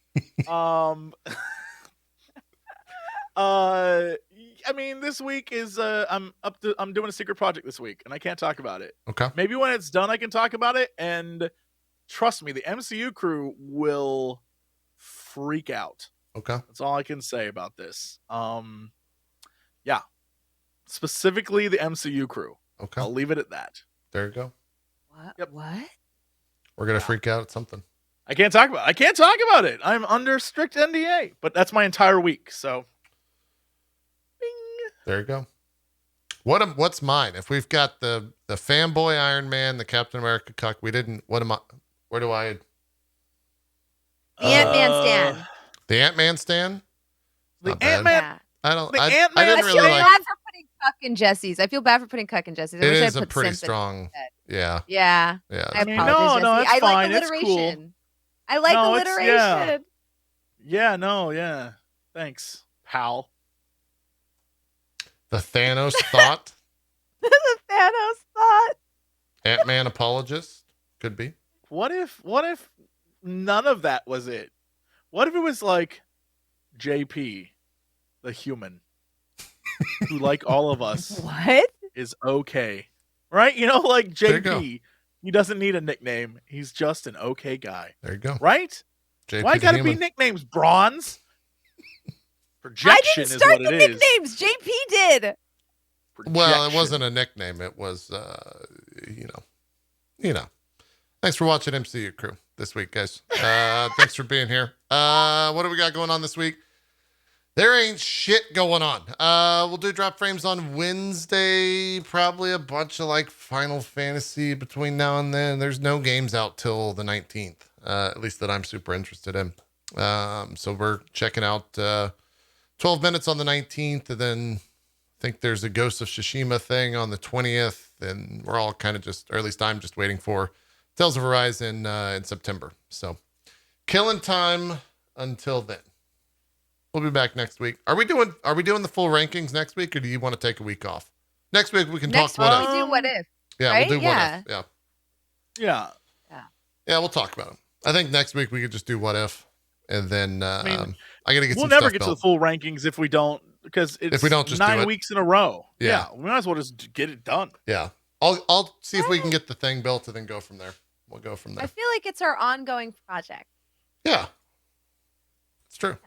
I mean, this week is I'm doing a secret project this week, and I can't talk about it. Okay. Maybe when it's done, I can talk about it. And trust me, the MCU crew will freak out. Okay. That's all I can say about this. Yeah, specifically the MCU crew. Okay. I'll leave it at that. There you go. What? Yep. What? We're gonna freak out at something. I can't talk about it. I'm under strict NDA, but that's my entire week. So, bing. There you go. What's mine? If we've got the fanboy Iron Man, the Captain America cuck, we didn't. What am I? Where do I? The Ant-Man stand. The Ant-Man stand. The Not bad. Ant-Man. Yeah. I don't. The I Ant-Man- didn't I really feel like. bad for putting Cuck in Jesse's. I feel bad for putting Cuck in Jesse's. I It wish is I a put pretty Simp strong. instead. Yeah. Yeah. Yeah. I mean, apologize, no, Jesse. it's I fine. like It's alliteration. cool. I like No, it's- alliteration. Yeah. Thanks, pal. The Thanos thought. The Thanos thought. Ant-Man apologist could be. What if none of that was it? What if it was like JP, the human, who, like all of us, What? is okay, right? You know, like There you go. JP, he doesn't need a nickname. He's just an okay guy, There you go. right? JP Why the gotta be human. nicknames? Bronze. I Projection didn't is start what the it is. nicknames. JP did. Well, it Projection. wasn't a nickname. It was, you know. Thanks for watching MCU Crew this week, guys. Thanks for being here. What do we got going on this week? There ain't shit going on. We'll do drop frames on Wednesday. Probably a bunch of like Final Fantasy between now and then. There's no games out till the 19th, at least that I'm super interested in. So we're checking out 12 minutes on the 19th, and then I think there's a Ghost of Tsushima thing on the 20th, and we're all kind of just, or at least I'm just waiting for Tales of Arise in September. So killing time until then. We'll be back next week. Are we doing the full rankings next week, or do you want to take a week off? Next week we can Next talk what week if. we do what if. Yeah, right? we'll do Yeah. what if. Yeah. Yeah. Yeah, we'll talk about them. I think next week we could just do what if, and then I gotta get We'll some never stuff get to built. the full rankings if we don't, because it's If we don't just do 9 it. weeks in a row. Yeah. We might as well just get it done. Yeah, I'll see if we can get the thing built and then go from there. We'll go from there. I feel like it's our ongoing project. Yeah, it's true.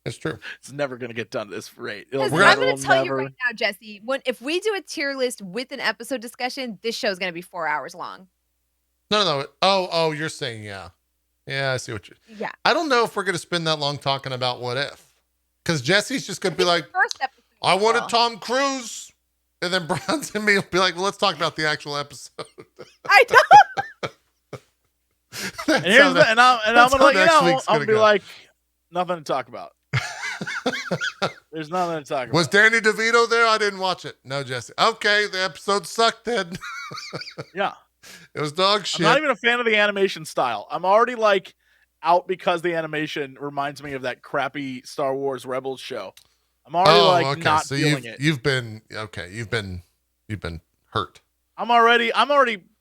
It's true. It's never going to get done at this rate. Because We're I'm gonna- going to tell you right now, Jesse, if we do a tier list with an episode discussion, this show is going to be 4 hours long. No. Oh, you're saying yeah. Yeah, I see what you. Yeah. I don't know if we're gonna spend that long talking about what if, because Jesse's just gonna be like, First episode. I wanted Tom Cruise, and then Bronze and me will be like, well, let's talk about the actual episode. I know. And here's the, and I'm that's going to how let you next know, week's I'll gonna be go. like, nothing to talk about. There's nothing to talk about. Was Danny DeVito there? I didn't watch it. No, Jesse. Okay, the episode sucked then. Yeah. It was dog shit. I'm not even a fan of the animation style. I'm already like out because the animation reminds me of that crappy Star Wars Rebels show. I'm already not so feeling it. you've been hurt. I'm already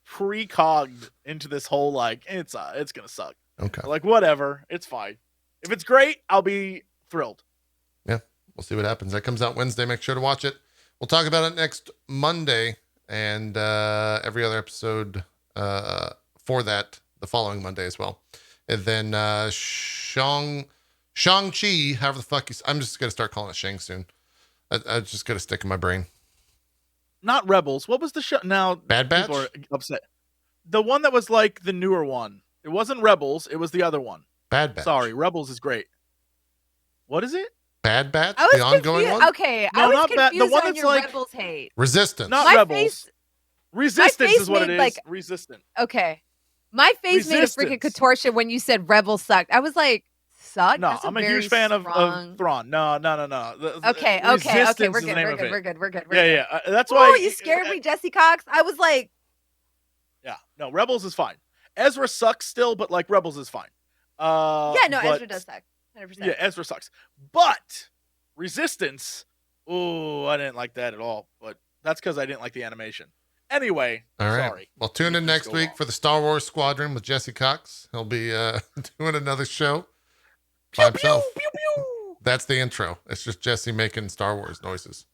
precogged into this whole like it's gonna suck. Okay. Like, whatever. It's fine. If it's great, I'll be thrilled. Yeah. We'll see what happens. That comes out Wednesday. Make sure to watch it. We'll talk about it next Monday and every other episode for that the following Monday as well. And then Shang-Chi, however the fuck I'm just going to start calling it Shang soon. I just got to stick in my brain. Not Rebels. What was the show? Now, Bad Batch? people are upset. The one that was like the newer one. It wasn't Rebels. It was the other one. Bad Batch. Sorry, Rebels is great. What is it? Bad Batch? I was The ongoing confused. one? Okay, No, I was not bad. The confused one on that's your like- Rebels hate. Resistance. Not My Rebels. face- Resistance face is what it made, is. like- Resistant. Okay. My face made a freaking Resistance. contortion when you said Rebels sucked. I was like, suck? No, That's I'm a very huge fan of strong- Thrawn. No. Okay, Resistance we're is the good, name we're of good, it. we're good, we're good. Yeah. That's Oh, why you scared me, Jesse Cox. I was like, Yeah. No, Rebels is fine. Ezra sucks still, but like Rebels is fine. yeah, no, but- Ezra does suck. 100%. Yeah, Ezra sucks. But Resistance, oh, I didn't like that at all. But that's because I didn't like the animation. Anyway, All right. sorry. Well, tune in Let's next go week on. for the Star Wars Squadron with Jesse Cox. He'll be doing another show by himself. Pew, pew. That's the intro. It's just Jesse making Star Wars noises.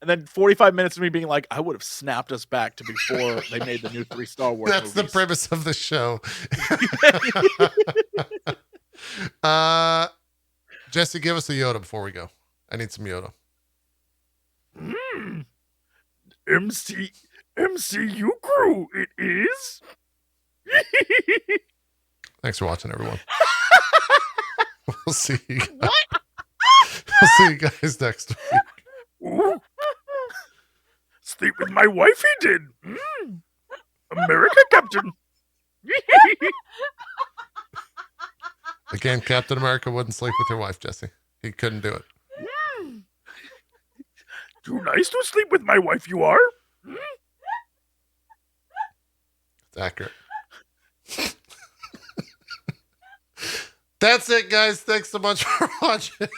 And then 45 minutes of me being like, I would have snapped us back to before they made the new 3 Star Wars That's the movies. premise of the show. Jesse, give us a Yoda before we go. I need some Yoda. MCU Crew, it is. Thanks for watching, everyone. We'll see you guys. We'll see you guys next week. Ooh. Sleep with my wife, he did. America, Captain. Again, Captain America wouldn't sleep with your wife, Jesse. He couldn't do it. Too nice to sleep with my wife, you are. It's accurate. That's it, guys. Thanks so much for watching.